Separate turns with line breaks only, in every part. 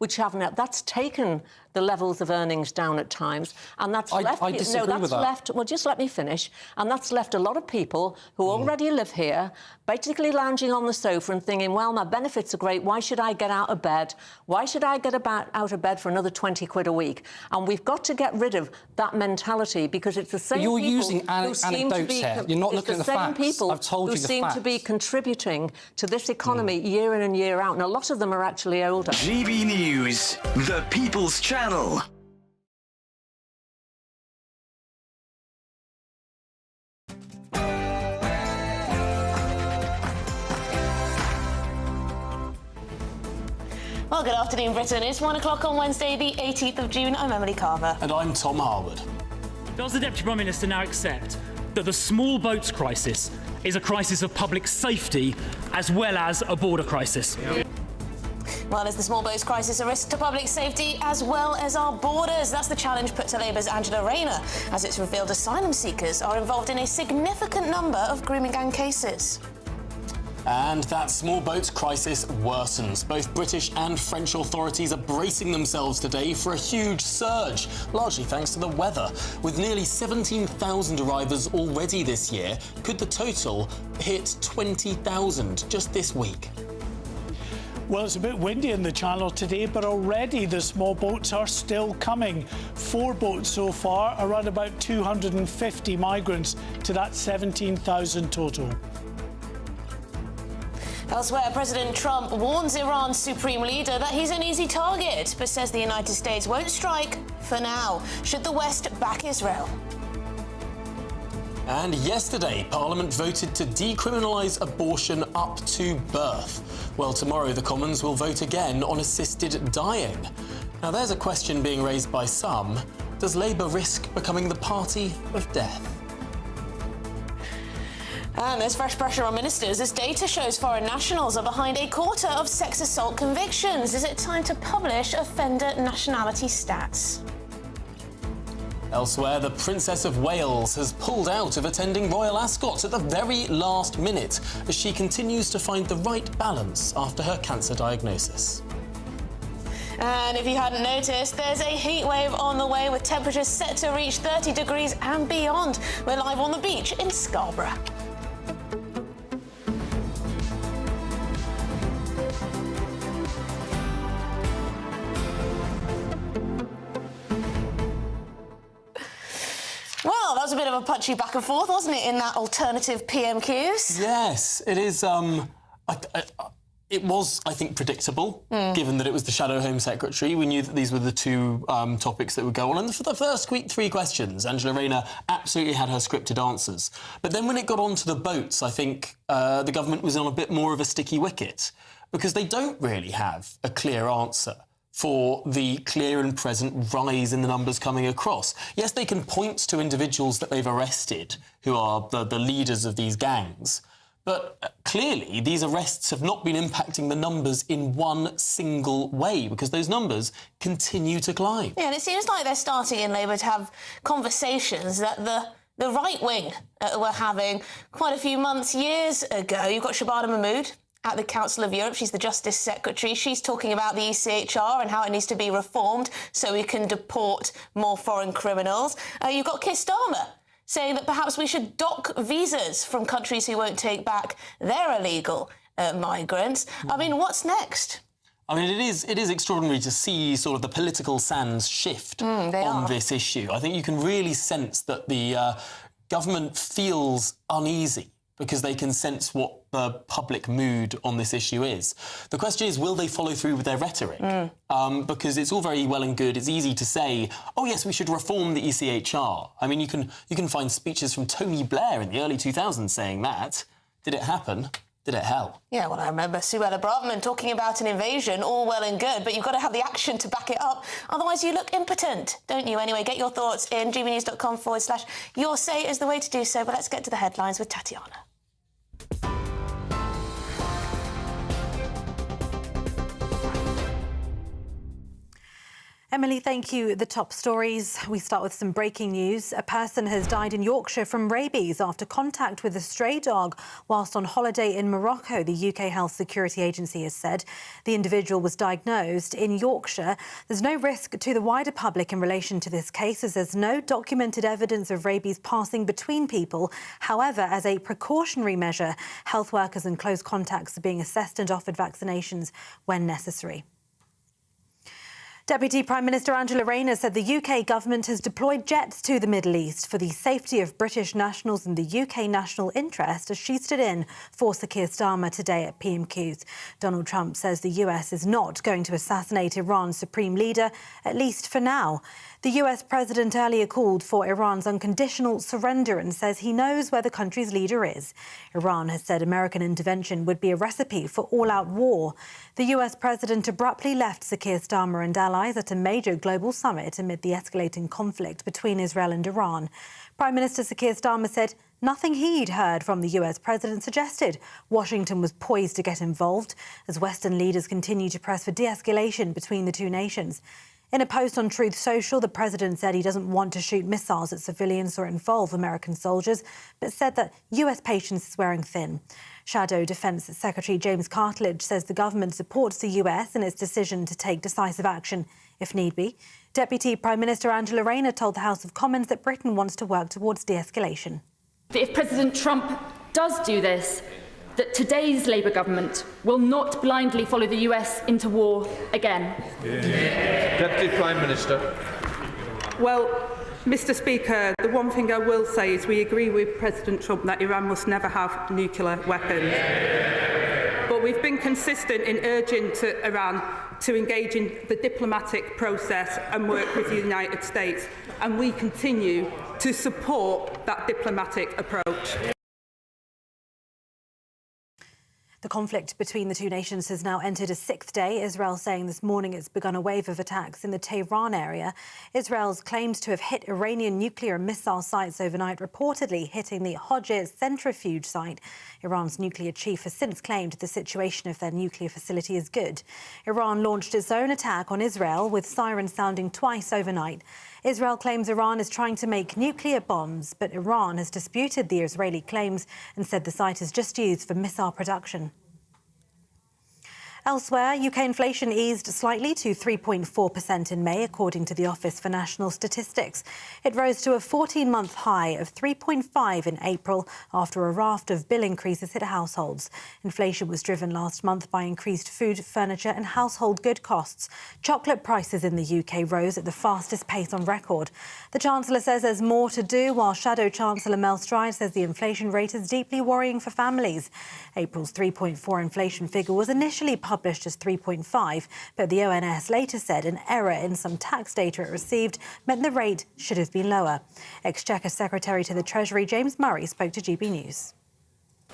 which haven't. That's taken the levels of earnings down at times, and that's left.
I disagree with that.
Left. Well, just let me finish. And that's left a lot of people who already live here, basically lounging on the sofa and thinking, "Well, my benefits are great. Why should I get out of bed? Why should I get out of bed for another 20 quid a week?" And we've got to get rid of that mentality, because it's the same
But you're
people
using anecdotes here. You're not looking at the facts.
People
I've told you the
who seem to be contributing to this economy year in and year out, and a lot of them are actually older.
GB News, the People's Channel.
Well, good afternoon, Britain. It's 1 o'clock on Wednesday, the 18th of June. I'm Emily Carver.
And I'm Tom Harwood.
Does the Deputy Prime Minister now accept that the small boats crisis is a crisis of public safety as well as a border crisis?
Well, is the small boats crisis a risk to public safety as well as our borders? That's the challenge put to Labour's Angela Rayner, as it's revealed asylum seekers are involved in a significant number of grooming gang cases.
And that small boats crisis worsens. Both British and French authorities are bracing themselves today for a huge surge, largely thanks to the weather. With nearly 17,000 arrivals already this year, could the total hit 20,000 just this week?
Well, it's a bit windy in the channel today, but already the small boats are still coming. 4 boats so far, around about 250 migrants to that 17,000 total.
Elsewhere, President Trump warns Iran's supreme leader that he's an easy target, but says the United States won't strike for now, should the West back Israel.
And yesterday, Parliament voted to decriminalise abortion up to birth. Well, tomorrow the Commons will vote again on assisted dying. Now, there's a question being raised by some. Does Labour risk becoming the party of death?
And there's fresh pressure on ministers as data shows foreign nationals are behind a quarter of sex assault convictions. Is it time to publish offender nationality stats?
Elsewhere, the Princess of Wales has pulled out of attending Royal Ascot at the very last minute as she continues to find the right balance after her cancer diagnosis.
And if you hadn't noticed, there's a heat wave on the way with temperatures set to reach 30 degrees and beyond. We're live on the beach in Scarborough. Well, that was a bit of a punchy back and forth, wasn't it, in that alternative PMQs?
Yes, it is. It was, I think, predictable, given that it was the Shadow Home Secretary. We knew that these were the two topics that would go on. And for the first 3 questions, Angela Rayner absolutely had her scripted answers. But then when it got onto the boats, I think the government was on a bit more of a sticky wicket, because they don't really have a clear answer for the clear and present rise in the numbers coming across. Yes, they can point to individuals that they've arrested who are the leaders of these gangs, but clearly these arrests have not been impacting the numbers in one single way, because those numbers continue to climb.
Yeah, and it seems like they're starting in Labour to have conversations that the right wing were having quite a few months, years ago. You've got Shabana Mahmood at the Council of Europe. She's the Justice Secretary. She's talking about the ECHR and how it needs to be reformed so we can deport more foreign criminals. You've got Keir Starmer saying that perhaps we should dock visas from countries who won't take back their illegal migrants. I mean, what's next?
I mean, it is extraordinary to see sort of the political sands shift on this issue. I think you can really sense that the government feels uneasy because they can sense what the public mood on this issue is. The question is, will they follow through with their rhetoric? Because it's all very well and good. It's easy to say, oh, yes, we should reform the ECHR. I mean, you can find speeches from Tony Blair in the early 2000s saying that. Did it happen? Did it hell?
Yeah, well, I remember Suella Braverman talking about an invasion, all well and good, but you've got to have the action to back it up. Otherwise, you look impotent, don't you? Anyway, get your thoughts in gbnews.com/your say is the way to do so. But let's get to the headlines with Tatiana.
Emily, thank you. The top stories. We start with some breaking news. A person has died in Yorkshire from rabies after contact with a stray dog whilst on holiday in Morocco, the UK Health Security Agency has said. The individual was diagnosed in Yorkshire. There's no risk to the wider public in relation to this case, as there's no documented evidence of rabies passing between people. However, as a precautionary measure, health workers and close contacts are being assessed and offered vaccinations when necessary. Deputy Prime Minister Angela Rayner said the UK government has deployed jets to the Middle East for the safety of British nationals and the UK national interest, as she stood in for Sir Keir Starmer today at PMQs. Donald Trump says the US is not going to assassinate Iran's supreme leader, at least for now. The US president earlier called for Iran's unconditional surrender and says he knows where the country's leader is. Iran has said American intervention would be a recipe for all-out war. The US president abruptly left Sir Keir Starmer and allies at a major global summit amid the escalating conflict between Israel and Iran. Prime Minister Sir Keir Starmer said nothing he'd heard from the US president suggested Washington was poised to get involved as Western leaders continue to press for de-escalation between the two nations. In a post on Truth Social, the president said he doesn't want to shoot missiles at civilians or involve American soldiers, but said that US patience is wearing thin. Shadow Defence Secretary James Cartledge says the government supports the US in its decision to take decisive action if need be. Deputy Prime Minister Angela Rayner told the House of Commons that Britain wants to work towards de-escalation.
If President Trump does do this, that today's Labour government will not blindly follow the US into war again.
Deputy Prime Minister.
Well, Mr Speaker, the one thing I will say is we agree with President Trump that Iran must never have nuclear weapons. But we've been consistent in urging Iran to engage in the diplomatic process and work with the United States, and we continue to support that diplomatic approach.
The conflict between the two nations has now entered a sixth day. Israel saying this morning it's begun a wave of attacks in the Tehran area. Israel's claimed to have hit Iranian nuclear and missile sites overnight, reportedly hitting the Hojir centrifuge site. Iran's nuclear chief has since claimed the situation of their nuclear facility is good. Iran launched its own attack on Israel, with sirens sounding twice overnight. Israel claims Iran is trying to make nuclear bombs, but Iran has disputed the Israeli claims and said the site is just used for missile production. Elsewhere, UK inflation eased slightly to 3.4% in May, according to the Office for National Statistics. It rose to a 14-month high of 3.5% in April after a raft of bill increases hit households. Inflation was driven last month by increased food, furniture and household good costs. Chocolate prices in the UK rose at the fastest pace on record. The Chancellor says there's more to do, while Shadow Chancellor Mel Stride says the inflation rate is deeply worrying for families. April's 3.4% inflation figure was initially published as 3.5%, but the ONS later said an error in some tax data it received meant the rate should have been lower. Exchequer Secretary to the Treasury James Murray spoke to GBNews.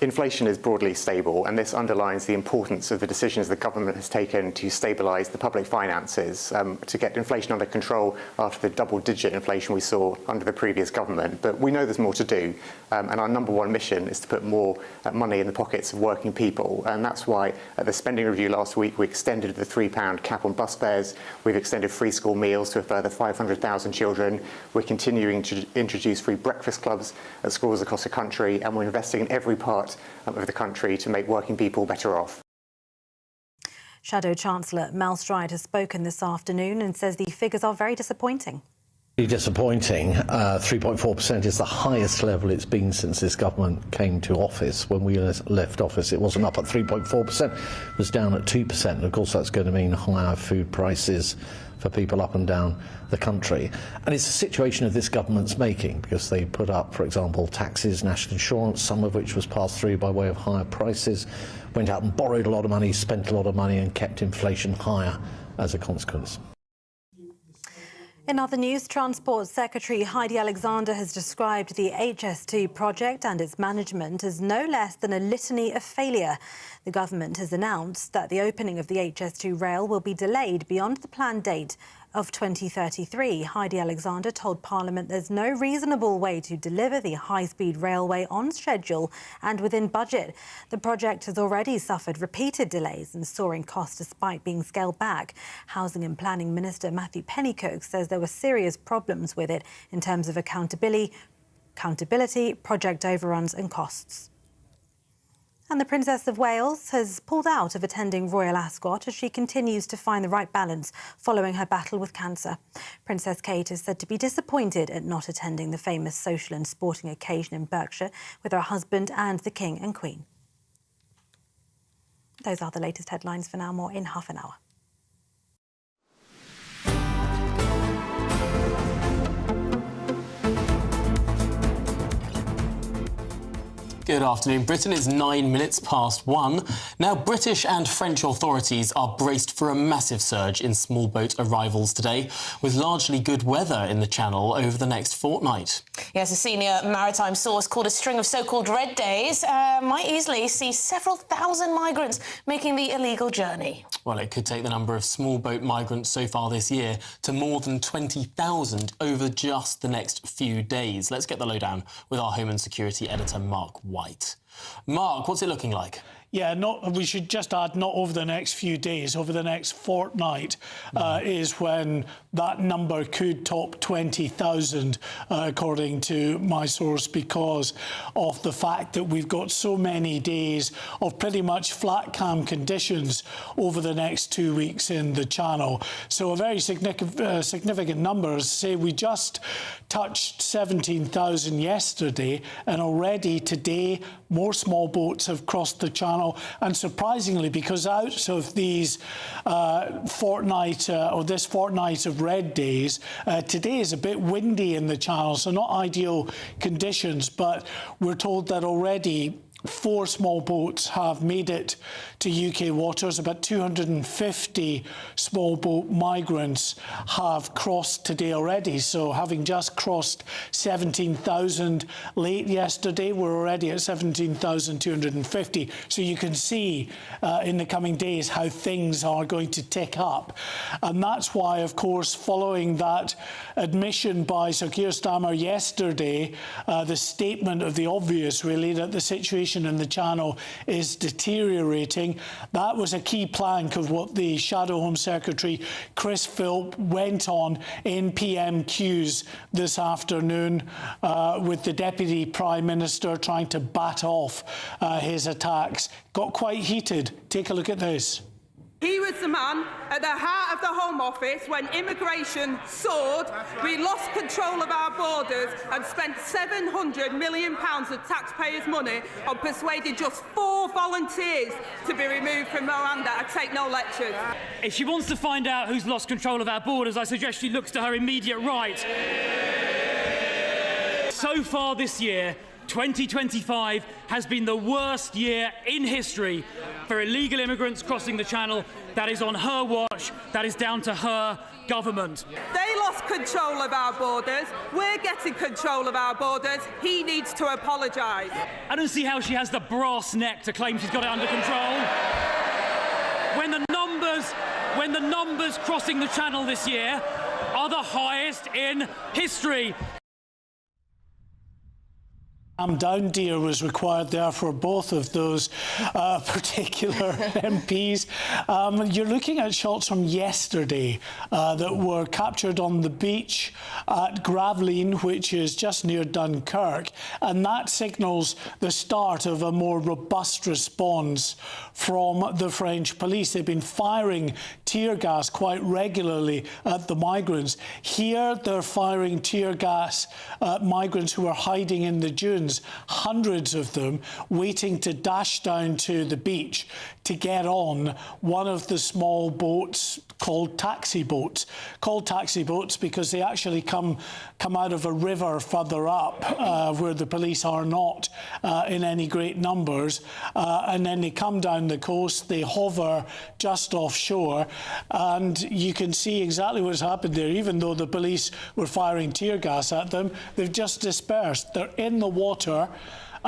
Inflation is broadly stable, and this underlines the importance of the decisions the government has taken to stabilise the public finances, to get inflation under control after the double-digit inflation we saw under the previous government. But we know there's more to do, and our number one mission is to put more money in the pockets of working people. And that's why at the spending review last week, we extended the £3 cap on bus fares. We've extended free school meals to a further 500,000 children. We're continuing to introduce free breakfast clubs at schools across the country, and we're investing in every part of the country to make working people better off.
Shadow Chancellor Mel Stride has spoken this afternoon and says the figures are very disappointing.
Disappointing. 3.4% is the highest level it's been since this government came to office. When we left office, it wasn't up at 3.4%, it was down at 2%. And of course, that's going to mean higher food prices for people up and down the country. And it's a situation of this government's making, because they put up, for example, taxes, national insurance, some of which was passed through by way of higher prices, went out and borrowed a lot of money, spent a lot of money and kept inflation higher as a consequence.
In other news, Transport Secretary Heidi Alexander has described the HS2 project and its management as no less than a litany of failure. The government has announced that the opening of the HS2 rail will be delayed beyond the planned date of 2033. Heidi Alexander told Parliament there's no reasonable way to deliver the high-speed railway on schedule and within budget. The project has already suffered repeated delays and soaring costs despite being scaled back. Housing and Planning Minister Matthew Pennycook says there were serious problems with it in terms of accountability, project overruns and costs. And the Princess of Wales has pulled out of attending Royal Ascot as she continues to find the right balance following her battle with cancer. Princess Kate is said to be disappointed at not attending the famous social and sporting occasion in Berkshire with her husband and the King and Queen. Those are the latest headlines for now. More in half an hour.
Good afternoon. Britain is 9 minutes past 1. Now, British and French authorities are braced for a massive surge in small boat arrivals today, with largely good weather in the Channel over the next fortnight.
Yes, a senior maritime source called a string of so-called red days might easily see several thousand migrants making the illegal journey.
Well, it could take the number of small boat migrants so far this year to more than 20,000 over just the next few days. Let's get the lowdown with our Home and Security editor, Mark White. Mark, what's it looking like?
Yeah, we should just add not over the next few days, over the next fortnight is when that number could top 20,000, according to my source, because of the fact that we've got so many days of pretty much flat calm conditions over the next 2 weeks in the Channel. So a very significant number. Say we just touched 17,000 yesterday, and already today more small boats have crossed the Channel. And surprisingly, because out of these this fortnight of red days, today is a bit windy in the Channel, so not ideal conditions, but we're told that already 4 small boats have made it to UK waters. About 250 small boat migrants have crossed today already. So having just crossed 17,000 late yesterday, we're already at 17,250. So you can see in the coming days how things are going to tick up. And that's why, of course, following that admission by Sir Keir Starmer yesterday, the statement of the obvious, really, that the situation in the Channel is deteriorating. That was a key plank of what the Shadow Home Secretary Chris Philp went on in PMQs this afternoon with the Deputy Prime Minister trying to bat off his attacks. Got quite heated. Take a look at this.
He was the man at the heart of the Home Office when immigration soared, we lost control of our borders and spent £700 million of taxpayers' money on persuading just 4 volunteers to be removed from Rwanda. I take no lectures.
If she wants to find out who's lost control of our borders, I suggest she looks to her immediate right. So far this year, 2025 has been the worst year in history for illegal immigrants crossing the Channel. That is on her watch. That is down to her government.
They lost control of our borders. We're getting control of our borders. He needs to apologise.
I don't see how she has the brass neck to claim she's got it under control. When the numbers crossing the Channel this year are the highest in history.
Down deer was required there for both of those particular MPs. You're looking at shots from yesterday that were captured on the beach at Gravelines, which is just near Dunkirk, and that signals the start of a more robust response from the French police. They've been firing tear gas quite regularly at the migrants. Here they're firing tear gas at migrants who are hiding in the dunes. Hundreds of them waiting to dash down to the beach to get on one of the small boats called taxi boats. Called taxi boats because they actually come out of a river further up where the police are not in any great numbers, and then they come down the coast, they hover just offshore, and you can see exactly what's happened there. Even though the police were firing tear gas at them, they've just dispersed. They're in the water,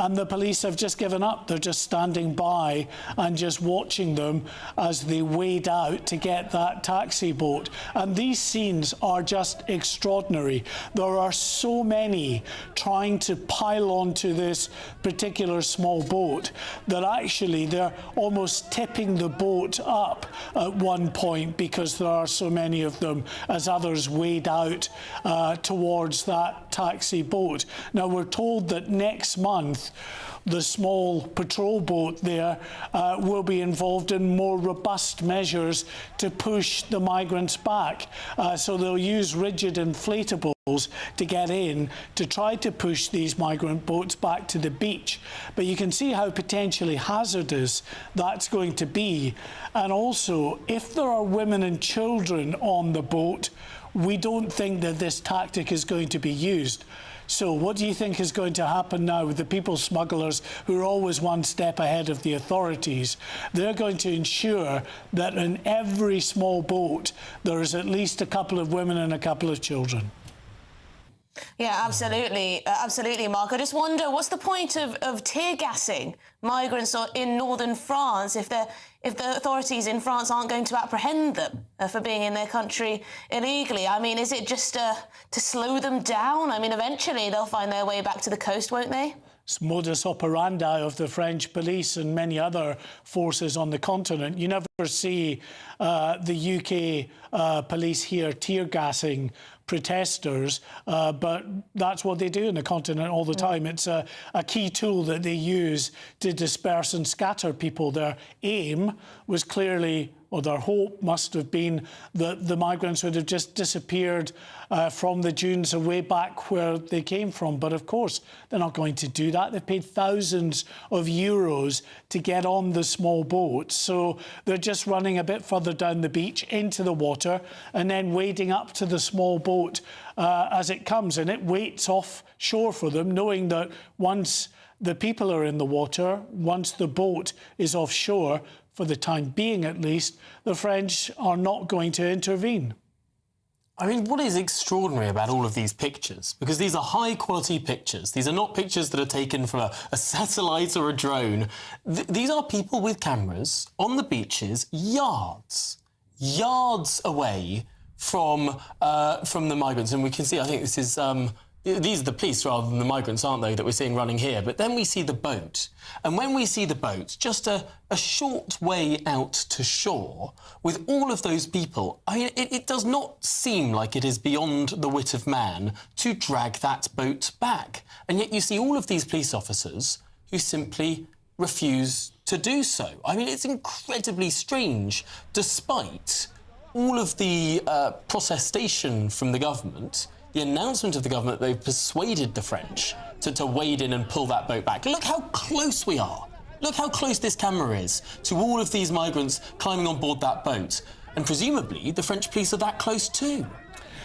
and the police have just given up. They're just standing by and just watching them as they wade out to get that taxi boat. And these scenes are just extraordinary. There are so many trying to pile onto this particular small boat that actually they're almost tipping the boat up at one point because there are so many of them as others wade out towards that taxi boat. Now, we're told that next month the small patrol boat there will be involved in more robust measures to push the migrants back. So they'll use rigid inflatables to get in to try to push these migrant boats back to the beach. But you can see how potentially hazardous that's going to be. And also, if there are women and children on the boat, we don't think that this tactic is going to be used. So what do you think is going to happen now with the people smugglers who are always one step ahead of the authorities? They're going to ensure that in every small boat there is at least a couple of women and a couple of children.
Yeah, absolutely. Absolutely, Mark. I just wonder, what's the point of tear gassing migrants in northern France if the authorities in France aren't going to apprehend them for being in their country illegally? I mean, is it just to slow them down? I mean, eventually they'll find their way back to the coast, won't they?
It's modus operandi of the French police and many other forces on the continent. You never see the UK police here tear gassing protesters, but that's what they do in the continent all the time. It's a key tool that they use to disperse and scatter people. Their aim was clearly, or their hope must have been, that the migrants would have just disappeared from the dunes way back where they came from. But of course, they're not going to do that. They've paid thousands of euros to get on the small boats. So they're just running a bit further down the beach into the water and then wading up to the small boat as it comes. And it waits offshore for them, knowing that once the people are in the water, once the boat is offshore, for the time being at least, the French are not going to intervene.
I mean, what is extraordinary about all of these pictures? Because these are high-quality pictures. These are not pictures that are taken from a satellite or a drone. These are people with cameras on the beaches, yards away from the migrants. And we can see, I think this is... these are the police rather than the migrants, aren't they, that we're seeing running here? But then we see the boat. And when we see the boat, just a short way out to shore, with all of those people, I mean, it does not seem like it is beyond the wit of man to drag that boat back. And yet you see all of these police officers who simply refuse to do so. I mean, it's incredibly strange, despite all of the protestation from the government, the announcement of the government that they've persuaded the French to wade in and pull that boat back. Look how close we are. Look how close this camera is to all of these migrants climbing on board that boat. And presumably the French police are that close too.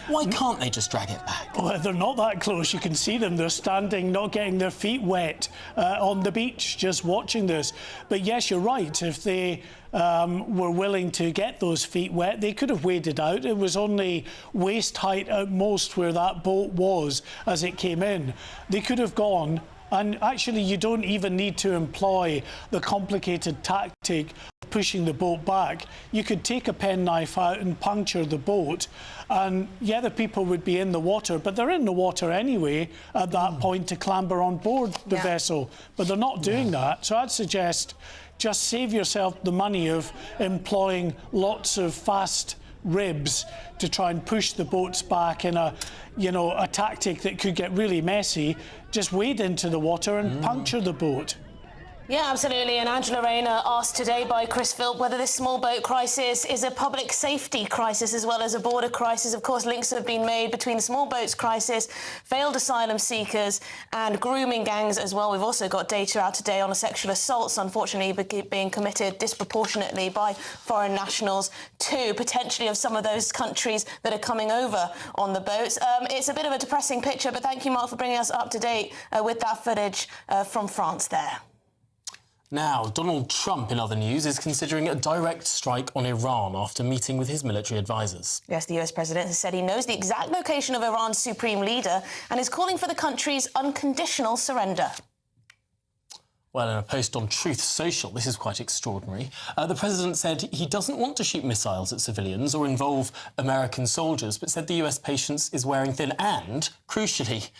Why can't they just drag it back?
Well, they're not that close. You can see them. They're standing, not getting their feet wet on the beach, just watching this. But yes, you're right. If they were willing to get those feet wet, they could have waded out. It was only waist height at most where that boat was as it came in. They could have gone. And actually, you don't even need to employ the complicated tactic of pushing the boat back. You could take a penknife out and puncture the boat, and yeah, the people would be in the water, but they're in the water anyway at that point to clamber on board the vessel. But they're not doing that. So I'd suggest just save yourself the money of employing lots of fast ribs to try and push the boats back in a tactic that could get really messy. Just wade into the water and puncture the boat.
Yeah, absolutely. And Angela Rayner asked today by Chris Philp whether this small boat crisis is a public safety crisis as well as a border crisis. Of course, links have been made between the small boats crisis, failed asylum seekers and grooming gangs as well. We've also got data out today on sexual assaults, unfortunately, being committed disproportionately by foreign nationals to potentially of some of those countries that are coming over on the boats. It's a bit of a depressing picture, but thank you, Mark, for bringing us up to date with that footage from France there.
Now, Donald Trump, in other news, is considering a direct strike on Iran after meeting with his military advisers.
Yes, the US president has said he knows the exact location of Iran's supreme leader and is calling for the country's unconditional surrender.
Well, in a post on Truth Social, this is quite extraordinary, the president said he doesn't want to shoot missiles at civilians or involve American soldiers, but said the US patience is wearing thin. And, crucially,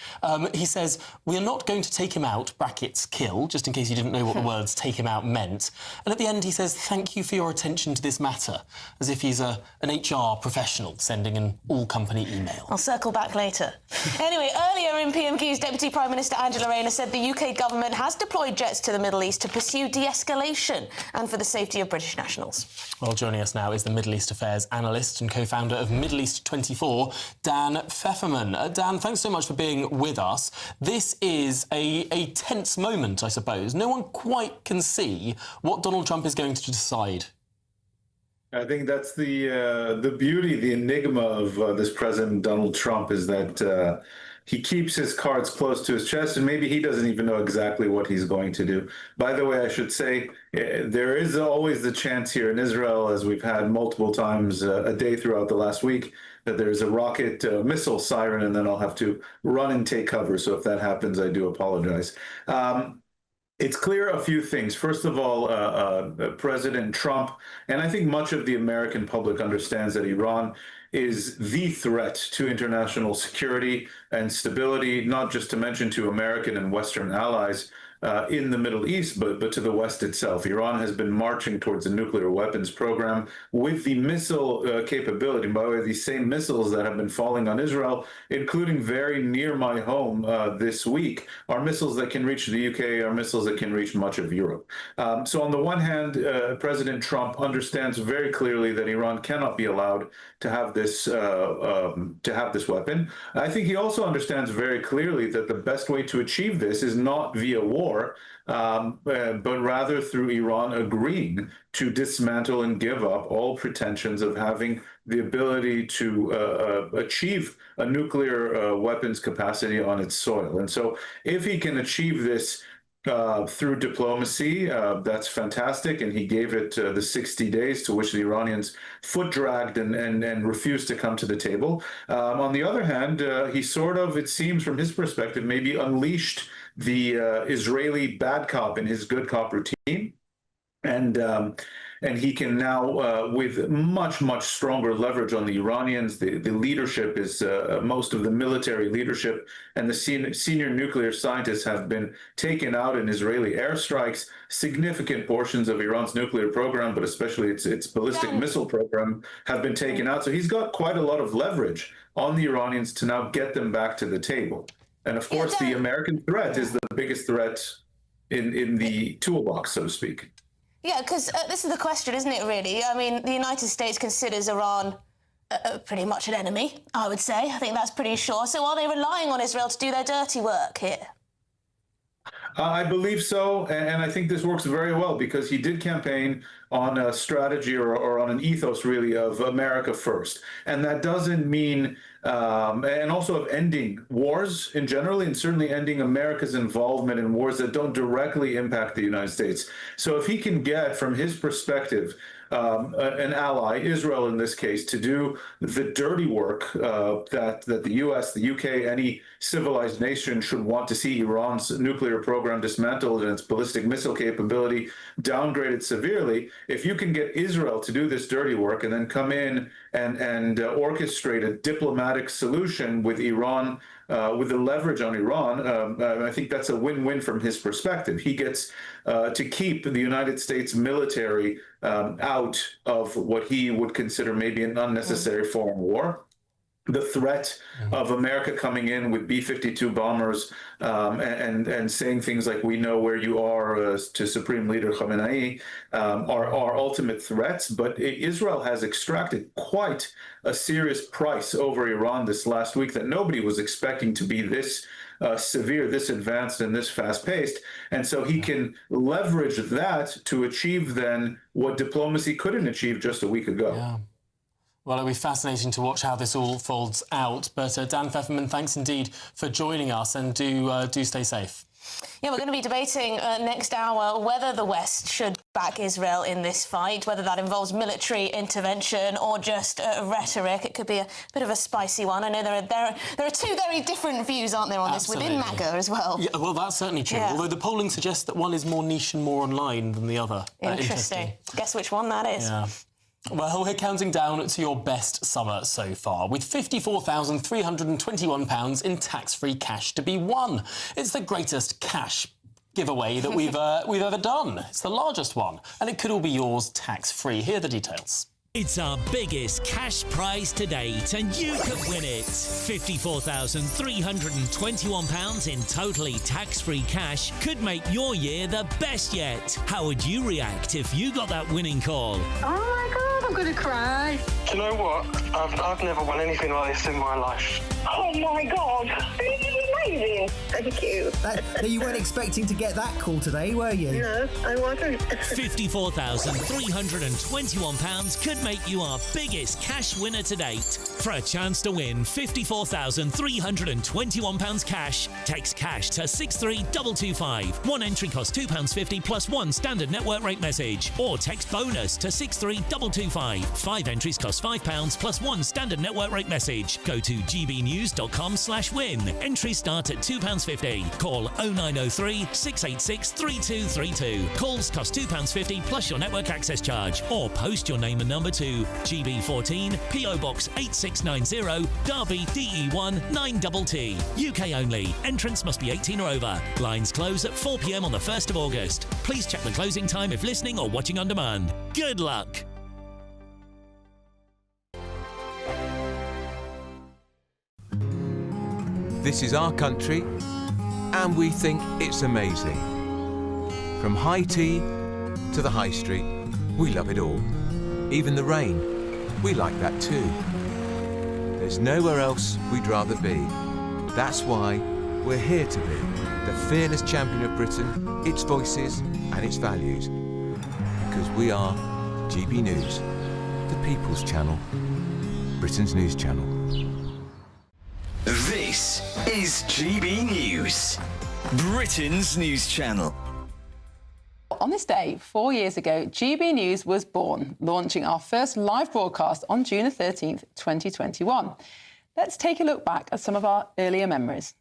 he says, we are not going to take him out, brackets, kill, just in case you didn't know what the words take him out meant. And at the end, he says, thank you for your attention to this matter, as if he's an HR professional sending an all-company email.
I'll circle back later. Anyway, earlier in PMQ's Deputy Prime Minister Angela Rayner said the UK government has deployed jets to the Middle East to pursue de-escalation and for the safety of British nationals.
Well, joining us now is the Middle East Affairs analyst and co-founder of Middle East 24, Dan Pfefferman. Dan, thanks so much for being with us. This is a tense moment, I suppose. No one quite can see what Donald Trump is going to decide.
I think that's the beauty, the enigma of this President Donald Trump is that he keeps his cards close to his chest, and maybe he doesn't even know exactly what he's going to do. By the way, I should say there is always the chance here in Israel, as we've had multiple times a day throughout the last week, that there's a rocket missile siren, and then I'll have to run and take cover. So if that happens, I do apologize. It's clear a few things. First of all, President Trump, and I think much of the American public understands that Iran is the threat to international security and stability, not just to mention to American and Western allies in the Middle East, but to the West itself. Iran has been marching towards a nuclear weapons program with the missile capability. By the way, these same missiles that have been falling on Israel, including very near my home this week, are missiles that can reach the UK, are missiles that can reach much of Europe. So on the one hand, President Trump understands very clearly that Iran cannot be allowed to have this weapon. I think he also understands very clearly that the best way to achieve this is not via war, but rather through Iran agreeing to dismantle and give up all pretensions of having the ability to achieve a nuclear weapons capacity on its soil. And so if he can achieve this through diplomacy, that's fantastic, and he gave it the 60 days to which the Iranians foot-dragged and refused to come to the table. On the other hand, he sort of, it seems from his perspective, maybe unleashed the Israeli bad cop in his good cop routine. And he can now, with much, much stronger leverage on the Iranians, the leadership is, most of the military leadership and the senior nuclear scientists have been taken out in Israeli airstrikes. Significant portions of Iran's nuclear program, but especially its ballistic missile program, have been taken out. So he's got quite a lot of leverage on the Iranians to now get them back to the table. And of course, the American threat is the biggest threat in the toolbox, so to speak.
Yeah, because this is the question, isn't it, really? I mean, the United States considers Iran pretty much an enemy, I would say. I think that's pretty sure. So are they relying on Israel to do their dirty work here?
I believe so, and I think this works very well because he did campaign on a strategy or on an ethos, really, of America first. And that doesn't mean, and also of ending wars in general, and certainly ending America's involvement in wars that don't directly impact the United States. So if he can get, from his perspective, an ally, Israel in this case, to do the dirty work that the US, the UK, any civilized nation should want to see Iran's nuclear program dismantled and its ballistic missile capability downgraded severely. If you can get Israel to do this dirty work and then come in and orchestrate a diplomatic solution with Iran, with the leverage on Iran, I think that's a win-win from his perspective. He gets to keep the United States military out of what he would consider maybe an unnecessary foreign war. The threat of America coming in with B-52 bombers and saying things like, we know where you are, to Supreme Leader Khamenei, are ultimate threats. But Israel has extracted quite a serious price over Iran this last week that nobody was expecting to be this severe, this advanced, and this fast-paced. And so he can leverage that to achieve then what diplomacy couldn't achieve just a week ago.
Yeah. Well, it'll be fascinating to watch how this all folds out. But Dan Pfefferman, thanks indeed for joining us, and do stay safe.
Yeah, we're going to be debating next hour whether the West should back Israel in this fight, whether that involves military intervention or just rhetoric. It could be a bit of a spicy one. I know there are two very different views, aren't there, on
Absolutely.
this, within MAGA as well.
Yeah, well, that's certainly true, although the polling suggests that one is more niche and more online than the other.
Interesting. Guess which one that is.
Yeah. Well, we're counting down to your best summer so far, with £54,321 in tax-free cash to be won. It's the greatest cash giveaway that we've ever done. It's the largest one, and it could all be yours tax-free. Here are the details.
It's our biggest cash prize to date, and you could win it. £54,321 in totally tax-free cash could make your year the best yet. How would you react if you got that winning call?
Oh my God, I'm going to cry.
Do you know what? I've never won anything like this in my life.
Oh my God, this is amazing. Thank you.
You weren't expecting to get that call today, were you?
No, I wasn't.
£54,321 could make you our biggest cash winner to date. For a chance to win £54,321 cash, text cash to 63225. One entry costs £2.50 plus one standard network rate message, or text bonus to 63225. 5 entries cost £5 plus one standard network rate message. Go to gbnews.com/win. Entries start at £2.50. Call 0903 686 3232. Calls cost £2.50 plus your network access charge, or post your name and number to GB14 PO Box 8690 Derby DE1 9TT. UK only. Entrance must be 18 or over. Lines close at 4 p.m. on the 1st of August. Please check the closing time if listening or watching on demand. Good luck.
This is our country, and we think it's amazing. From high tea to the high street, we love it all. Even the rain, we like that too. There's nowhere else we'd rather be. That's why we're here to be the fearless champion of Britain, its voices and its values. Because we are GB News, the People's Channel, Britain's news channel.
This is GB News, Britain's news channel.
On this day, 4 years ago, GB News was born, launching our first live broadcast on June the 13th, 2021. Let's take a look back at some of our earlier memories.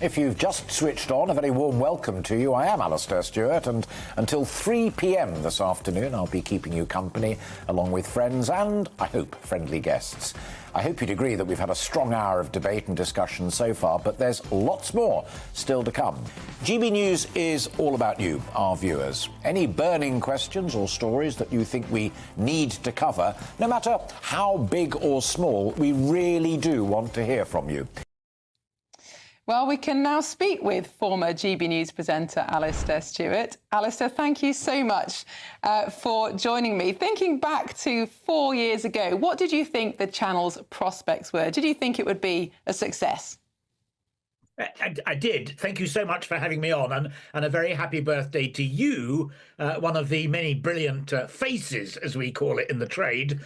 If you've just switched on, a very warm welcome to you. I am Alistair Stewart, and until 3 p.m. this afternoon, I'll be keeping you company, along with friends and, I hope, friendly guests. I hope you'd agree that we've had a strong hour of debate and discussion so far, but there's lots more still to come. GB News is all about you, our viewers. Any burning questions or stories that you think we need to cover, no matter how big or small, we really do want to hear from you.
Well, we can now speak with former GB News presenter Alistair Stewart. Alistair, thank you so much for joining me. Thinking back to 4 years ago, what did you think the channel's prospects were? Did you think it would be a success?
I did. Thank you so much for having me on, and a very happy birthday to you, one of the many brilliant faces, as we call it in the trade,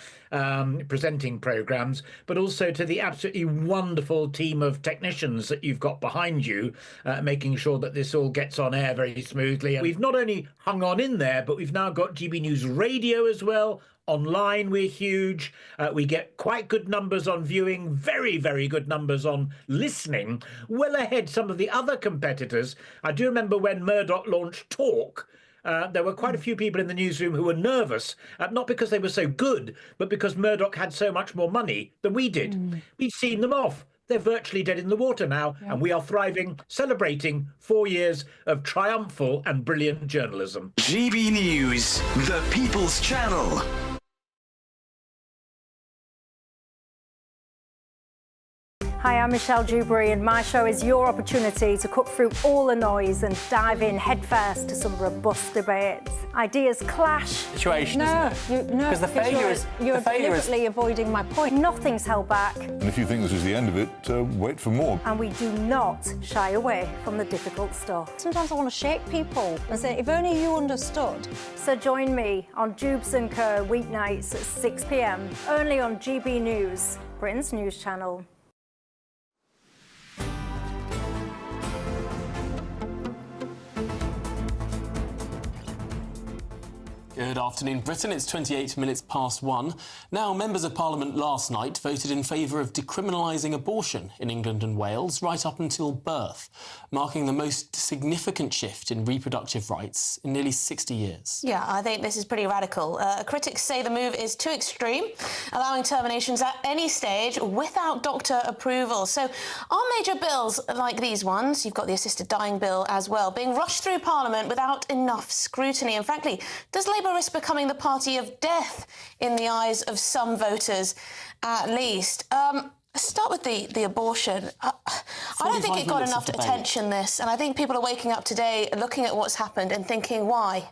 presenting programmes, but also to the absolutely wonderful team of technicians that you've got behind you, making sure that this all gets on air very smoothly. And we've not only hung on in there, but we've now got GB News Radio as well. Online, we're huge. We get quite good numbers on viewing, very, very good numbers on listening, well ahead some of the other competitors. I do remember when Murdoch launched Talk, there were quite a few people in the newsroom who were nervous, not because they were so good, but because Murdoch had so much more money than we did. We've seen them off. They're virtually dead in the water now, and we are thriving, celebrating 4 years of triumphal and brilliant journalism.
GB News, the People's Channel.
Hi, I'm Michelle Dewberry, and my show is your opportunity to cut through all the noise and dive in headfirst to some robust debates. Ideas clash.
Situation, isn't it?
Because
the failure is...
You're
the failure
deliberately avoiding my point. Nothing's held back.
And if you think this is the end of it, wait for more.
And we do not shy away from the difficult stuff. Sometimes I want to shake people and say, if only you understood. So join me on Dubes & Co. weeknights at 6 p.m, only on GB News, Britain's news channel.
Good afternoon, Britain. It's 28 minutes past 1. Now, members of Parliament last night voted in favour of decriminalising abortion in England and Wales right up until birth, marking the most significant shift in reproductive rights in nearly 60 years.
Yeah, I think this is pretty radical. Critics say the move is too extreme, allowing terminations at any stage without doctor approval. So are major bills like these ones, you've got the assisted dying bill as well, being rushed through Parliament without enough scrutiny? And frankly, does Labour risk becoming the party of death in the eyes of some voters, at least? Start with the abortion. I don't think it got enough attention, this, and I think people are waking up today looking at what's happened and thinking, why?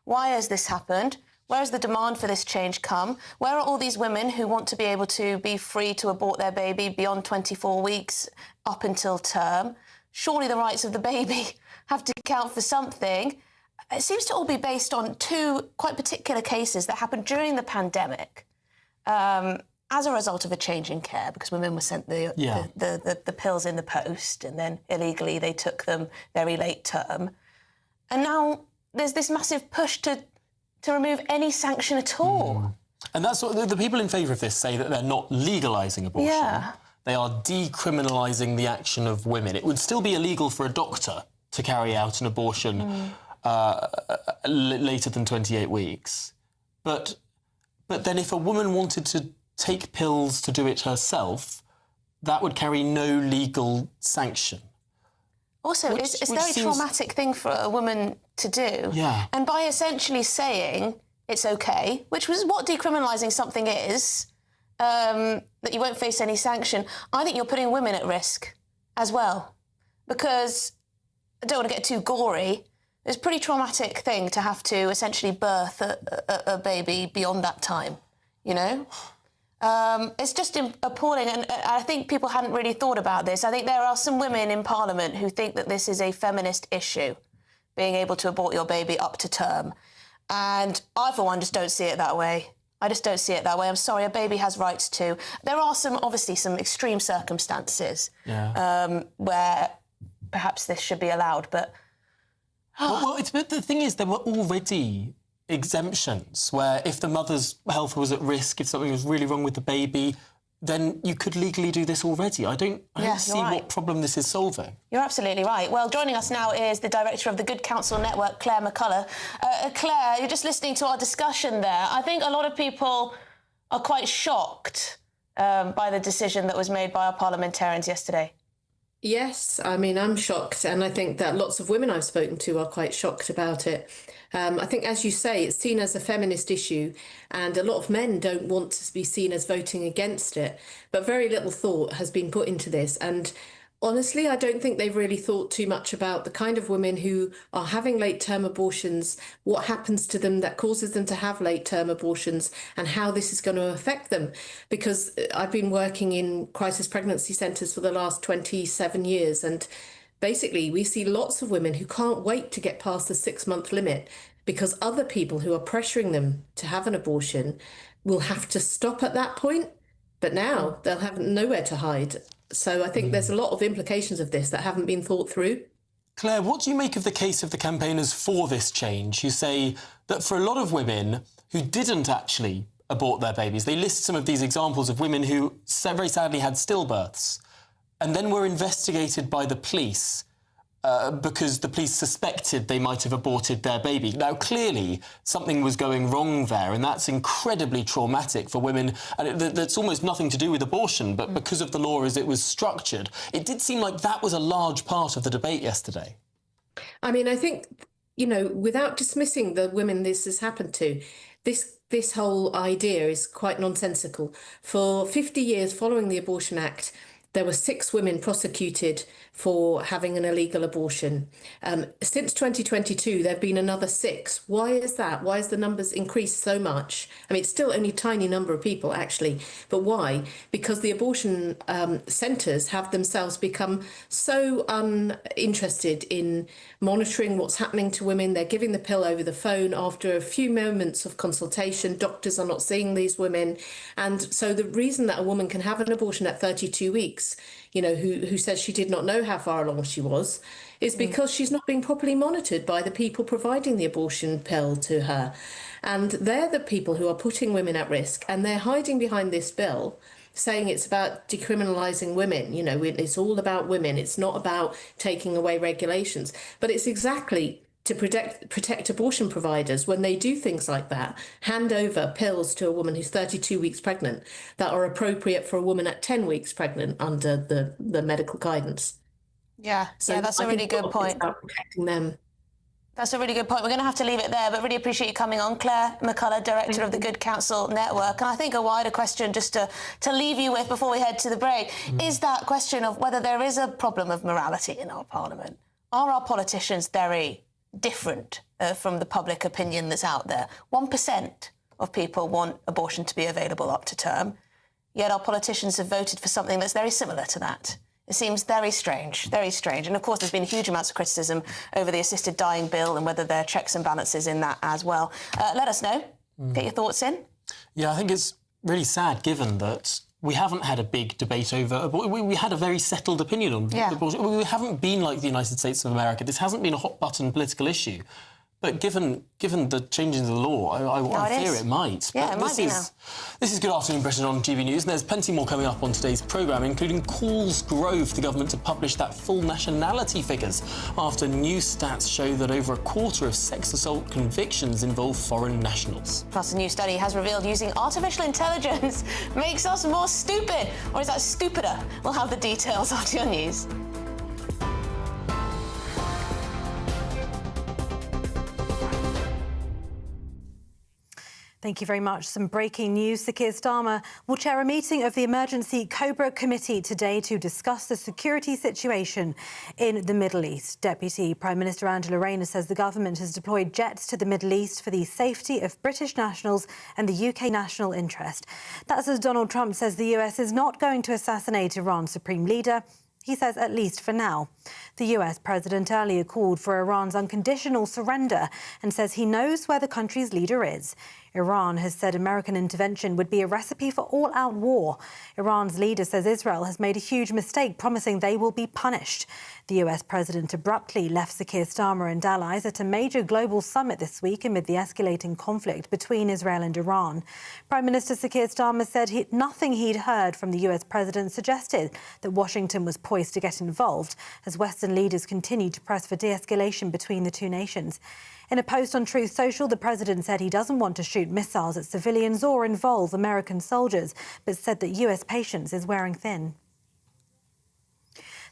Why has this happened? Where has the demand for this change come? Where are all these women who want to be able to be free to abort their baby beyond 24 weeks up until term? Surely the rights of the baby have to count for something. It seems to all be based on two quite particular cases that happened during the pandemic as a result of a change in care, because women were sent the pills in the post and then illegally they took them very late term. And now there's this massive push to remove any sanction at all.
And that's what the people in favour of this say, that they're not legalising abortion.
Yeah.
They are decriminalising the action of women. It would still be illegal for a doctor to carry out an abortion later than 28 weeks. But then if a woman wanted to take pills to do it herself, that would carry no legal sanction.
Also, it's a very traumatic thing for a woman to do.
Yeah.
And by essentially saying it's OK, which was what decriminalising something is, that you won't face any sanction, I think you're putting women at risk as well. Because, I don't want to get too gory, it's a pretty traumatic thing to have to essentially birth a baby beyond that time, you know? It's just appalling, and I think people hadn't really thought about this. I think there are some women in Parliament who think that this is a feminist issue, being able to abort your baby up to term. And I, for one, just don't see it that way. I just don't see it that way. I'm sorry, a baby has rights too. There are obviously some extreme circumstances where perhaps this should be allowed, but...
But the thing is, there were already exemptions where if the mother's health was at risk, if something was really wrong with the baby, then you could legally do this already. I don't see what problem this is solving.
You're absolutely right. Well, joining us now is the director of the Good Counsel Network, Claire McCullough. Claire, you're just listening to our discussion there. I think a lot of people are quite shocked by the decision that was made by our parliamentarians yesterday.
Yes, I mean, I'm shocked, and I think that lots of women I've spoken to are quite shocked about it. I think, as you say, it's seen as a feminist issue, and a lot of men don't want to be seen as voting against it, but very little thought has been put into this. And honestly, I don't think they've really thought too much about the kind of women who are having late-term abortions, what happens to them that causes them to have late-term abortions, and how this is going to affect them. Because I've been working in crisis pregnancy centres for the last 27 years, and basically we see lots of women who can't wait to get past the 6-month limit because other people who are pressuring them to have an abortion will have to stop at that point. But now they'll have nowhere to hide. So I think there's a lot of implications of this that haven't been thought through.
Claire, what do you make of the case of the campaigners for this change, who say that for a lot of women who didn't actually abort their babies, they list some of these examples of women who very sadly had stillbirths and then were investigated by the police because the police suspected they might have aborted their baby. Now, clearly, something was going wrong there, and that's incredibly traumatic for women. And that's almost nothing to do with abortion, but because of the law as it was structured, it did seem like that was a large part of the debate yesterday.
I mean, I think, you know, without dismissing the women this has happened to, this whole idea is quite nonsensical. For 50 years following the Abortion Act, there were 6 women prosecuted for having an illegal abortion. Since 2022, there have been another 6. Why is that? Why has the numbers increased so much? I mean, it's still only a tiny number of people, actually. But why? Because the abortion centres have themselves become so uninterested in monitoring what's happening to women. They're giving the pill over the phone after a few moments of consultation. Doctors are not seeing these women. And so the reason that a woman can have an abortion at 32 weeks, you know, who says she did not know how far along she was, is because she's not being properly monitored by the people providing the abortion pill to her. And they're the people who are putting women at risk, and they're hiding behind this bill, saying it's about decriminalising women. You know, it's all about women. It's not about taking away regulations. But it's exactly to protect abortion providers when they do things like that, hand over pills to a woman who's 32 weeks pregnant that are appropriate for a woman at 10 weeks pregnant under the medical guidance.
Yeah, that's a really good point.
About protecting them.
That's a really good point. We're going to have to leave it there, but really appreciate you coming on. Claire McCullough, Director of the Good Counsel Network. And I think a wider question just to leave you with before we head to the break is that question of whether there is a problem of morality in our Parliament. Are our politicians very different from the public opinion that's out there? 1% of people want abortion to be available up to term, yet our politicians have voted for something that's very similar to that. It seems very strange, very strange. And of course, there's been huge amounts of criticism over the assisted dying bill and whether there are checks and balances in that as well. Let us know. Get your thoughts in.
Yeah, I think it's really sad, given that we haven't had a big debate over... We had a very settled opinion on abortion. We haven't been like the United States of America. This hasn't been a hot-button political issue. But given the changes in the law, I fear it might.
Yeah, it might be now.
This is Good Afternoon Britain on GB News, and there's plenty more coming up on today's programme, including calls grow for the government to publish that full nationality figures after new stats show that over a quarter of sex assault convictions involve foreign nationals.
Plus, a new study has revealed using artificial intelligence makes us more stupid. Or is that stupider? We'll have the details after your news.
Thank you very much. Some breaking news. Sir Keir Starmer will chair a meeting of the Emergency Cobra Committee today to discuss the security situation in the Middle East. Deputy Prime Minister Angela Rayner says the government has deployed jets to the Middle East for the safety of British nationals and the UK national interest. That's as Donald Trump says the US is not going to assassinate Iran's supreme leader. He says at least for now. The US president earlier called for Iran's unconditional surrender and says he knows where the country's leader is. Iran has said American intervention would be a recipe for all-out war. Iran's leader says Israel has made a huge mistake, promising they will be punished. The US president abruptly left Sir Keir Starmer and allies at a major global summit this week amid the escalating conflict between Israel and Iran. Prime Minister Sir Keir Starmer said nothing he'd heard from the US president suggested that Washington was poised to get involved as Western leaders continue to press for de-escalation between the two nations. In a post on Truth Social, the president said he doesn't want to shoot missiles at civilians or involve American soldiers, but said that US patience is wearing thin.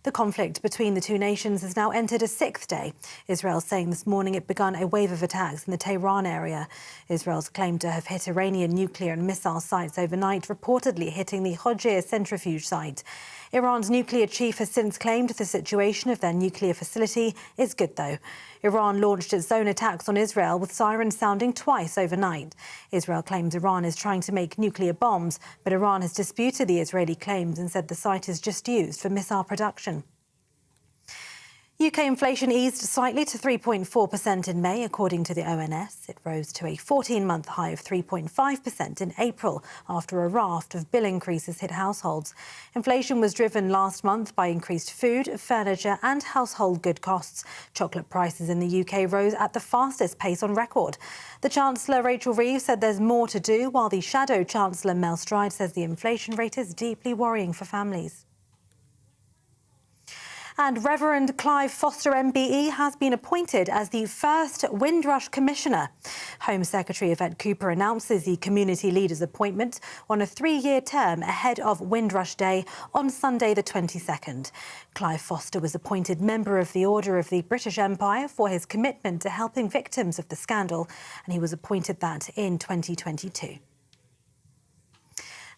The conflict between the two nations has now entered a sixth day. Israel saying this morning it begun a wave of attacks in the Tehran area. Israel's claimed to have hit Iranian nuclear and missile sites overnight, reportedly hitting the Hojir centrifuge site. Iran's nuclear chief has since claimed the situation of their nuclear facility is good, though. Iran launched its own attacks on Israel with sirens sounding twice overnight. Israel claims Iran is trying to make nuclear bombs, but Iran has disputed the Israeli claims and said the site is just used for missile production. UK inflation eased slightly to 3.4% in May, according to the ONS. It rose to a 14-month high of 3.5% in April after a raft of bill increases hit households. Inflation was driven last month by increased food, furniture and household good costs. Chocolate prices in the UK rose at the fastest pace on record. The Chancellor, Rachel Reeves, said there's more to do, while the Shadow Chancellor, Mel Stride, says the inflation rate is deeply worrying for families. And Reverend Clive Foster MBE has been appointed as the first Windrush Commissioner. Home Secretary Yvette Cooper announces the community leader's appointment on a 3-year term ahead of Windrush Day on Sunday the 22nd. Clive Foster was appointed member of the Order of the British Empire for his commitment to helping victims of the scandal, and he was appointed that in 2022.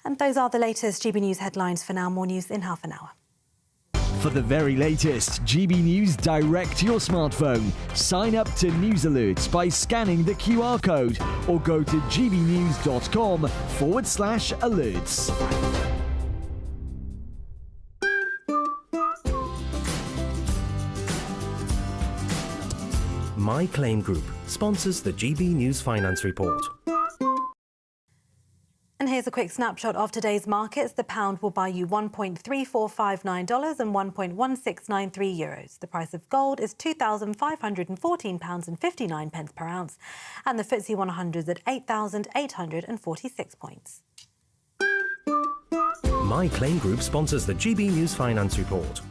And those are the latest GB News headlines for now. More news in half an hour.
For the very latest GB News direct to your smartphone, sign up to News Alerts by scanning the QR code or go to gbnews.com/alerts.
My Claim Group sponsors the GB News Finance Report.
And here's a quick snapshot of today's markets. The pound will buy you $1.3459 and €1.1693. The price of gold is £2,514.59 per ounce, and the FTSE 100 is at 8,846 points.
My Claim Group sponsors the GB News Finance Report.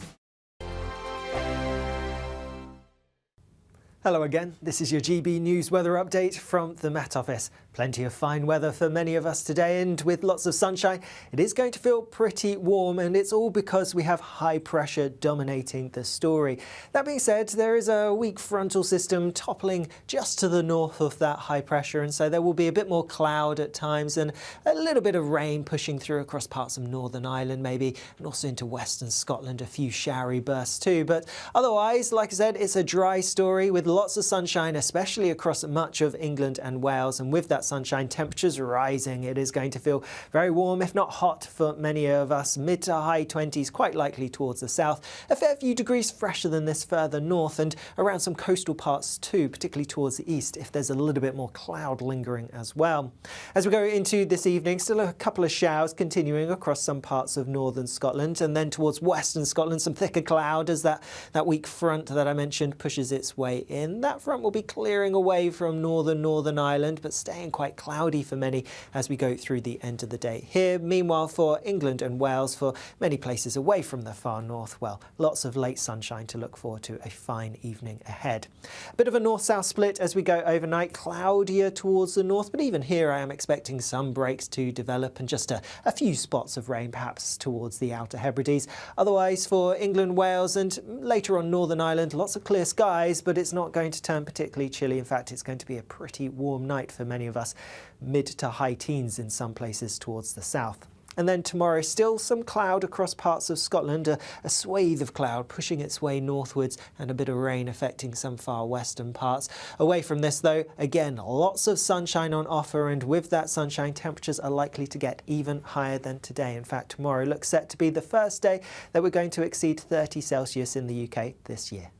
Hello again, this is your GB News weather update from the Met Office. Plenty of fine weather for many of us today, and with lots of sunshine, it is going to feel pretty warm, and it's all because we have high pressure dominating the story. That being said, there is a weak frontal system toppling just to the north of that high pressure, and so there will be a bit more cloud at times and a little bit of rain pushing through across parts of Northern Ireland maybe, and also into Western Scotland, a few showery bursts too. But otherwise, like I said, it's a dry story with lots of sunshine, especially across much of England and Wales, and with that sunshine, temperatures rising. It is going to feel very warm, if not hot, for many of us. Mid to high 20s, quite likely towards the south. A fair few degrees fresher than this further north and around some coastal parts too, particularly towards the east, if there's a little bit more cloud lingering as well. As we go into this evening, still a couple of showers continuing across some parts of northern Scotland, and then towards western Scotland, some thicker cloud as that weak front that I mentioned pushes its way in. That front will be clearing away from Northern Ireland, but staying quite cloudy for many as we go through the end of the day here. Meanwhile, for England and Wales, for many places away from the far north, well, lots of late sunshine to look forward to. A fine evening ahead. A bit of a north-south split as we go overnight, cloudier towards the north, but even here I am expecting some breaks to develop and just a few spots of rain perhaps towards the Outer Hebrides. Otherwise, for England, Wales and later on Northern Ireland, lots of clear skies, but it's not going to turn particularly chilly. In fact, it's going to be a pretty warm night for many of us, mid to high teens in some places towards the south. And then tomorrow, still some cloud across parts of Scotland, a swathe of cloud pushing its way northwards and a bit of rain affecting some far western parts. Away from this though, again, lots of sunshine on offer, and with that sunshine, temperatures are likely to get even higher than today. In fact, tomorrow looks set to be the first day that we're going to exceed 30 Celsius in the UK this year.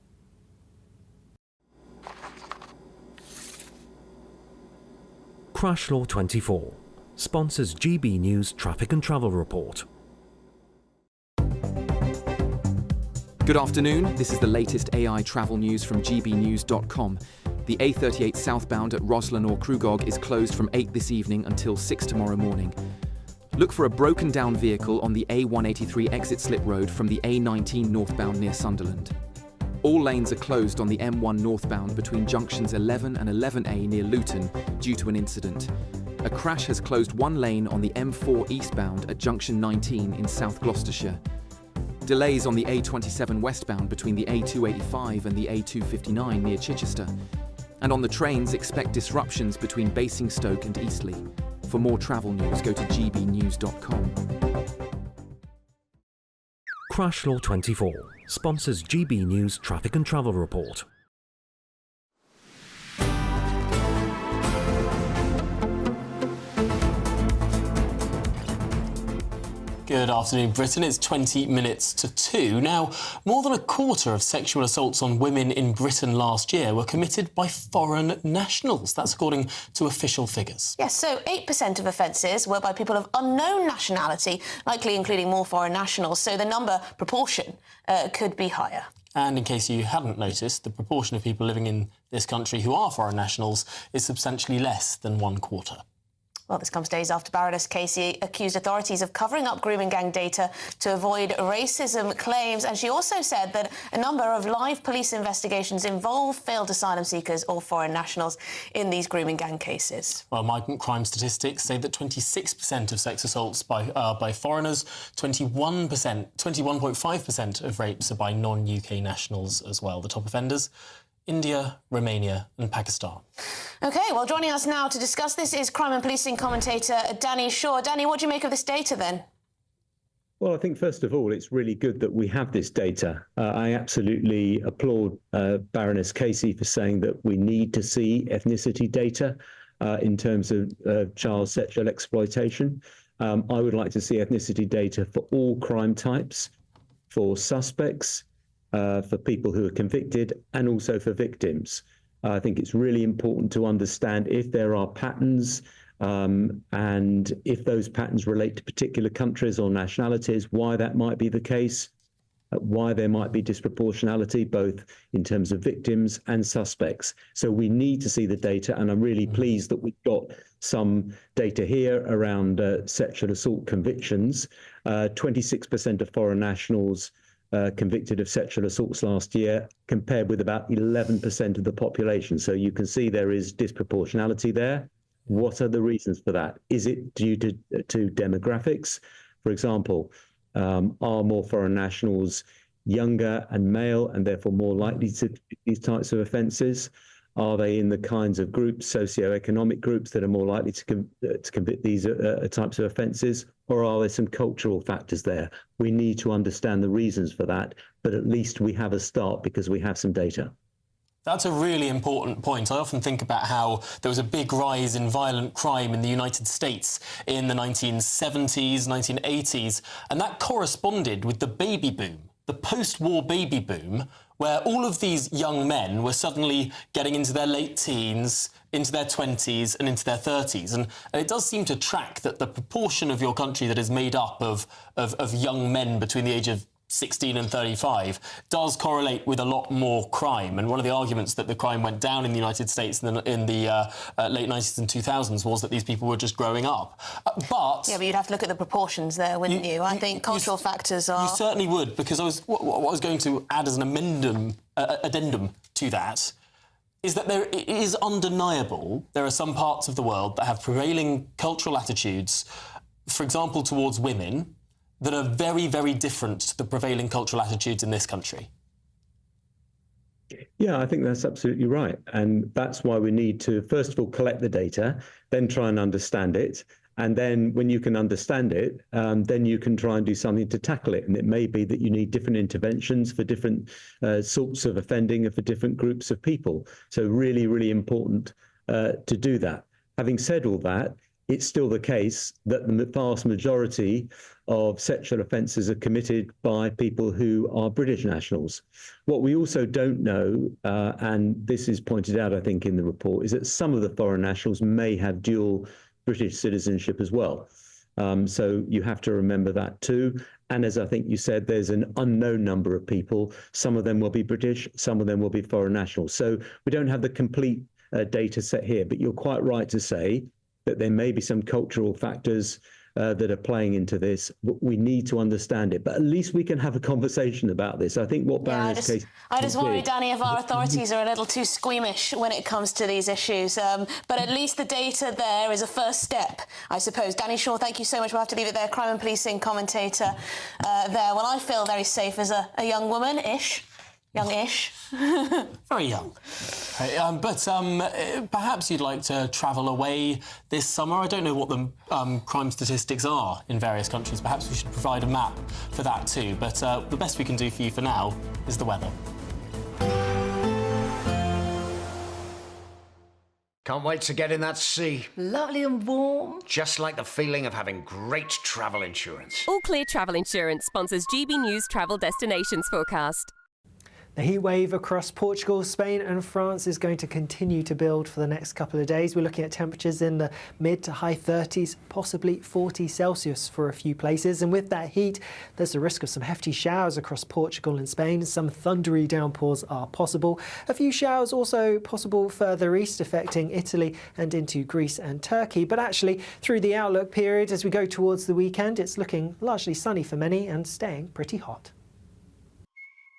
Crash Law 24 sponsors GB News Traffic and Travel Report.
Good afternoon, this is the latest AI travel news from gbnews.com. The A38 southbound at Roslin or Krugog is closed from 8 this evening until 6 tomorrow morning. Look for a broken down vehicle on the A183 exit slip road from the A19 northbound near Sunderland. All lanes are closed on the M1 northbound between junctions 11 and 11A near Luton due to an incident. A crash has closed one lane on the M4 eastbound at junction 19 in South Gloucestershire. Delays on the A27 westbound between the A285 and the A259 near Chichester. And on the trains, expect disruptions between Basingstoke and Eastleigh. For more travel news, go to gbnews.com.
Crash Law 24 sponsors GB News Traffic and Travel Report.
Good afternoon, Britain. It's 20 minutes to 2. Now, more than a quarter of sexual assaults on women in Britain last year were committed by foreign nationals. That's according to official figures.
Yes, so 8% of offences were by people of unknown nationality, likely including more foreign nationals. So the proportion could be higher.
And in case you hadn't noticed, the proportion of people living in this country who are foreign nationals is substantially less than 1/4.
Well, this comes days after Baroness Casey accused authorities of covering up grooming gang data to avoid racism claims. And she also said that a number of live police investigations involve failed asylum seekers or foreign nationals in these grooming gang cases.
Well, migrant crime statistics say that 26% of sex assaults by foreigners, 21.5% of rapes are by non-UK nationals as well. The top offenders: India, Romania and Pakistan.
OK, well, joining us now to discuss this is crime and policing commentator Danny Shaw. Danny, what do you make of this data, then?
Well, I think, first of all, it's really good that we have this data. I absolutely applaud Baroness Casey for saying that we need to see ethnicity data in terms of child sexual exploitation. I would like to see ethnicity data for all crime types, for suspects, for people who are convicted, and also for victims. I think it's really important to understand if there are patterns and if those patterns relate to particular countries or nationalities, why that might be the case, why there might be disproportionality, both in terms of victims and suspects. So we need to see the data, and I'm really pleased that we've got some data here around sexual assault convictions. 26% of foreign nationals convicted of sexual assaults last year, compared with about 11% of the population. So you can see there is disproportionality there. What are the reasons for that? Is it due to demographics? For example, are more foreign nationals younger and male and therefore more likely to commit these types of offences? Are they in the kinds of groups, socioeconomic groups, that are more likely to commit these types of offences? Or are there some cultural factors there? We need to understand the reasons for that, but at least we have a start because we have some data.
That's a really important point. I often think about how there was a big rise in violent crime in the United States in the 1970s, 1980s, and that corresponded with the baby boom, the post-war baby boom, where all of these young men were suddenly getting into their late teens, into their 20s and into their 30s. And it does seem to track that the proportion of your country that is made up of young men between the age of 16 and 35 does correlate with a lot more crime. And one of the arguments that the crime went down in the United States in the late 90s and 2000s was that these people were just growing up. But
you'd have to look at the proportions there, wouldn't you? I think cultural factors are...
You certainly would, because what I was going to add as an addendum to that is that it is undeniable there are some parts of the world that have prevailing cultural attitudes, for example, towards women, that are very, very different to the prevailing cultural attitudes in this country.
Yeah, I think that's absolutely right. And that's why we need to, first of all, collect the data, then try and understand it. And then when you can understand it, then you can try and do something to tackle it. And it may be that you need different interventions for different sorts of offending and for different groups of people. So really, really important to do that. Having said all that, it's still the case that the vast majority of sexual offences are committed by people who are British nationals. What we also don't know, and this is pointed out, I think, in the report, is that some of the foreign nationals may have dual British citizenship as well. So you have to remember that too. And as I think you said, there's an unknown number of people. Some of them will be British, some of them will be foreign nationals. So we don't have the complete data set here, but you're quite right to say that there may be some cultural factors that are playing into this. We need to understand it, but at least we can have a conversation about this. I think what Baroness case...
I just worry, Danny, if our authorities are a little too squeamish when it comes to these issues. But at least the data there is a first step, I suppose. Danny Shaw, thank you so much. We'll have to leave it there. Crime and policing commentator there. Well, I feel very safe as a young woman-ish. Young-ish.
Very young. But perhaps you'd like to travel away this summer. I don't know what the crime statistics are in various countries. Perhaps we should provide a map for that too. But the best we can do for you for now is the weather.
Can't wait to get in that sea.
Lovely and warm.
Just like the feeling of having great travel insurance.
All Clear Travel Insurance sponsors GB News Travel Destinations Forecast.
The heat wave across Portugal, Spain and France is going to continue to build for the next couple of days. We're looking at temperatures in the mid to high 30s, possibly 40 Celsius for a few places. And with that heat, there's a risk of some hefty showers across Portugal and Spain. Some thundery downpours are possible. A few showers also possible further east, affecting Italy and into Greece and Turkey. But actually, through the outlook period, as we go towards the weekend, it's looking largely sunny for many and staying pretty hot.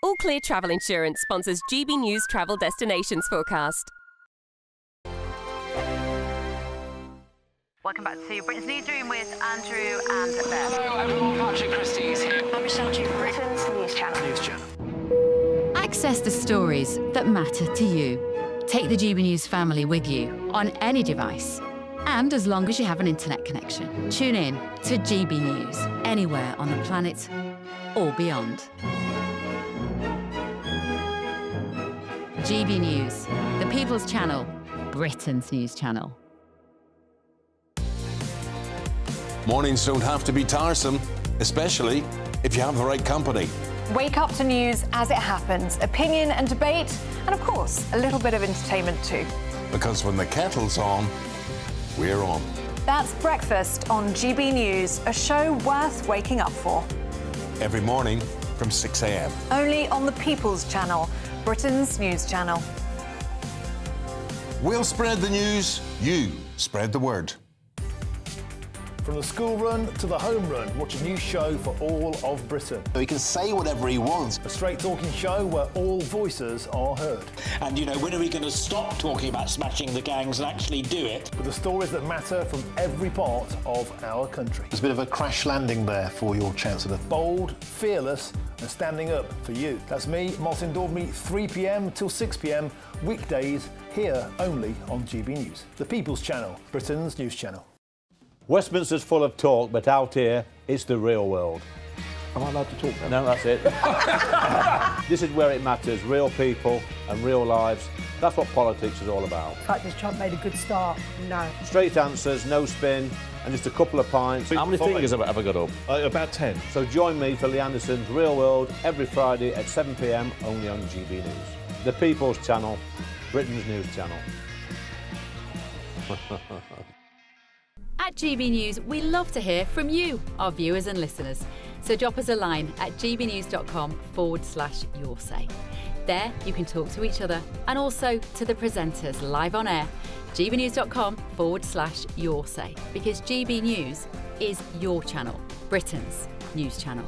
All Clear Travel Insurance sponsors GB News Travel Destinations Forecast.
Welcome back to Britain's Newsroom with Andrew and Beth.
Hello everyone, Patrick Christie's here.
I'm Michelle Duke, Britain's News Channel.
Access the stories that matter to you. Take the GB News family with you on any device. And as long as you have an internet connection, tune in to GB News anywhere on the planet or beyond. GB News, the People's Channel, Britain's news channel.
Mornings don't have to be tiresome, especially if you have the right company.
Wake up to news as it happens, opinion and debate, and of course, a little bit of entertainment too.
Because when the kettle's on, we're on.
That's Breakfast on GB News, a show worth waking up for.
Every morning from 6 a.m.
Only on the People's Channel, Britain's news channel.
We'll spread the news, you spread the word.
From the school run to the home run, watch a new show for all of Britain.
He can say whatever he wants.
A straight talking show where all voices are heard.
And, you know, when are we going to stop talking about smashing the gangs and actually do it?
With the stories that matter from every part of our country.
There's a bit of a crash landing there for your Chancellor.
Bold, fearless and standing up for you. That's me, Martin Daubney, 3 p.m. till 6 p.m, weekdays, here only on GB News. The People's Channel, Britain's news channel.
Westminster's full of talk, but out here, it's the real world.
Am I allowed to talk then?
No, that's it. This is where it matters, real people and real lives. That's what politics is all about.
The fact has Trump made a good start? No.
Straight answers, no spin, and just a couple of pints. How many fingers have I got up?
About 10.
So join me for Lee Anderson's Real World every Friday at 7 p.m, only on GB News. The People's Channel, Britain's news channel.
At GB News, we love to hear from you, our viewers and listeners. So drop us a line at gbnews.com/your say. There, you can talk to each other and also to the presenters live on air. gbnews.com/your say, because GB News is your channel, Britain's news channel.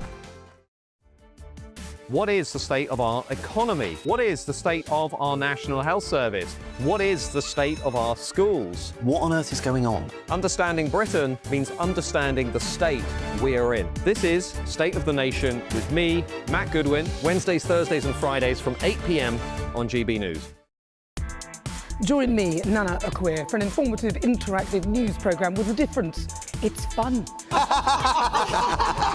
What is the state of our economy? What is the state of our National Health Service? What is the state of our schools?
What on earth is going on?
Understanding Britain means understanding the state we are in. This is State of the Nation with me, Matt Goodwin, Wednesdays, Thursdays and Fridays from 8 p.m. on GB News.
Join me, Nana Akwe, for an informative, interactive news programme with a difference. It's fun.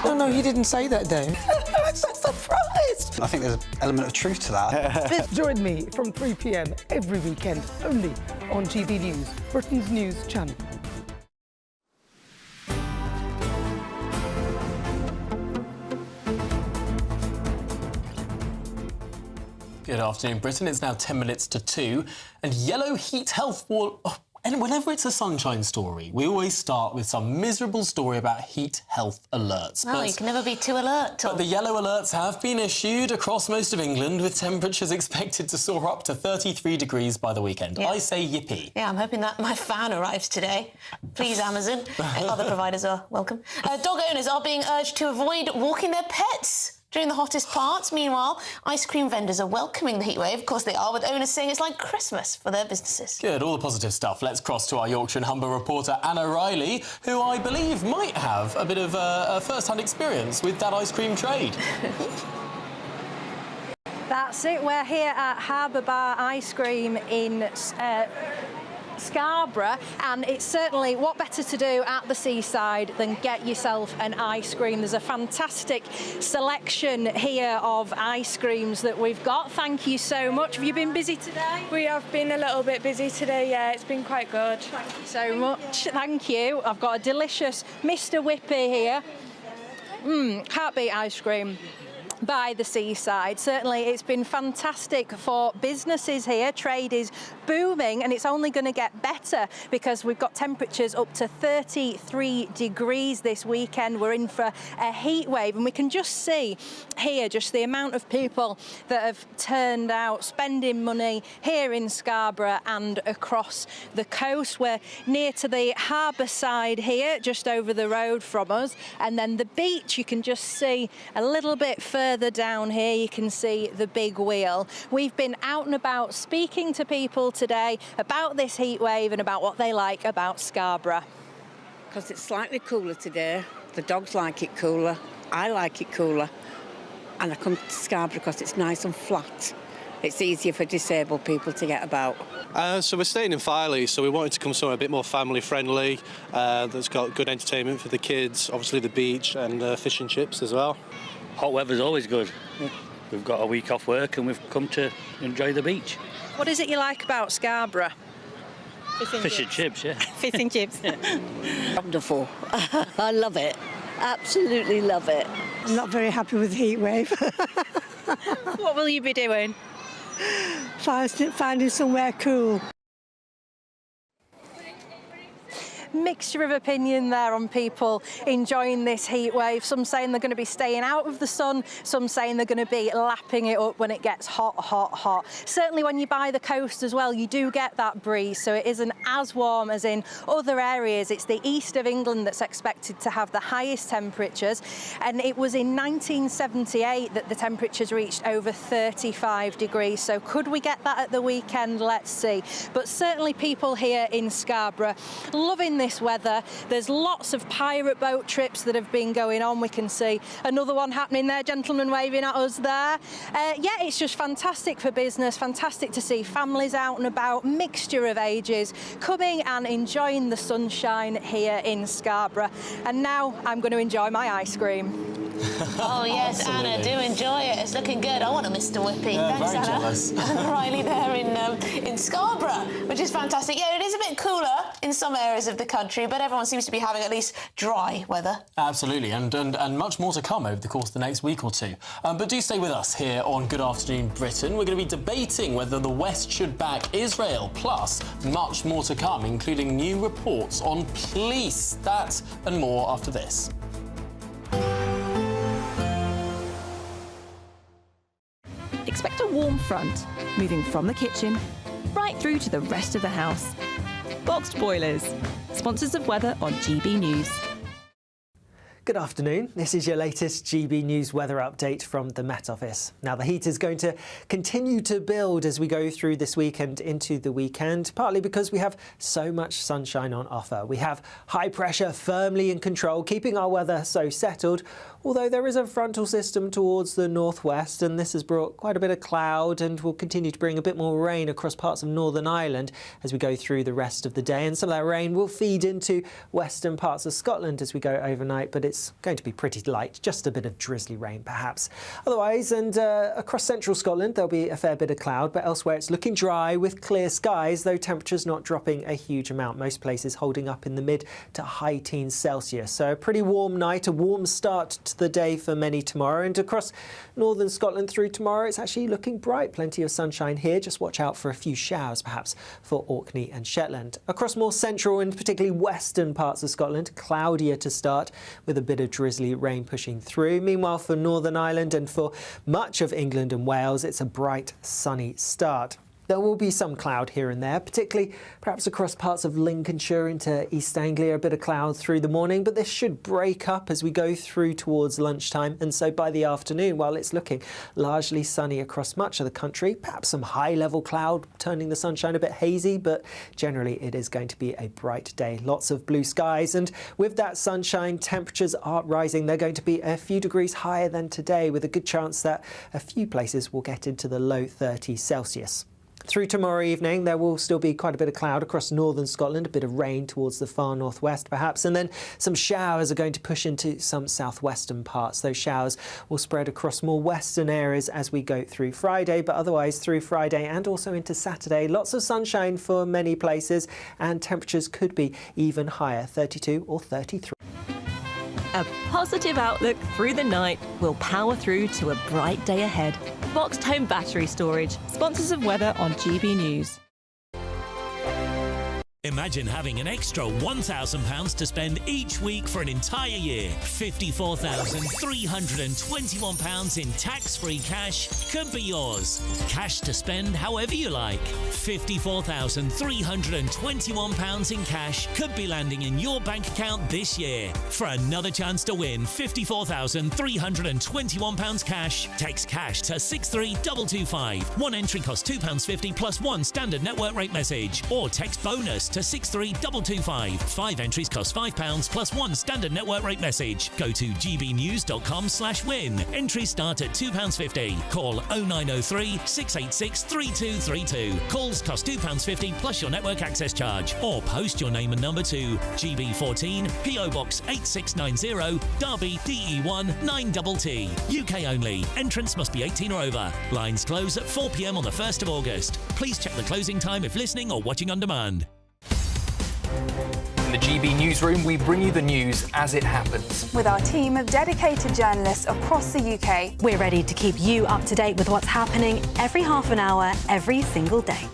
No, he didn't say that, Dave. I'm so surprised.
I think there's an element of truth to that.
Join me from 3 p.m. every weekend, only on GB News, Britain's news channel.
Good afternoon, Britain. It's now 10 minutes to 2, and yellow heat health will... And whenever it's a sunshine story, we always start with some miserable story about heat health alerts.
Well, you can never be too alert.
But the yellow alerts have been issued across most of England, with temperatures expected to soar up to 33 degrees by the weekend.
Yeah.
I say yippee.
Yeah, I'm hoping that my fan arrives today. Please, Amazon. Other providers are welcome. Dog owners are being urged to avoid walking their pets during the hottest parts. Meanwhile, ice cream vendors are welcoming the heatwave. Of course they are, with owners saying it's like Christmas for their businesses.
Good, all the positive stuff. Let's cross to our Yorkshire and Humber reporter, Anna Riley, who I believe might have a bit of a first-hand experience with that ice cream trade.
That's it. We're here at Harbour Bar Ice Cream in Scarborough, and it's certainly what better to do at the seaside than get yourself an ice cream. There's a fantastic selection here of ice creams that we've got. Thank you so much. Have you been busy today?
We have been a little bit busy today, yeah. It's been quite good.
Thank you so much. Thank you. I've got a delicious Mr. Whippy here. Can't beat ice cream by the seaside. Certainly it's been fantastic for businesses here. Trade is booming, and it's only going to get better because we've got temperatures up to 33 degrees this weekend. We're in for a heat wave, and we can just see here just the amount of people that have turned out spending money here in Scarborough and across the coast. We're near to the harbour side here, just over the road from us, and then the beach you can just see a little bit further down here. You can see the big wheel. We've been out and about speaking to people today about this heat wave and about what they like about Scarborough.
Because it's slightly cooler today. The dogs like it cooler. I like it cooler. And I come to Scarborough because it's nice and flat. It's easier for disabled people to get about.
So we're staying in Filey, so we wanted to come somewhere a bit more family friendly, that's got good entertainment for the kids, obviously the beach and fish and chips as well.
Hot weather's always good. We've got a week off work and we've come to enjoy the beach.
What is it you like about Scarborough?
Fish and chips, yeah.
Fish and chips. Wonderful. I love it. Absolutely love it.
I'm not very happy with the heat wave.
What will you be doing?
Finding somewhere cool.
mixture of opinion there on people enjoying this heat wave. Some saying they're going to be staying out of the sun, some saying they're going to be lapping it up when it gets hot, hot, hot. Certainly when you're by the coast as well, you do get that breeze, so it isn't as warm as in other areas. It's the east of England that's expected to have the highest temperatures, and it was in 1978 that the temperatures reached over 35 degrees. So could we get that at the weekend? Let's see. But certainly people here in Scarborough loving this weather. There's lots of pirate boat trips that have been going on. We can see another one happening there, gentlemen waving at us there. Yeah, it's just fantastic for business, fantastic to see families out and about, mixture of ages, coming and enjoying the sunshine here in Scarborough. And now I'm going to enjoy my ice cream.
Oh yes,
Absolutely.
Anna, do enjoy it. It's looking good. I want a Mr. Whipping. Thanks,
very
Anna.
jealous.
And Riley there in Scarborough, which is fantastic. Yeah, it is a bit cooler in some areas of the country, but everyone seems to be having at least dry weather.
Absolutely, and much more to come over the course of the next week or two. But do stay with us here on Good Afternoon Britain. We're going to be debating whether the West should back Israel, plus much more to come, including new reports on police. That and more after this.
Expect a warm front, moving from the kitchen right through to the rest of the house. Boxed Boilers, sponsors of weather on GB News.
Good afternoon. This is your latest GB News weather update from the Met Office. Now, the heat is going to continue to build as we go through this weekend into the weekend, partly because we have so much sunshine on offer. We have high pressure firmly in control, keeping our weather so settled, although there is a frontal system towards the northwest, and this has brought quite a bit of cloud and will continue to bring a bit more rain across parts of Northern Ireland as we go through the rest of the day. And some of that rain will feed into western parts of Scotland as we go overnight, but it's going to be pretty light, just a bit of drizzly rain perhaps. Otherwise, and across central Scotland, there'll be a fair bit of cloud, but elsewhere it's looking dry with clear skies, though temperatures not dropping a huge amount. Most places holding up in the mid to high teens Celsius. So a pretty warm night, a warm start to the day for many tomorrow. And across northern Scotland through tomorrow, it's actually looking bright. Plenty of sunshine here. Just watch out for a few showers perhaps for Orkney and Shetland. Across more central and particularly western parts of Scotland, cloudier to start with a bit of drizzly rain pushing through. Meanwhile, for Northern Ireland and for much of England and Wales, it's a bright, sunny start. There will be some cloud here and there, particularly perhaps across parts of Lincolnshire into East Anglia, a bit of cloud through the morning, but this should break up as we go through towards lunchtime. And so by the afternoon, while it's looking largely sunny across much of the country, perhaps some high-level cloud turning the sunshine a bit hazy, but generally it is going to be a bright day. Lots of blue skies, and with that sunshine, temperatures are rising. They're going to be a few degrees higher than today, with a good chance that a few places will get into the low 30s Celsius. Through tomorrow evening, there will still be quite a bit of cloud across northern Scotland, a bit of rain towards the far northwest perhaps, and then some showers are going to push into some southwestern parts. Those showers will spread across more western areas as we go through Friday, but otherwise through Friday and also into Saturday, lots of sunshine for many places, and temperatures could be even higher, 32 or 33.
A positive outlook through the night will power through to a bright day ahead. Boxed Home Battery Storage, sponsors of weather on GB News.
Imagine having an extra £1,000 to spend each week for an entire year. £54,321 in tax-free cash could be yours. Cash to spend however you like. £54,321 in cash could be landing in your bank account this year. For another chance to win £54,321 cash, text cash to 63225. One entry costs £2.50 plus one standard network rate message, or text bonus to 63225. 5 entries cost £5 plus one standard network rate message. Go to gbnews.com/win. Entries start at £2.50. Call 0903 686 3232. Calls cost £2.50 plus your network access charge. Or post your name and number to GB14 PO Box 8690 Derby DE1 9TT. UK only. Entrance must be 18 or over. Lines close at 4 p.m. on the 1st of August. Please check the closing time if listening or watching on demand.
In the GB newsroom, we bring you the news as it happens.
With our team of dedicated journalists across the UK, we're ready to keep you up to date with what's happening every half an hour, every single day.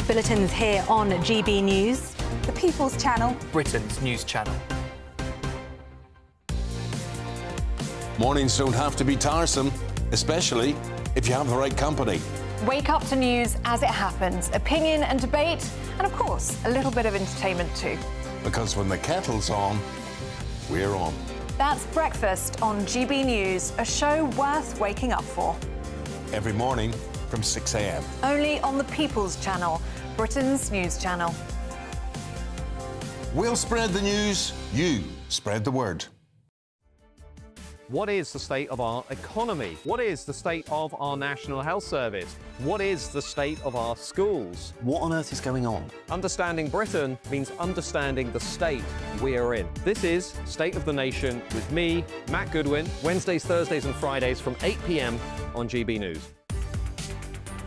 Bulletins here on GB News. the People's Channel,
Britain's news channel.
Mornings don't have to be tiresome, especially if you have the right company.
Wake up to news as it happens, opinion and debate, and of course, a little bit of entertainment too.
Because when the kettle's on, we're on.
That's Breakfast on GB News, a show worth waking up for.
Every morning from 6 a.m.
Only on the People's Channel, Britain's news channel.
We'll spread the news, you spread the word.
What is the state of our economy? What is the state of our National Health Service? What is the state of our schools?
What on earth is going on?
Understanding Britain means understanding the state we're in. This is State of the Nation with me, Matt Goodwin, Wednesdays, Thursdays and Fridays from 8 p.m. on GB News.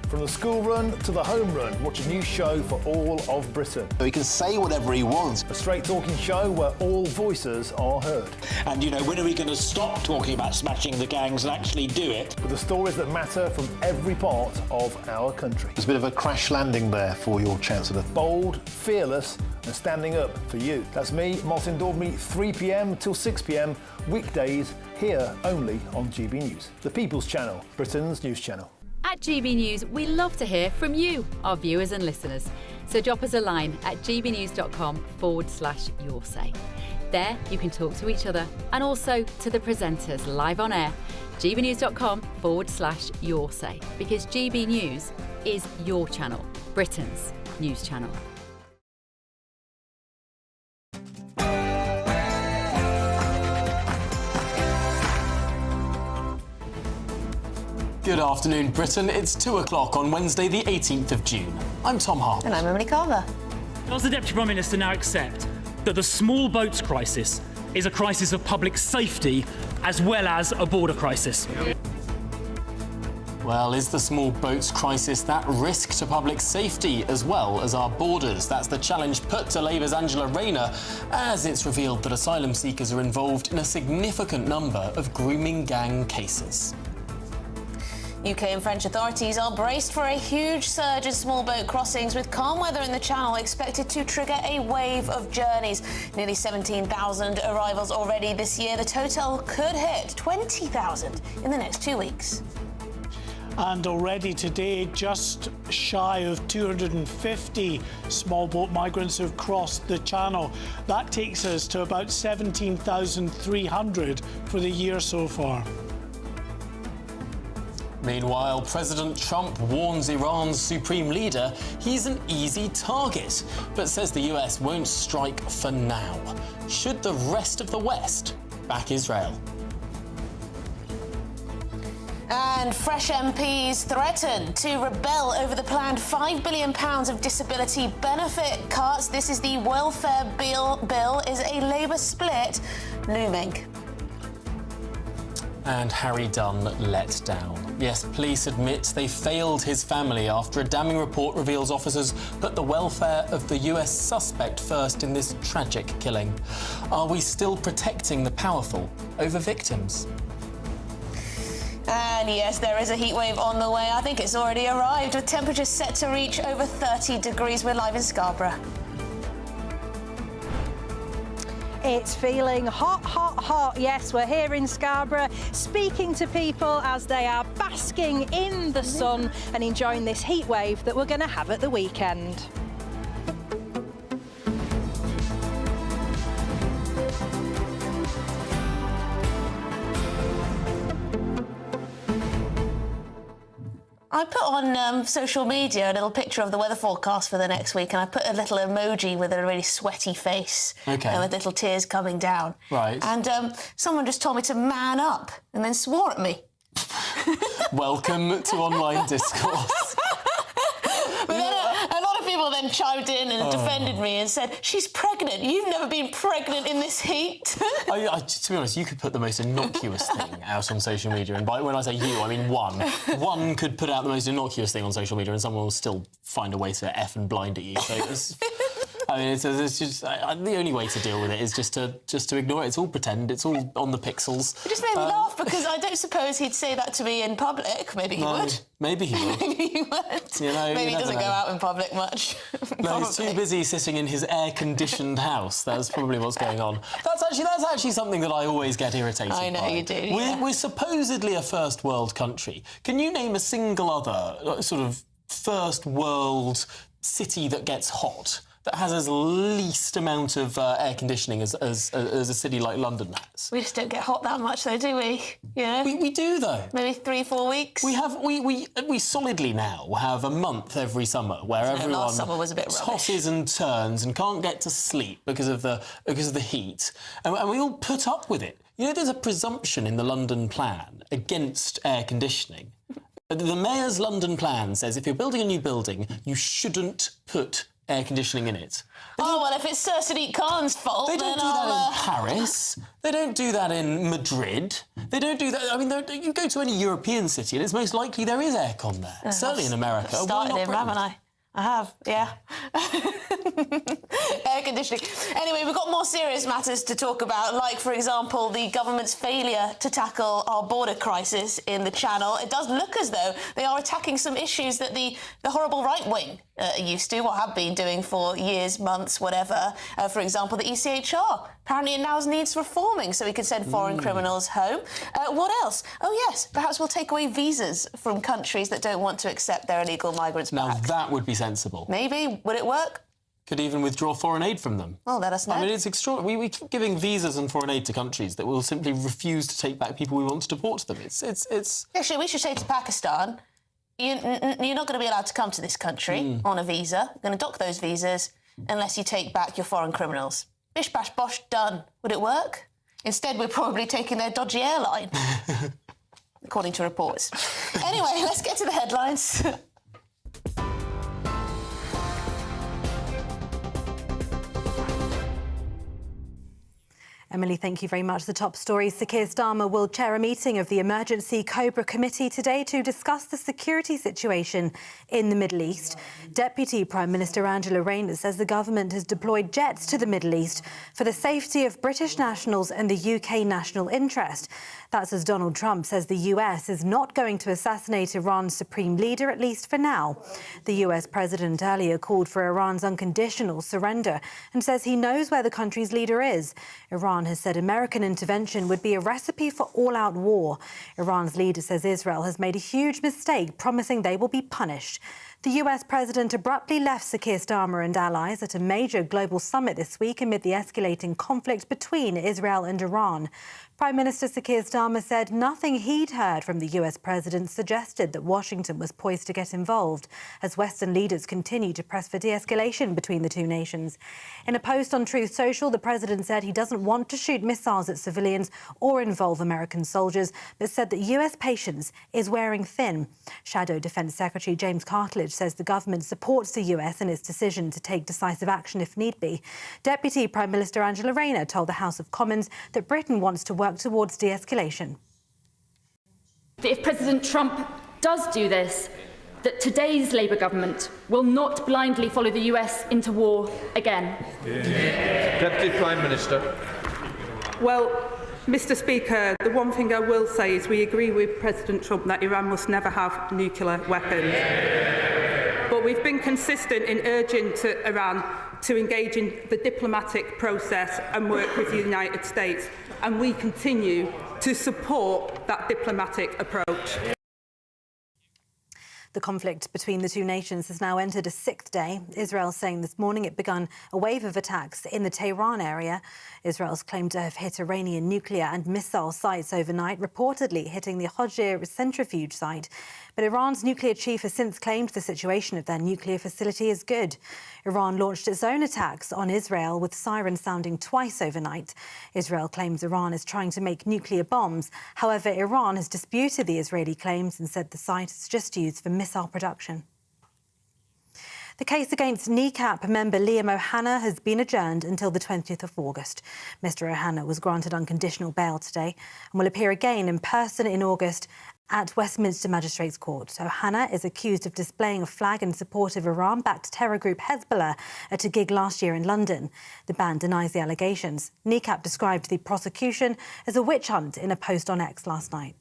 From the school run to the home run, watch a new show for all of Britain.
He can say whatever he wants.
A straight-talking show where all voices are heard.
And, you know, when are we going to stop talking about smashing the gangs and actually do it?
With the stories that matter from every part of our country.
There's a bit of a crash landing there for your Chancellor.
Bold, fearless and standing up for you. That's me, Martin Daubney, 3 p.m. till 6 p.m. weekdays, here only on GB News. The People's Channel, Britain's news channel.
At GB News, we love to hear from you, our viewers and listeners. So drop us a line at gbnews.com/your say. There you can talk to each other and also to the presenters live on air. gbnews.com/your say, because GB News is your channel, Britain's news channel.
Good afternoon, Britain. It's 2 o'clock on Wednesday, the 18th of June. I'm Tom Harper.
And I'm Emily Carver.
Does the Deputy Prime Minister now accept that the small boats crisis is a crisis of public safety as well as a border crisis?
Well, is the small boats crisis that risk to public safety as well as our borders? That's the challenge put to Labour's Angela Rayner as it's revealed that asylum seekers are involved in a significant number of grooming gang cases.
UK and French authorities are braced for a huge surge in small boat crossings, with calm weather in the Channel expected to trigger a wave of journeys. Nearly 17,000 arrivals already this year. The total could hit 20,000 in the next 2 weeks.
And already today, just shy of 250 small boat migrants have crossed the Channel. That takes us to about 17,300 for the year so far.
Meanwhile, President Trump warns Iran's supreme leader he's an easy target, but says the US won't strike for now. Should the rest of the West back Israel?
And Fresh MPs threaten to rebel over the planned £5 billion of disability benefit cuts. This is the welfare bill. Is a Labour split looming?
And Harry Dunn let down. Yes, police admit they failed his family after a damning report reveals officers put the welfare of the US suspect first in this tragic killing. Are we still protecting the powerful over victims?
And yes, there is a heatwave on the way. I think it's already arrived, with temperatures set to reach over 30 degrees. We're live in Scarborough.
It's feeling hot, hot, hot. Yes, we're here in Scarborough, speaking to people as they are basking in the sun and enjoying this heat wave that we're going to have at the weekend.
I put on social media a little picture of the weather forecast for the next week, and I put a little emoji with a really sweaty face, with little tears coming down.
Right.
And someone just told me to man up and then swore at me.
Welcome to online discourse.
But then a lot of people then chimed in and defended me and said, she's pregnant. You've never been pregnant in this heat.
To be honest, you could put the most innocuous thing out on social media. And when I say you, I mean one. One could put out the most innocuous thing on social media and someone will still find a way to F and blind at you. So I mean, it's just the only way to deal with it is just to ignore it. It's all pretend. It's all on the pixels.
It just made me laugh because I don't suppose he'd say that to me in public. Maybe he would.
Maybe he would.
Maybe he would.
You know,
maybe
you
he doesn't
never
go
know.
out in public much.
No, he's too busy sitting in his air-conditioned house. That's probably what's going on. That's actually something that I always get irritated by.
I know you do.
We're supposedly a first world country. Can you name a single other sort of first world city that gets hot, that has as least amount of air conditioning as a city like London has?
We just don't get hot that much, though, do we? Yeah.
We do, though.
Maybe 3-4 weeks.
We solidly now have a month every summer where everyone
last summer was a bit rubbish.
tosses and turns and can't get to sleep because of the heat, and we all put up with it. You know, there's a presumption in the London plan against air conditioning. The Mayor's London plan says if you're building a new building, you shouldn't put air conditioning in it.
Oh, well, if it's Sir Sadiq Khan's fault,
They don't do that in Paris. They don't do that in Madrid. They don't do that. I mean, you go to any European city and it's most likely there is aircon there. Certainly in America.
I've started in, haven't I? I have, yeah. Air conditioning. Anyway, we've got more serious matters to talk about, like, for example, the government's failure to tackle our border crisis in the Channel. It does look as though they are attacking some issues that the horrible right wing used to, or have been doing for years, months, whatever. For example, the ECHR. Apparently it now needs reforming so we can send foreign criminals home. What else? Oh, yes, perhaps we'll take away visas from countries that don't want to accept their illegal migrants back.
Now, that would be sensible.
Maybe. Would it work?
Could even withdraw foreign aid from them.
Well, let us know.
I mean, it's extraordinary. We keep giving visas and foreign aid to countries that will simply refuse to take back people we want to deport to them.
Actually, we should say to Pakistan, you're not going to be allowed to come to this country on a visa. We're going to dock those visas unless you take back your foreign criminals. Bish, bash, bosh, done. Would it work? Instead, we're probably taking their dodgy airline, according to reports. Anyway, let's get to the headlines.
Emily, thank you very much. The top story: Sir Keir Starmer will chair a meeting of the Emergency Cobra Committee today to discuss the security situation in the Middle East. Deputy Prime Minister Angela Rayner says the government has deployed jets to the Middle East for the safety of British nationals and the UK national interest. That's as Donald Trump says the US is not going to assassinate Iran's supreme leader, at least for now. The US president earlier called for Iran's unconditional surrender and says he knows where the country's leader is. Iran has said American intervention would be a recipe for all-out war. Iran's leader says Israel has made a huge mistake, promising they will be punished. The US president abruptly left Sir Keir Starmer and allies at a major global summit this week amid the escalating conflict between Israel and Iran. Prime Minister Sir Keir Starmer said nothing he'd heard from the US president suggested that Washington was poised to get involved, as Western leaders continue to press for de-escalation between the two nations. In a post on Truth Social, the president said he doesn't want to shoot missiles at civilians or involve American soldiers, but said that US patience is wearing thin. Shadow Defence Secretary James Cartledge says the government supports the US in its decision to take decisive action if need be. Deputy Prime Minister Angela Rayner told the House of Commons that Britain wants to work towards de-escalation.
If President Trump does do this, that today's Labour government will not blindly follow the US into war again.
Deputy Prime Minister.
Well, Mr. Speaker, the one thing I will say is we agree with President Trump that Iran must never have nuclear weapons. But we've been consistent in urging Iran to engage in the diplomatic process and work with the United States, and we continue to support that diplomatic approach.
The conflict between the two nations has now entered a sixth day. Israel saying this morning it begun a wave of attacks in the Tehran area. Israel's claimed to have hit Iranian nuclear and missile sites overnight, reportedly hitting the Hojir centrifuge site. But Iran's nuclear chief has since claimed the situation of their nuclear facility is good. Iran launched its own attacks on Israel, with sirens sounding twice overnight. Israel claims Iran is trying to make nuclear bombs. However, Iran has disputed the Israeli claims and said the site is just used for missile production. The case against NECAP member Liam O'Hanna has been adjourned until the 20th of August. Mr. O'Hanna was granted unconditional bail today and will appear again in person in August
At Westminster Magistrates Court, so Hannah is accused of displaying a flag in support of Iran-backed terror group Hezbollah at a gig last year in London. The band denies the allegations. NECAP described the prosecution as a witch hunt in a post on X last night.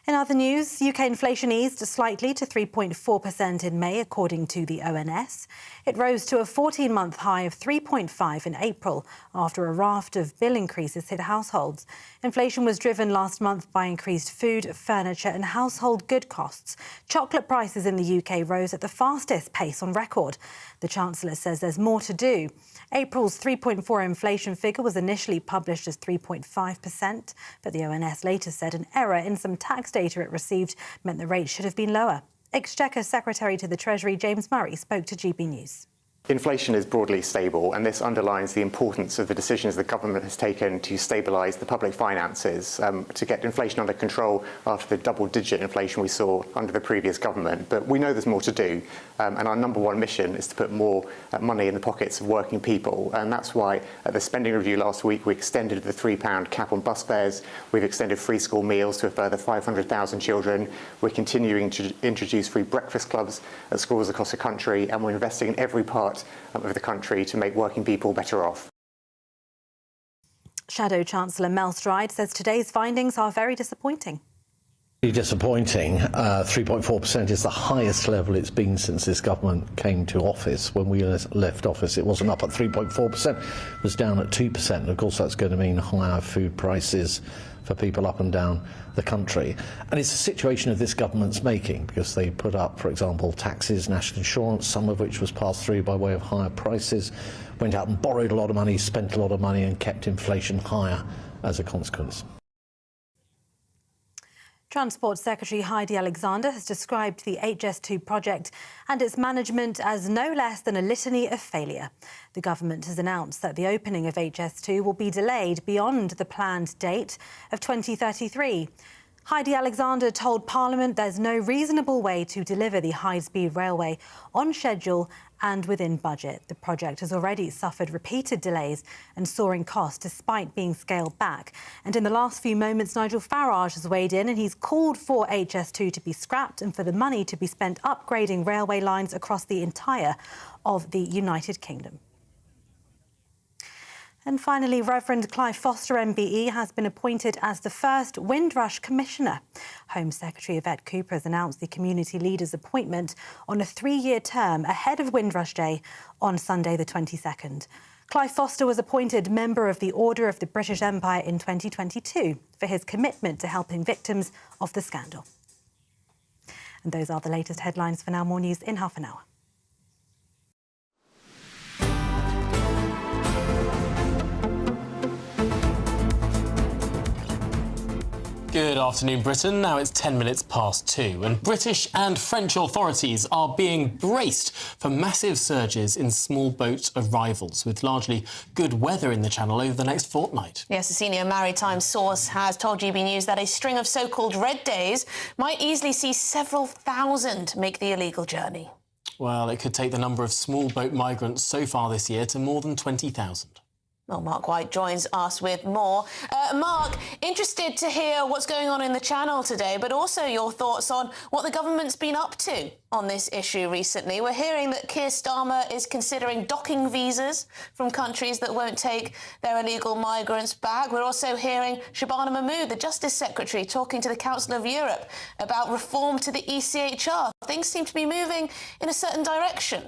In other news, UK inflation eased slightly to 3.4% in May, according to the ONS. It rose to a 14-month high of 3.5% in April, after a raft of bill increases hit households. Inflation was driven last month by increased food, furniture and household good costs. Chocolate prices in the UK rose at the fastest pace on record. The Chancellor says there's more to do. April's 3.4% inflation figure was initially published as 3.5%, but the ONS later said an error in some tax data it received meant the rate should have been lower. Exchequer Secretary to the Treasury James Murray spoke to GB News.
Inflation is broadly stable, and this underlines the importance of the decisions the government has taken to stabilise the public finances, to get inflation under control after the double-digit inflation we saw under the previous government. But we know there's more to do, and our number one mission is to put more money in the pockets of working people. And that's why at the spending review last week, we extended the £3 cap on bus fares. We've extended free school meals to a further 500,000 children. We're continuing to introduce free breakfast clubs at schools across the country, and we're investing in every part of the country to make working people better off.
Shadow Chancellor Mel Stride says today's findings are very disappointing.
Disappointing. 3.4% is the highest level it's been since this government came to office. When we left office, it wasn't up at 3.4%, it was down at 2%. And of course, that's going to mean higher food prices for people up and down the country. And it's a situation of this government's making, because they put up, for example, taxes, national insurance, some of which was passed through by way of higher prices, went out and borrowed a lot of money, spent a lot of money and kept inflation higher as a consequence.
Transport Secretary Heidi Alexander has described the HS2 project and its management as no less than a litany of failure. The government has announced that the opening of HS2 will be delayed beyond the planned date of 2033. Heidi Alexander told Parliament there's no reasonable way to deliver the high-speed railway on schedule and within budget. The project has already suffered repeated delays and soaring costs despite being scaled back. And in the last few moments, Nigel Farage has weighed in and he's called for HS2 to be scrapped and for the money to be spent upgrading railway lines across the entire of the United Kingdom. And finally, Reverend Clive Foster MBE has been appointed as the first Windrush Commissioner. Home Secretary Yvette Cooper has announced the community leader's appointment on a 3-year term ahead of Windrush Day on Sunday the 22nd. Clive Foster was appointed member of the Order of the British Empire in 2022 for his commitment to helping victims of the scandal. And those are the latest headlines for now. More news in half an hour.
Good afternoon, Britain. Now it's 10 minutes past 2, and British and French authorities are being braced for massive surges in small boat arrivals, with largely good weather in the Channel over the next fortnight.
Yes, a senior maritime source has told GB News that a string of so-called red days might easily see several thousand make the illegal journey.
Well, it could take the number of small boat migrants so far this year to more than 20,000.
Well, Mark White joins us with more. Mark, interested to hear what's going on in the Channel today, but also your thoughts on what the government's been up to on this issue recently. We're hearing that Keir Starmer is considering docking visas from countries that won't take their illegal migrants back. We're also hearing Shabana Mahmood, the Justice Secretary, talking to the Council of Europe about reform to the ECHR. Things seem to be moving in a certain direction.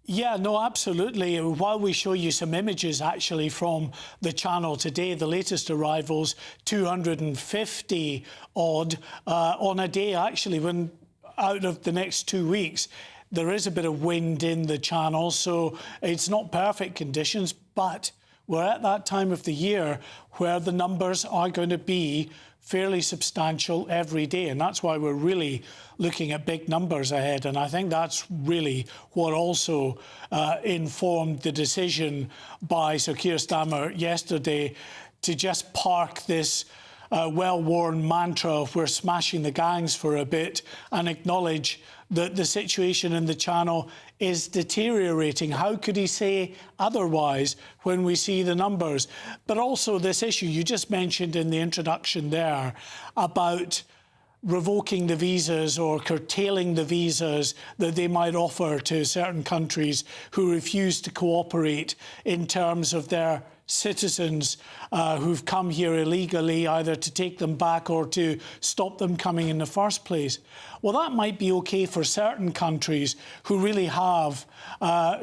Yeah, no, absolutely. While we show you some images actually from the Channel today, the latest arrivals, 250 odd on a day actually, when out of the next 2 weeks, there is a bit of wind in the Channel, so it's not perfect conditions, but we're at that time of the year where the numbers are going to be fairly substantial every day, and that's why we're really looking at big numbers ahead. And I think that's really what also informed the decision by Sir Keir Starmer yesterday to just park this well-worn mantra of we're smashing the gangs for a bit and acknowledge that the situation in the Channel is deteriorating. How could he say otherwise when we see the numbers? But also this issue you just mentioned in the introduction there about revoking the visas or curtailing the visas that they might offer to certain countries who refuse to cooperate in terms of their citizens who've come here illegally, either to take them back or to stop them coming in the first place. Well, that might be okay for certain countries who really have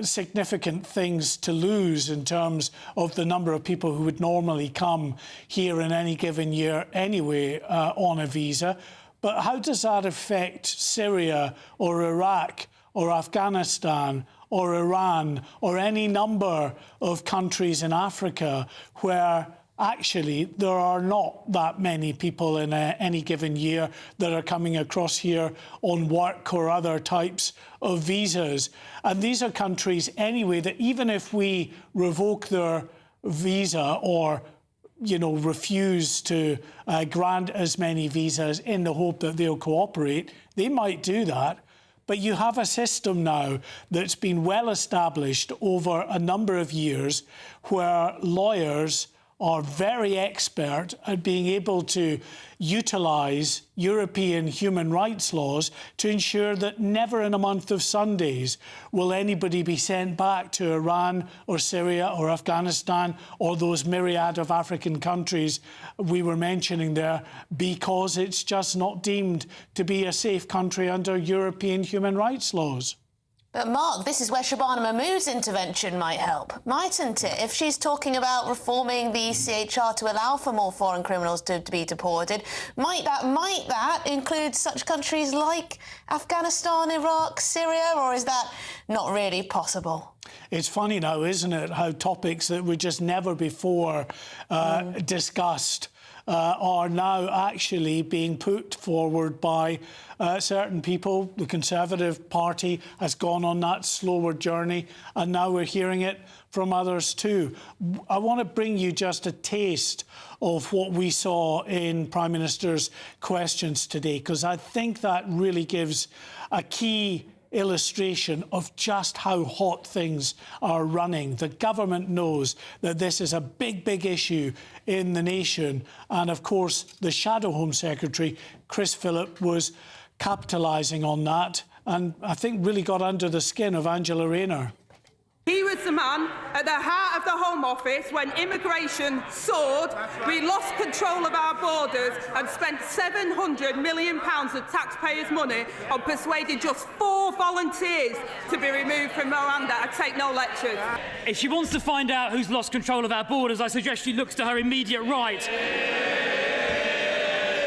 significant things to lose in terms of the number of people who would normally come here in any given year anyway on a visa. But how does that affect Syria or Iraq or Afghanistan or Iran or any number of countries in Africa where actually there are not that many people in any given year that are coming across here on work or other types of visas? And these are countries anyway that even if we revoke their visa or refuse to grant as many visas in the hope that they'll cooperate, they might do that. But you have a system now that's been well established over a number of years where lawyers are very expert at being able to utilise European human rights laws to ensure that never in a month of Sundays will anybody be sent back to Iran or Syria or Afghanistan or those myriad of African countries we were mentioning there because it's just not deemed to be a safe country under European human rights laws.
But Mark, this is where Shabana Mahmood's intervention might help, mightn't it? If she's talking about reforming the ECHR to allow for more foreign criminals to be deported, might that include such countries like Afghanistan, Iraq, Syria, or is that not really possible?
It's funny now, isn't it, how topics that were just never before discussed are now actually being put forward by certain people. The Conservative Party has gone on that slower journey, and now we're hearing it from others too. I want to bring you just a taste of what we saw in Prime Minister's questions today, because I think that really gives a key illustration of just how hot things are running. The government knows that this is a big, big issue in the nation. And of course, the Shadow Home Secretary, Chris Philip, was capitalising on that and I think really got under the skin of Angela Rayner.
He was the man at the heart of the Home Office when immigration soared, we lost control of our borders and spent £700 million of taxpayers' money on persuading just 4 volunteers to be removed from Rwanda. I take no lectures.
If she wants to find out who's lost control of our borders, I suggest she looks to her immediate right.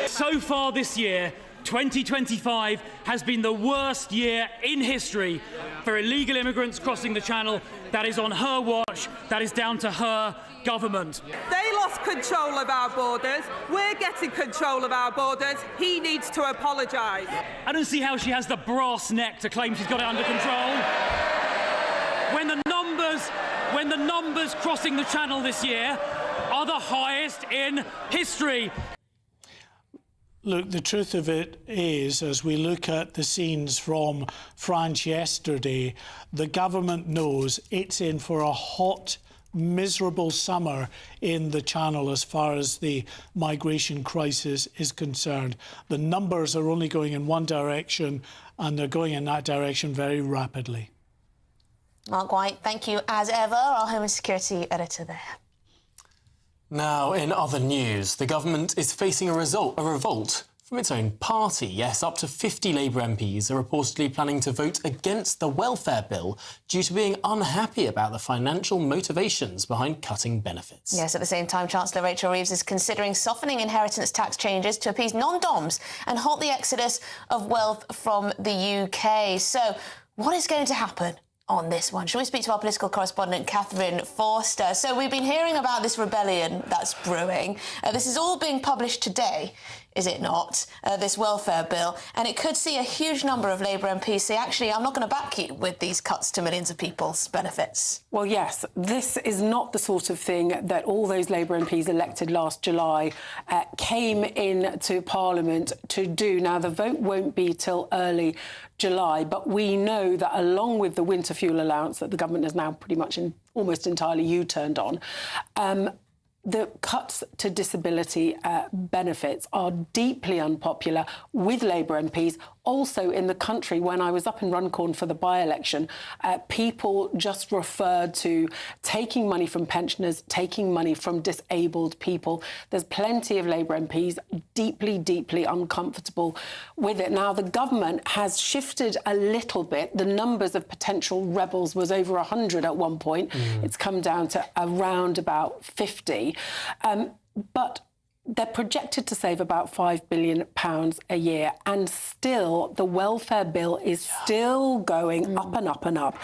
So far this year, 2025 has been the worst year in history for illegal immigrants crossing the Channel. That is on her watch. That is down to her government.
They lost control of our borders. We're getting control of our borders. He needs to apologise.
I don't see how she has the brass neck to claim she's got it under control. When the numbers crossing the Channel this year are the highest in history.
Look, the truth of it is, as we look at the scenes from France yesterday, the government knows it's in for a hot, miserable summer in the Channel as far as the migration crisis is concerned. The numbers are only going in one direction, and they're going in that direction very rapidly.
Mark White, thank you as ever, our Home and Security editor there.
Now, in other news, the government is facing a revolt from its own party. Yes, up to 50 Labour MPs are reportedly planning to vote against the welfare bill due to being unhappy about the financial motivations behind cutting benefits.
Yes, at the same time, Chancellor Rachel Reeves is considering softening inheritance tax changes to appease non-DOMs and halt the exodus of wealth from the UK. So, what is going to happen on this one? Shall we speak to our political correspondent, Catherine Forster? So we've been hearing about this rebellion that's brewing. This is all being published today is it not, this welfare bill? And it could see a huge number of Labour MPs say, actually, I'm not going to back you with these cuts to millions of people's benefits.
Well, yes, this is not the sort of thing that all those Labour MPs elected last July came into Parliament to do. Now, the vote won't be till early July, but we know that along with the winter fuel allowance that the government has now pretty much almost entirely U-turned on, the cuts to disability benefits are deeply unpopular with Labour MPs. Also in the country, when I was up in Runcorn for the by-election, people just referred to taking money from pensioners, taking money from disabled people. There's plenty of Labour MPs deeply, deeply uncomfortable with it. Now, the government has shifted a little bit. The numbers of potential rebels was over 100 at one point. It's come down to around about 50. But they're projected to save about £5 billion a year, and still the welfare bill is still going up and up and up.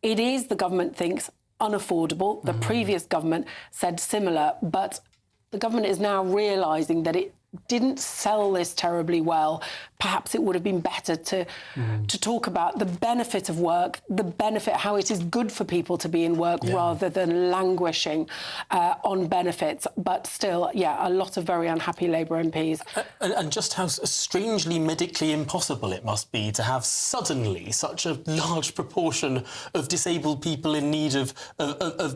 It is, the government thinks, unaffordable. The previous government said similar, but the government is now realising that it didn't sell this terribly well. Perhaps it would have been better to talk about the benefit of work, the benefit, how it is good for people to be in work rather than languishing on benefits. But still, a lot of very unhappy Labour MPs.
And just how strangely medically impossible it must be to have suddenly such a large proportion of disabled people in need of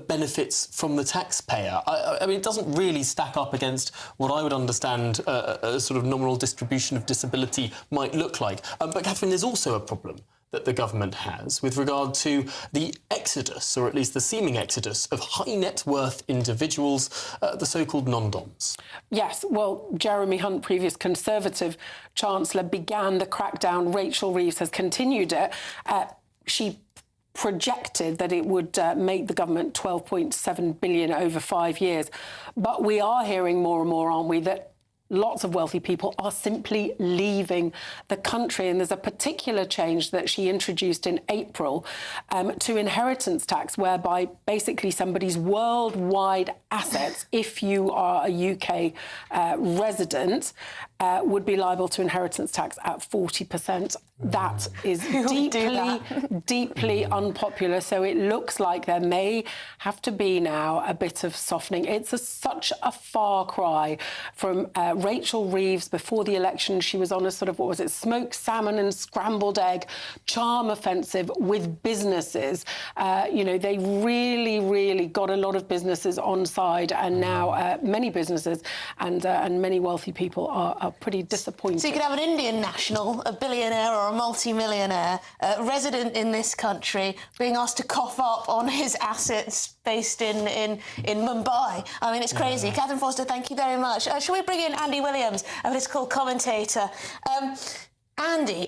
benefits from the taxpayer. I mean, it doesn't really stack up against what I would understand a sort of nominal distribution of disability might look like. But, Catherine, there's also a problem that the government has with regard to the exodus, or at least the seeming exodus, of high net worth individuals, the so-called non-doms.
Yes, well, Jeremy Hunt, previous Conservative Chancellor, began the crackdown. Rachel Reeves has continued it. She projected that it would make the government £12.7 billion over 5 years. But we are hearing more and more, aren't we, that lots of wealthy people are simply leaving the country. And there's a particular change that she introduced in April to inheritance tax, whereby basically somebody's worldwide assets, if you are a UK resident, would be liable to inheritance tax at 40%. That is deeply unpopular. So it looks like there may have to be now a bit of softening. It's such a far cry from Rachel Reeves. Before the election, she was on a sort of, smoked salmon and scrambled egg charm offensive with businesses. They really got a lot of businesses on side, and now many businesses and many wealthy people are pretty disappointed.
So you could have an Indian national, a billionaire or a multi-millionaire, resident in this country, being asked to cough up on his assets based in Mumbai. I mean, it's crazy. Catherine Foster, thank you very much. Shall we bring in Andy Williams, a political commentator? Andy,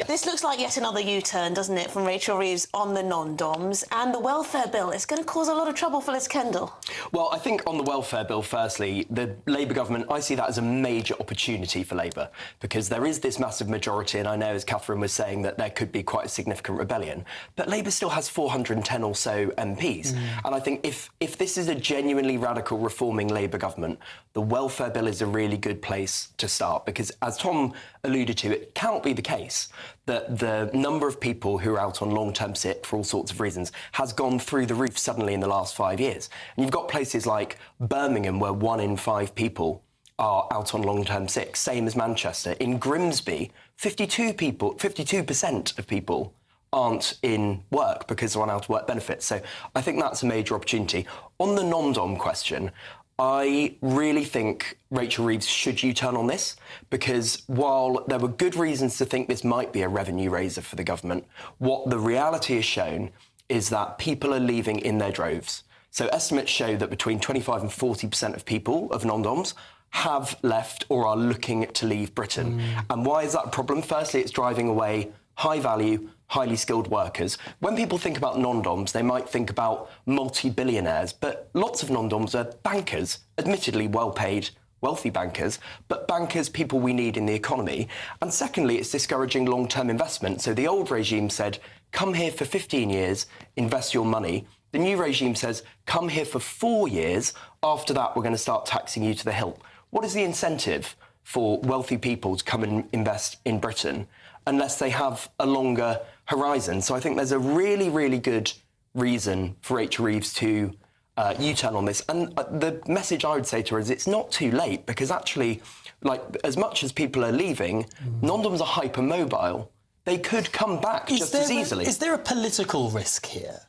this looks like yet another U-turn, doesn't it, from Rachel Reeves on the non-doms, and the welfare bill is going to cause a lot of trouble for Liz Kendall.
Well, I think on the welfare bill, firstly, the Labour government, I see that as a major opportunity for Labour, because there is this massive majority, and I know, as Catherine was saying, that there could be quite a significant rebellion, but Labour still has 410 or so MPs, and I think if this is a genuinely radical reforming Labour government, the welfare bill is a really good place to start, because, as Tom alluded to, it cannot be the case that the number of people who are out on long-term sick for all sorts of reasons has gone through the roof suddenly in the last 5 years. And you've got places like Birmingham, where 1 in 5 people are out on long-term sick, same as Manchester. In Grimsby, 52% of people aren't in work because they're on out-of-work benefits. So I think that's a major opportunity. On the non-dom question, I really think Rachel Reeves should U-turn on this, because while there were good reasons to think this might be a revenue raiser for the government, what the reality has shown is that people are leaving in their droves. So estimates show that between 25 and 40% of people, of non-doms, have left or are looking to leave Britain. And why is that a problem? Firstly, it's driving away high-value, highly skilled workers. When people think about non-doms, they might think about multi-billionaires, but lots of non-doms are bankers, admittedly well-paid, wealthy bankers, but bankers, people we need in the economy. And secondly, it's discouraging long-term investment. So the old regime said, come here for 15 years, invest your money. The new regime says, come here for 4 years. After that, we're going to start taxing you to the hilt. What is the incentive for wealthy people to come and invest in Britain unless they have a longer horizon. So I think there's a really, really good reason for Rachel Reeves to U-turn on this. And the message I would say to her is it's not too late, because actually, like, as much as people are leaving, non-doms are hypermobile. They could come back just as easily.
Is there a political risk here?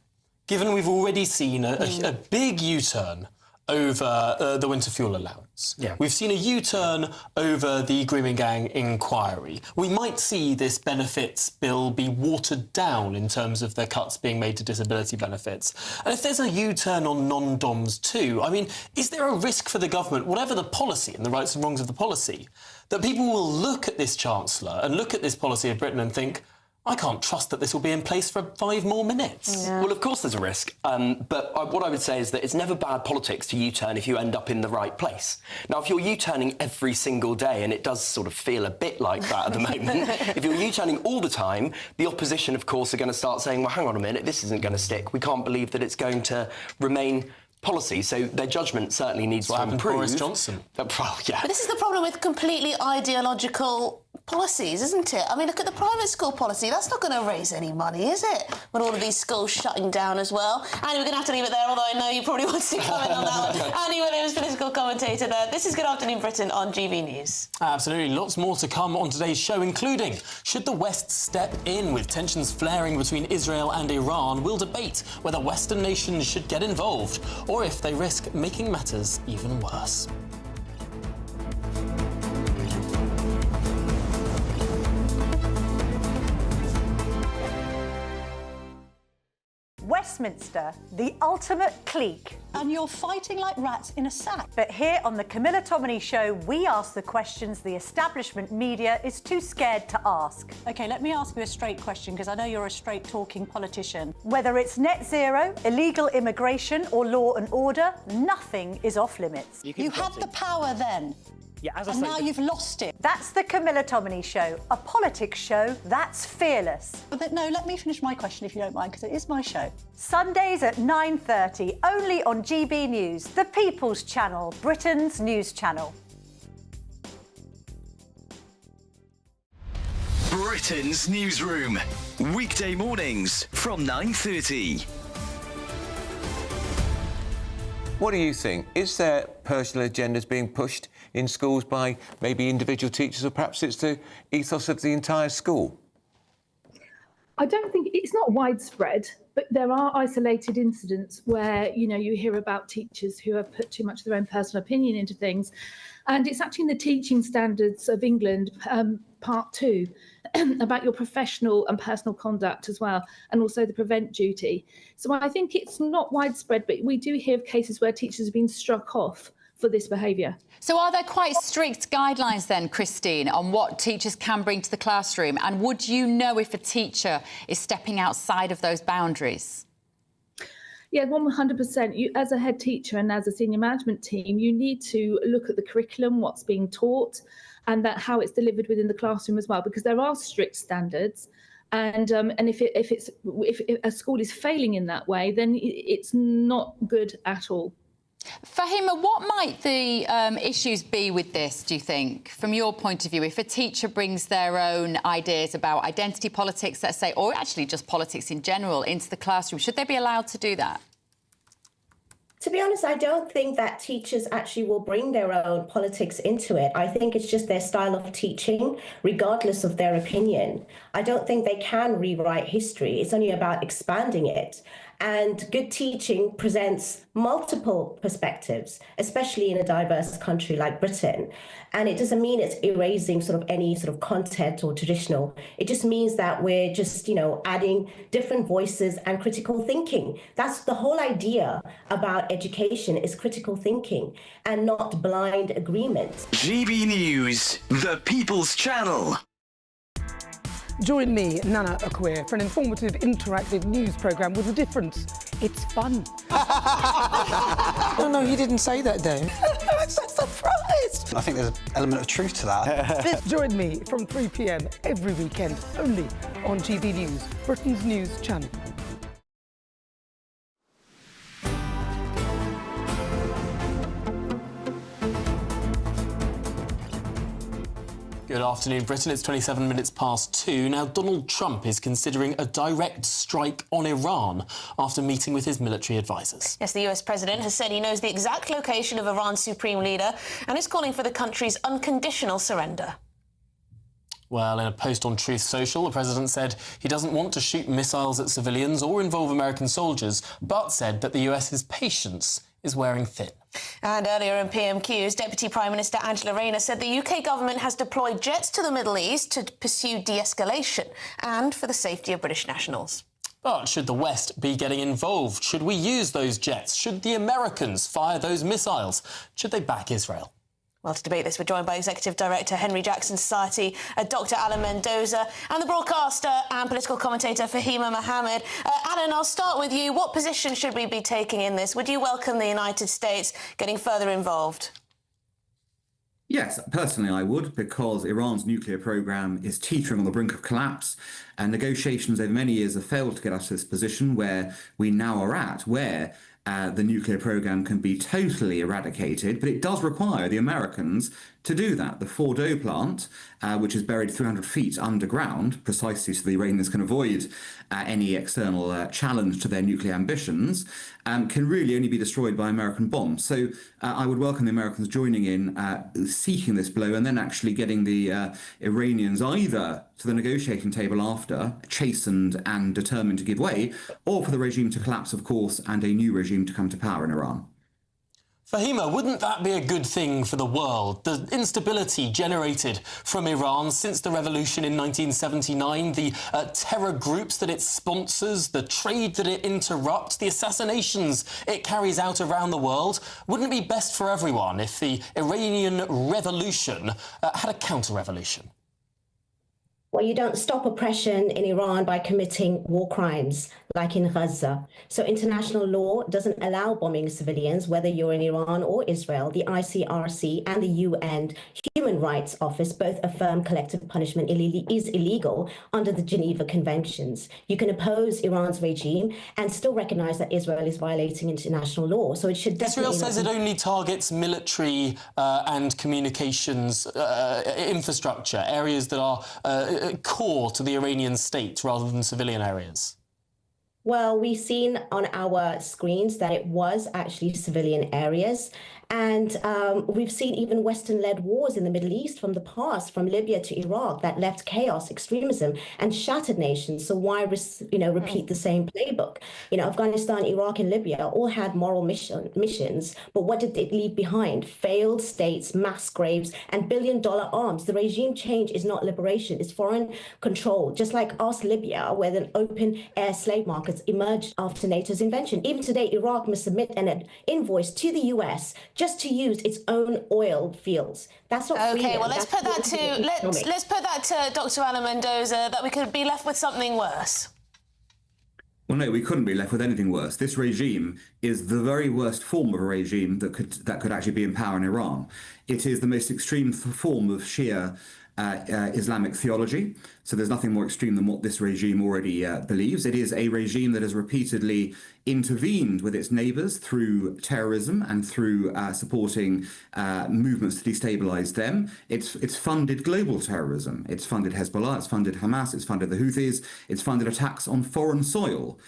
Given we've already seen a big U-turn over the winter fuel allowance.
Yeah.
We've seen a U-turn over the grooming gang inquiry. We might see this benefits bill be watered down in terms of the cuts being made to disability benefits. And if there's a U-turn on non-doms too, I mean, is there a risk for the government, whatever the policy and the rights and wrongs of the policy, that people will look at this Chancellor and look at this policy of Britain and think, I can't trust that this will be in place for 5 more minutes.
Yeah. Well, of course there's a risk, but what I would say is that it's never bad politics to U-turn if you end up in the right place. Now, if you're U-turning every single day, and it does sort of feel a bit like that at the moment, if you're U-turning all the time, the opposition, of course, are going to start saying, well, hang on a minute, this isn't going to stick. We can't believe that it's going to remain policy, so their judgment certainly needs to improve.
Boris Johnson.
Well, yeah.
But this is the problem with completely ideological policies, isn't it? I mean, look at the private school policy. That's not going to raise any money, is it? When all of these schools shutting down as well. Annie, we're going to have to leave it there, although I know you probably want to comment on that one. Annie Williams, political commentator there. This is Good Afternoon Britain on GB News.
Absolutely. Lots more to come on today's show, including should the West step in with tensions flaring between Israel and Iran? We'll debate whether Western nations should get involved or if they risk making matters even worse.
Westminster, the ultimate clique. And you're fighting like rats in a sack. But here on the Camilla Tominey Show, we ask the questions the establishment media is too scared to ask. OK, let me ask you a straight question, because I know you're a straight-talking politician. Whether it's net zero, illegal immigration or law and order, nothing is off limits. You had the power then.
Yeah, as I
and
say,
now you've lost it. That's the Camilla Tominey Show, a politics show that's fearless. But no, let me finish my question if you don't mind, because it is my show. Sundays at 9:30, only on GB News, the People's Channel, Britain's news channel.
Britain's newsroom, weekday mornings from 9:30.
What do you think? Is there personal agendas being pushed in schools by maybe individual teachers, or perhaps it's the ethos of the entire school?
I don't think it's not widespread, but there are isolated incidents where, you know, you hear about teachers who have put too much of their own personal opinion into things. And it's actually in the Teaching Standards of England, Part 2, about your professional and personal conduct as well, and also the prevent duty. So I think it's not widespread, but we do hear of cases where teachers have been struck off for this behaviour.
So are there quite strict guidelines then, Christine, on what teachers can bring to the classroom? And would you know if a teacher is stepping outside of those boundaries?
Yeah, 100%. You, as a head teacher and as a senior management team, you need to look at the curriculum, what's being taught, and that how it's delivered within the classroom as well, because there are strict standards. And if a school is failing in that way, then it's not good at all.
Fahima, what might the issues be with this, do you think, from your point of view? If a teacher brings their own ideas about identity politics, let's say, or actually just politics in general, into the classroom, should they be allowed to do that?
To be honest, I don't think that teachers actually will bring their own politics into it. I think it's just their style of teaching, regardless of their opinion. I don't think they can rewrite history. It's only about expanding it. And good teaching presents multiple perspectives, especially in a diverse country like Britain. And it doesn't mean it's erasing sort of any sort of content or traditional. It just means that we're just, you know, adding different voices and critical thinking. That's the whole idea about education, is critical thinking and not blind agreement.
GB News, the People's Channel.
Join me, Nana Akwe, for an informative, interactive news programme with a difference. It's fun.
No, he didn't say that, though.
I'm so surprised.
I think there's an element of truth to that.
Join me from 3 p.m. every weekend, only on GB News, Britain's news channel.
Good afternoon, Britain. It's 27 minutes past 2. Now, Donald Trump is considering a direct strike on Iran after meeting with his military advisers.
Yes, the US president has said he knows the exact location of Iran's supreme leader and is calling for the country's unconditional surrender.
Well, in a post on Truth Social, the president said he doesn't want to shoot missiles at civilians or involve American soldiers, but said that the US's patience is wearing thin.
And earlier in PMQs, Deputy Prime Minister Angela Rayner said the UK government has deployed jets to the Middle East to pursue de-escalation and for the safety of British nationals.
But should the West be getting involved? Should we use those jets? Should the Americans fire those missiles? Should they back Israel?
Well, to debate this, we're joined by Executive Director, Henry Jackson Society, Dr Alan Mendoza, and the broadcaster and political commentator, Fahima Mohammed. Alan, I'll start with you. What position should we be taking in this? Would you welcome the United States getting further involved?
Yes, personally I would, because Iran's nuclear program is teetering on the brink of collapse, and negotiations over many years have failed to get us to this position where we now are at, where the nuclear program can be totally eradicated, but it does require the Americans to do that. The Fordo plant, which is buried 300 feet underground, precisely so the Iranians can avoid any external challenge to their nuclear ambitions, can really only be destroyed by American bombs. So I would welcome the Americans joining in, seeking this blow, and then actually getting the Iranians either to the negotiating table after, chastened and determined to give way, or for the regime to collapse, of course, and a new regime to come to power in Iran.
Fahima, wouldn't that be a good thing for the world? The instability generated from Iran since the revolution in 1979, the terror groups that it sponsors, the trade that it interrupts, the assassinations it carries out around the world. Wouldn't it be best for everyone if the Iranian revolution had a counter-revolution?
Well, you don't stop oppression in Iran by committing war crimes like in Gaza. So international law doesn't allow bombing civilians, whether you're in Iran or Israel. The ICRC and the UN Human Rights Office both affirm collective punishment is illegal under the Geneva Conventions. You can oppose Iran's regime and still recognize that Israel is violating international law. So it should definitely...
Israel says it only targets military and communications infrastructure, areas that are core to the Iranian state rather than civilian areas.
Well, we've seen on our screens that it was actually civilian areas. And we've seen even Western-led wars in the Middle East from the past, from Libya to Iraq, that left chaos, extremism, and shattered nations. So why, repeat the same playbook? Afghanistan, Iraq, and Libya all had moral missions, but what did they leave behind? Failed states, mass graves, and billion-dollar arms. The regime change is not liberation; it's foreign control. Just like us, Libya, where the open-air slave markets emerged after NATO's invention. Even today, Iraq must submit an invoice to the US just to use its own oil fields. That's not freedom.
Okay, well, let's put that to Dr. Alan Mendoza, that we could be left with something worse.
Well, no, we couldn't be left with anything worse. This regime is the very worst form of a regime that could actually be in power in Iran. It is the most extreme form of Shia Islamic theology. So there's nothing more extreme than what this regime already believes. It is a regime that has repeatedly intervened with its neighbours through terrorism and through supporting movements to destabilise them. It's funded global terrorism. It's funded Hezbollah, it's funded Hamas, it's funded the Houthis, it's funded attacks on foreign soil.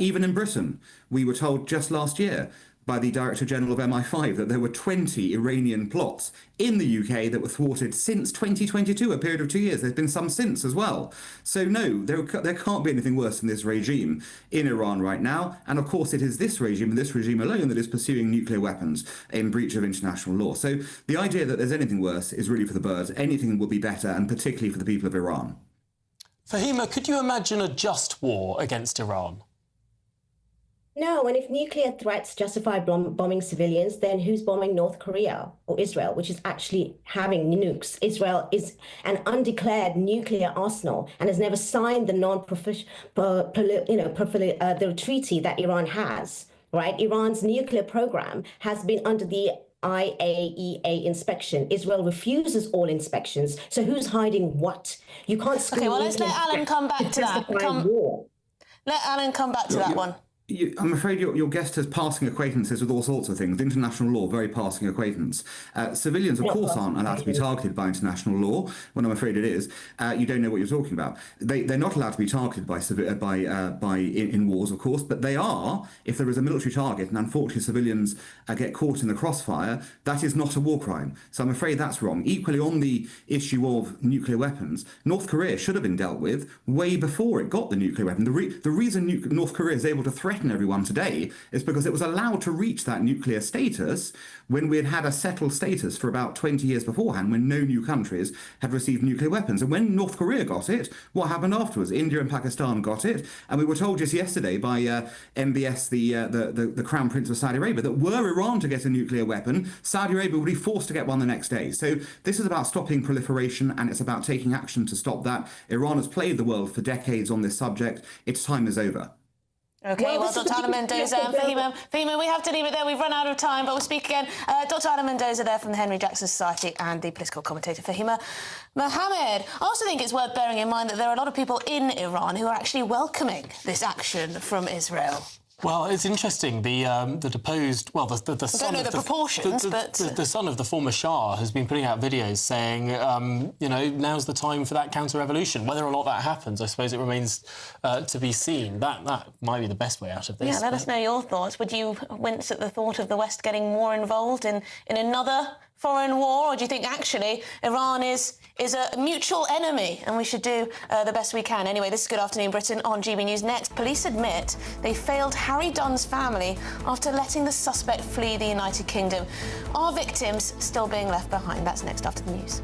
Even in Britain, we were told just last year by the Director General of MI5 that there were 20 Iranian plots in the UK that were thwarted since 2022, a period of 2 years. There's been some since as well. So no, there can't be anything worse than this regime in Iran right now. And of course, it is this regime and this regime alone that is pursuing nuclear weapons in breach of international law. So the idea that there's anything worse is really for the birds. Anything will be better, and particularly for the people of Iran.
Fahima, could you imagine a just war against Iran?
No, and if nuclear threats justify bombing civilians, then who's bombing North Korea or Israel, which is actually having nukes? Israel is an undeclared nuclear arsenal and has never signed the the treaty that Iran has, right? Iran's nuclear program has been under the IAEA inspection. Israel refuses all inspections. So who's hiding what? You can't...
Okay, well, let's let Alan come back to that. Let Alan come back to that one.
I'm afraid your guest has passing acquaintances with all sorts of things. International law, very passing acquaintance. Civilians, of course, aren't allowed to be targeted by international law, when I'm afraid it is. You don't know what you're talking about. They're not allowed to be targeted in wars, of course, but they are, if there is a military target and unfortunately civilians get caught in the crossfire, that is not a war crime. So I'm afraid that's wrong. Equally, on the issue of nuclear weapons, North Korea should have been dealt with way before it got the nuclear weapon. The reason North Korea is able to threaten everyone today is because it was allowed to reach that nuclear status when we had had a settled status for about 20 years beforehand, when no new countries had received nuclear weapons. And when North Korea got it, what happened afterwards? India and Pakistan got it, and we were told just yesterday by MBS, the Crown Prince of Saudi Arabia, that were Iran to get a nuclear weapon, Saudi Arabia would be forced to get one the next day. So this is about stopping proliferation, and it's about taking action to stop that. Iran has played the world for decades on this subject. Its time is over.
OK, well, Dr. Ana Mendoza and Fahima, we have to leave it there. We've run out of time, but we'll speak again. Dr. Ana Mendoza there from the Henry Jackson Society and the political commentator Fahima Mohammed. I also think it's worth bearing in mind that there are a lot of people in Iran who are actually welcoming this action from Israel.
Well, it's interesting. The deposed, well, the son of the son of the former Shah has been putting out videos saying, you know, now's the time for that counter-revolution. Whether or not that happens, I suppose it remains to be seen. That might be the best way out of this.
Yeah, let us know your thoughts. Would you wince at the thought of the West getting more involved in another foreign war, or do you think actually Iran is a mutual enemy and we should do the best we can? Anyway, this is Good Afternoon Britain on GB News. Next, police admit they failed Harry Dunn's family after letting the suspect flee the United Kingdom. Are victims still being left behind? That's next after the news.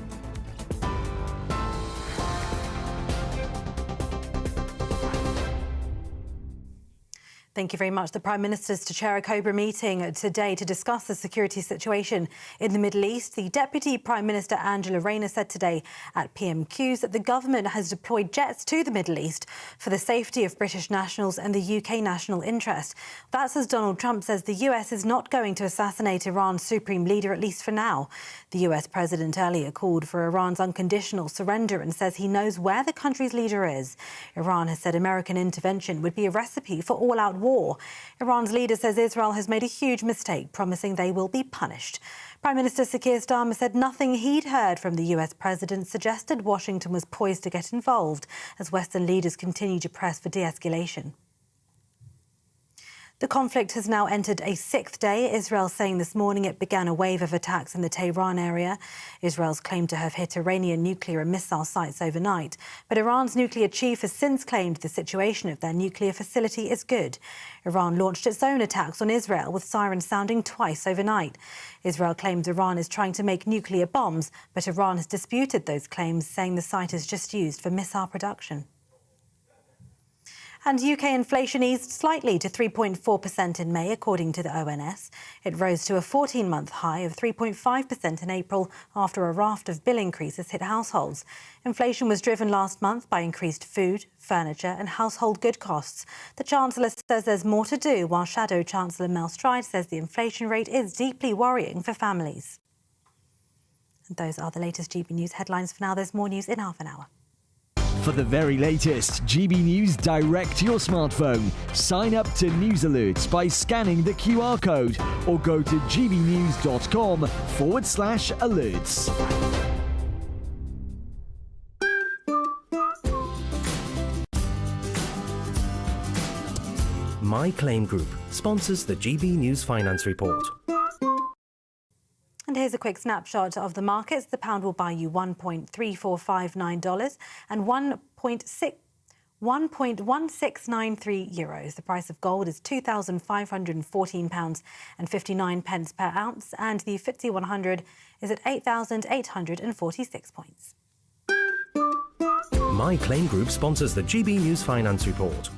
Thank you very much. The Prime Minister's to chair a Cobra meeting today to discuss the security situation in the Middle East. The Deputy Prime Minister Angela Rayner said today at PMQs that the government has deployed jets to the Middle East for the safety of British nationals and the UK national interest. That's as Donald Trump says the US is not going to assassinate Iran's supreme leader, at least for now. The US president earlier called for Iran's unconditional surrender and says he knows where the country's leader is. Iran has said American intervention would be a recipe for all-out war. Iran's leader says Israel has made a huge mistake, promising they will be punished. Prime Minister Sir Keir Starmer said nothing he'd heard from the US president suggested Washington was poised to get involved as Western leaders continue to press for de-escalation. The conflict has now entered a sixth day. Israel saying this morning it began a wave of attacks in the Tehran area. Israel's claimed to have hit Iranian nuclear and missile sites overnight. But Iran's nuclear chief has since claimed the situation of their nuclear facility is good. Iran launched its own attacks on Israel with sirens sounding twice overnight. Israel claims Iran is trying to make nuclear bombs, but Iran has disputed those claims, saying the site is just used for missile production. And UK inflation eased slightly to 3.4% in May, according to the ONS. It rose to a 14-month high of 3.5% in April after a raft of bill increases hit households. Inflation was driven last month by increased food, furniture and household good costs. The Chancellor says there's more to do, while Shadow Chancellor Mel Stride says the inflation rate is deeply worrying for families. And those are the latest GB News headlines for now. There's more news in half an hour.
For the very latest GB News direct to your smartphone, sign up to News Alerts by scanning the QR code or go to gbnews.com/alerts.
My Claim Group sponsors the GB News Finance Report.
And here's a quick snapshot of the markets. The pound will buy you $1.3459 and 1.1693 euros. The price of gold is £2,514.59 per ounce, and the FTSE 100 is at 8,846 points.
My Claim Group sponsors the GB News Finance Report.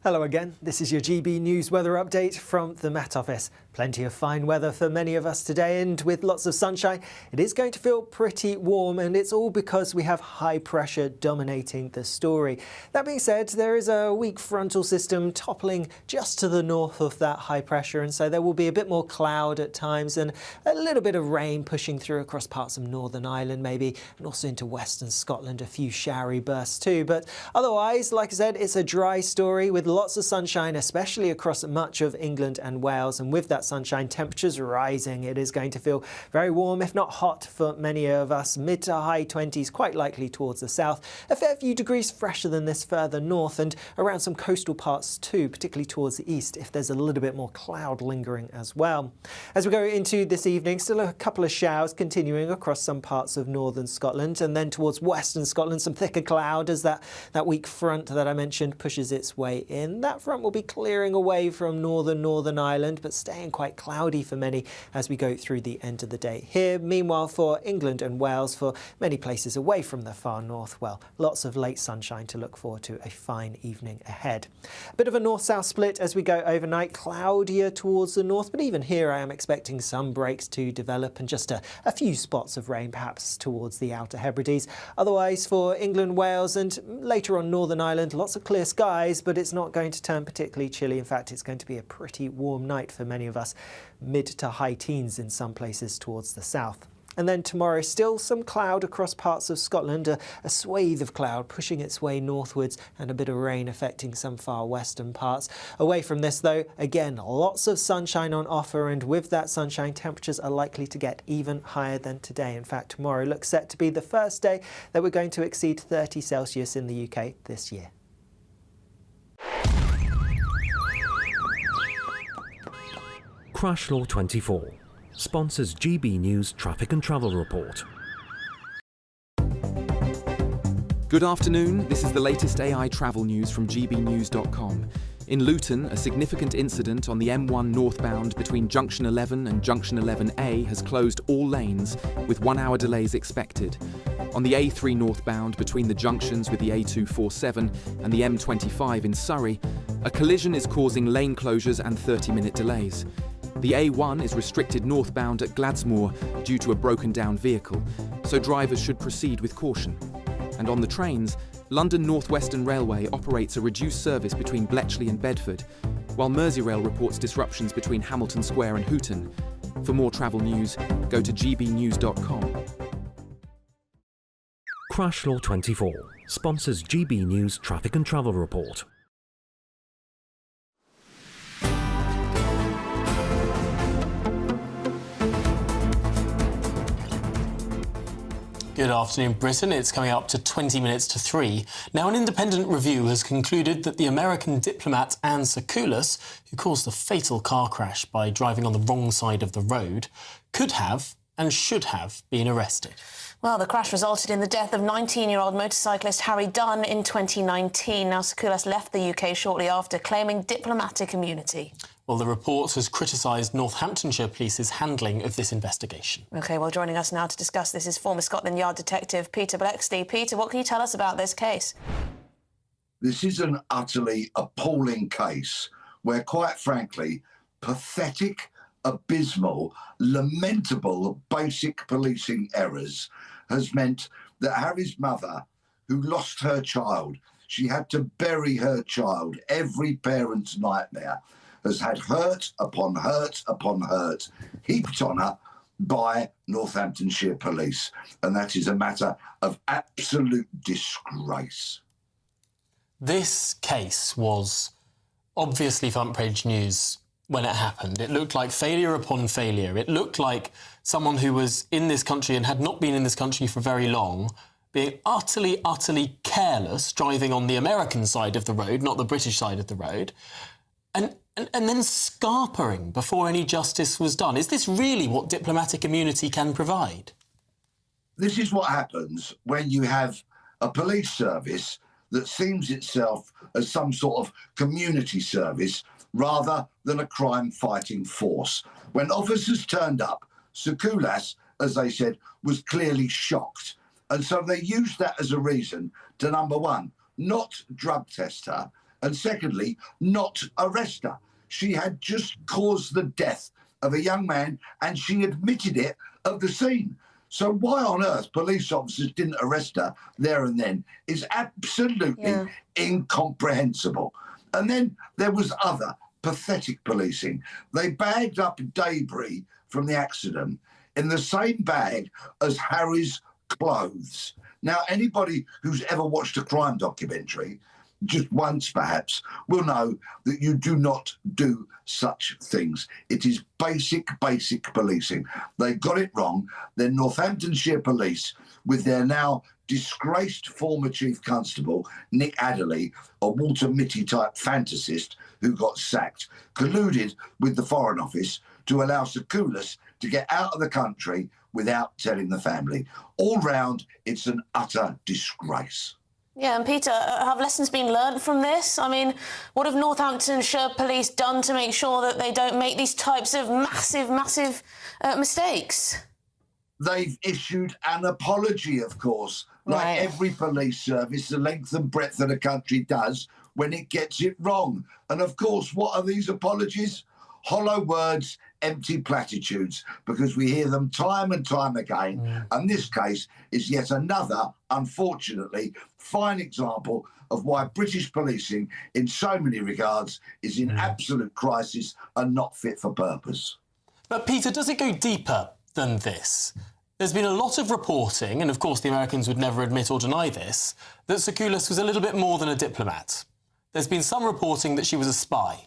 Hello again, this is your GB News weather update from the Met Office. Plenty of fine weather for many of us today, and with lots of sunshine, it is going to feel pretty warm, and it's all because we have high pressure dominating the story. That being said, there is a weak frontal system toppling just to the north of that high pressure, and so there will be a bit more cloud at times and a little bit of rain pushing through across parts of Northern Ireland maybe, and also into western Scotland, a few showery bursts too. But otherwise, like I said, it's a dry story with lots of sunshine, especially across much of England and Wales, and with that sunshine, temperatures rising. It is going to feel very warm, if not hot, for many of us. Mid to high 20s, quite likely towards the south. A fair few degrees fresher than this further north and around some coastal parts too, particularly towards the east, if there's a little bit more cloud lingering as well. As we go into this evening, still a couple of showers continuing across some parts of northern Scotland, and then towards western Scotland, some thicker cloud as that weak front that I mentioned pushes its way in. That front will be clearing away from Northern Ireland, but staying quite cloudy for many as we go through the end of the day here. Meanwhile, for England and Wales, for many places away from the far north, well, lots of late sunshine to look forward to. A fine evening ahead. A bit of a north-south split as we go overnight, cloudier towards the north, but even here I am expecting some breaks to develop and just a few spots of rain perhaps towards the Outer Hebrides. Otherwise, for England, Wales and later on Northern Ireland, lots of clear skies, but it's not going to turn particularly chilly. In fact, it's going to be a pretty warm night for many of us, mid to high teens in some places towards the south. And then tomorrow, still some cloud across parts of Scotland, a swathe of cloud pushing its way northwards and a bit of rain affecting some far western parts. Away from this though, again, lots of sunshine on offer, and with that sunshine, temperatures are likely to get even higher than today. In fact, tomorrow looks set to be the first day that we're going to exceed 30 Celsius in the UK this year.
Crash Law 24 sponsors GB News Traffic and Travel Report.
Good afternoon, this is the latest AI travel news from gbnews.com. In Luton, a significant incident on the M1 northbound between Junction 11 and Junction 11A has closed all lanes, with 1 hour delays expected. On the A3 northbound between the junctions with the A247 and the M25 in Surrey, a collision is causing lane closures and 30-minute delays. The A1 is restricted northbound at Gladsmoor due to a broken down vehicle, so drivers should proceed with caution. And on the trains, London North Western Railway operates a reduced service between Bletchley and Bedford, while Merseyrail reports disruptions between Hamilton Square and Hooton. For more travel news, go to gbnews.com.
Crash Law 24 sponsors GB News Traffic and Travel Report.
Good afternoon, Britain. It's coming up to 20 minutes to 3. Now, an independent review has concluded that the American diplomat Anne Sakoulas, who caused the fatal car crash by driving on the wrong side of the road, could have and should have been arrested.
Well, the crash resulted in the death of 19-year-old motorcyclist Harry Dunn in 2019. Now, Sakoulas left the UK shortly after, claiming diplomatic immunity.
Well, the report has criticised Northamptonshire Police's handling of this investigation.
OK, well, joining us now to discuss this is former Scotland Yard detective Peter Blexley. Peter, what can you tell us about this case?
This is an utterly appalling case where, quite frankly, pathetic, abysmal, lamentable basic policing errors has meant that Harry's mother, who lost her child, she had to bury her child, every parent's nightmare, has had hurt upon hurt upon hurt heaped on her by Northamptonshire Police. And that is a matter of absolute disgrace.
This case was obviously front-page news when it happened. It looked like failure upon failure. It looked like someone who was in this country and had not been in this country for very long being utterly, utterly careless, driving on the American side of the road, not the British side of the road, and then scarpering before any justice was done. Is this really what diplomatic immunity can provide?
This is what happens when you have a police service that seems itself as some sort of community service rather than a crime-fighting force. When officers turned up, Sakoulas, as they said, was clearly shocked. And so they used that as a reason to, number one, not drug test her, And secondly, not arrest her. She had just caused the death of a young man and she admitted it at the scene. So why on earth police officers didn't arrest her there and then is absolutely incomprehensible. And then there was other pathetic policing. They bagged up debris from the accident in the same bag as Harry's clothes. Now, anybody who's ever watched a crime documentary, just once perhaps, will know that you do not do such things. It is basic policing. They got it wrong. Then Northamptonshire Police, with their now disgraced former Chief Constable, Nick Adderley, a Walter Mitty-type fantasist who got sacked, colluded with the Foreign Office to allow Secoulis to get out of the country without telling the family. All round, it's an utter disgrace.
Yeah, and Peter, have lessons been learned from this? I mean, what have Northamptonshire Police done to make sure that they don't make these types of massive mistakes?
They've issued an apology, of course, like every police service, the length and breadth of the country does when it gets it wrong. And of course, what are these apologies? Hollow words, empty platitudes, because we hear them time and time again. And this case is yet another, unfortunately, fine example of why British policing, in so many regards, is in absolute crisis and not fit for purpose.
But Peter, does it go deeper than this? There's been a lot of reporting, and of course the Americans would never admit or deny this, that Secoulis was a little bit more than a diplomat. There's been some reporting that she was a spy.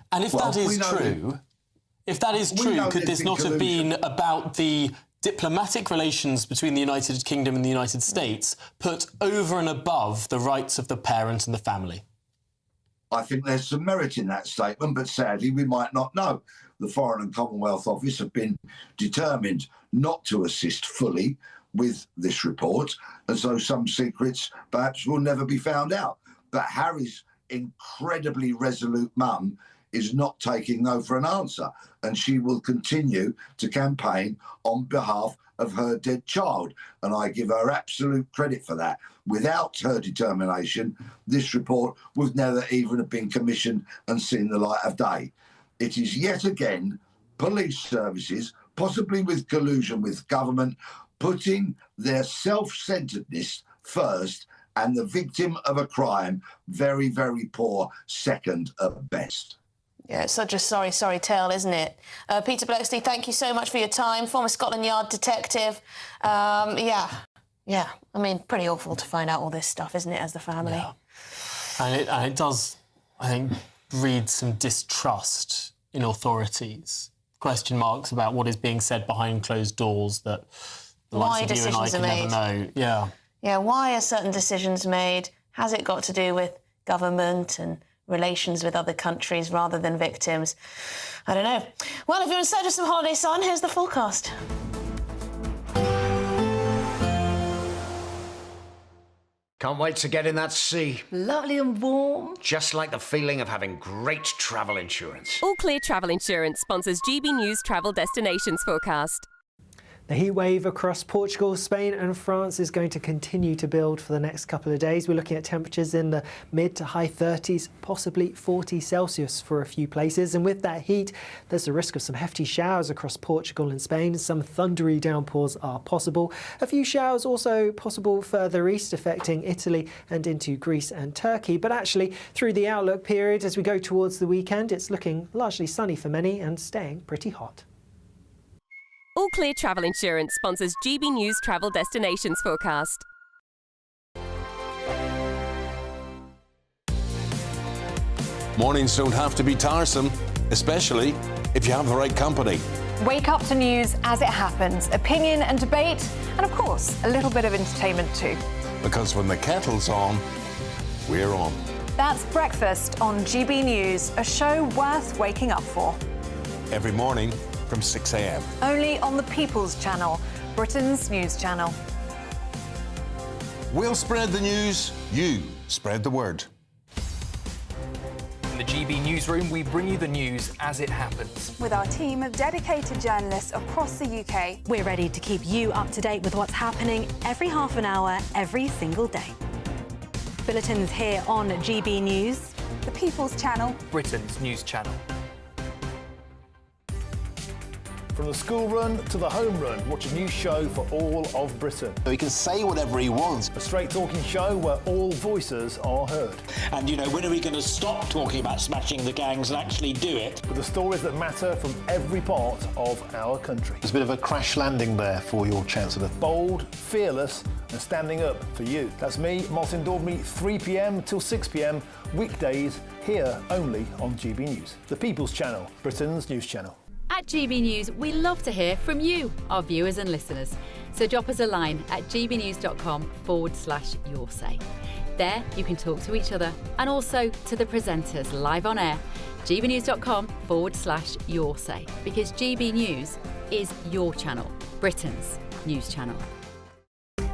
And if that is true, could this not have been about the diplomatic relations between the United Kingdom and the United States put over and above the rights of the parent and the family?
I think there's some merit in that statement, but sadly we might not know. The Foreign and Commonwealth Office have been determined not to assist fully with this report, and so some secrets perhaps will never be found out. But Harry's incredibly resolute mum is not taking no for an answer, and she will continue to campaign on behalf of her dead child, and I give her absolute credit for that. Without her determination, this report would never even have been commissioned and seen the light of day. It is yet again police services, possibly with collusion with government, putting their self-centeredness first and the victim of a crime very, very poor second at best.
Yeah, it's such a sorry tale, isn't it? Peter Blakeslee, thank you so much for your time. Former Scotland Yard detective. Yeah. I mean, pretty awful to find out all this stuff, isn't it, as the family?
Yeah. And it does, I think, breed some distrust in authorities. Question marks about what is being said behind closed doors that the likes of you and I can never know. Yeah.
Yeah, why are certain decisions made? Has it got to do with government and relations with other countries rather than victims? I don't know. Well, if you're in search of some holiday sun, here's the forecast.
Can't wait to get in that sea.
Lovely and warm.
Just like the feeling of having great travel insurance.
All Clear Travel Insurance sponsors GB News Travel Destinations Forecast.
The heat wave across Portugal, Spain and France is going to continue to build for the next couple of days. We're looking at temperatures in the mid to high 30s, possibly 40 Celsius for a few places. And with that heat, there's a risk of some hefty showers across Portugal and Spain. Some thundery downpours are possible. A few showers also possible further east, affecting Italy and into Greece and Turkey. But actually, through the outlook period, as we go towards the weekend, it's looking largely sunny for many and staying pretty hot.
All Clear Travel Insurance sponsors GB News Travel Destinations Forecast.
Mornings don't have to be tiresome, especially if you have the right company.
Wake up to news as it happens, opinion and debate, and of course, a little bit of entertainment too.
Because when the kettle's on, we're on.
That's Breakfast on GB News, a show worth waking up for.
Every morning from 6 a.m.
Only on the People's Channel, Britain's news channel.
We'll spread the news, you spread the word.
In the GB newsroom, we bring you the news as it happens.
With our team of dedicated journalists across the UK, we're ready to keep you up to date with what's happening every half an hour, every single day. bulletins here on GB News.
The People's Channel.
Britain's news channel.
From the school run to the home run, watch a new show for all of Britain.
He can say whatever he wants.
A straight talking show where all voices are heard.
And, you know, when are we going to stop talking about smashing the gangs and actually do it?
With the stories that matter from every part of our country.
There's a bit of a crash landing there for your Chancellor.
Bold, fearless and standing up for you. That's me, Martin Daubney, 3 p.m. till 6 p.m, weekdays, here only on GB News. The People's Channel, Britain's news channel.
At GB News, we love to hear from you, our viewers and listeners. So drop us a line at gbnews.com/your say. There you can talk to each other and also to the presenters live on air. gbnews.com/your say, because GB News is your channel, Britain's news channel.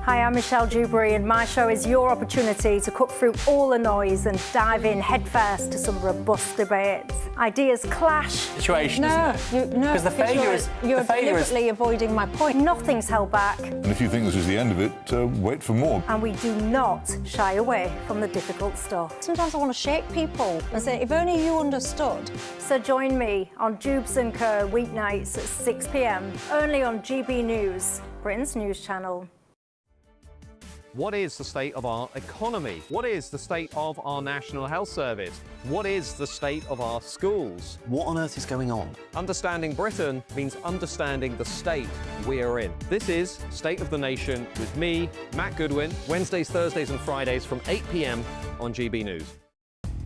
Hi, I'm Michelle Dewberry, and my show is your opportunity to cut through all the noise and dive in headfirst to some robust debates. Ideas clash.
Situation, because the failure is
You're deliberately avoiding my point. Nothing's held back.
And if you think this is the end of it, wait for more.
And we do not shy away from the difficult stuff. Sometimes I want to shake people and say, if only you understood. So join me on Jubes & Co. weeknights at 6 p.m, only on GB News, Britain's news channel.
What is the state of our economy? What is the state of our National Health Service? What is the state of our schools?
What on earth is going on?
Understanding Britain means understanding the state we are in. This is State of the Nation with me, Matt Goodwin, Wednesdays, Thursdays and Fridays from 8 p.m. on GB News.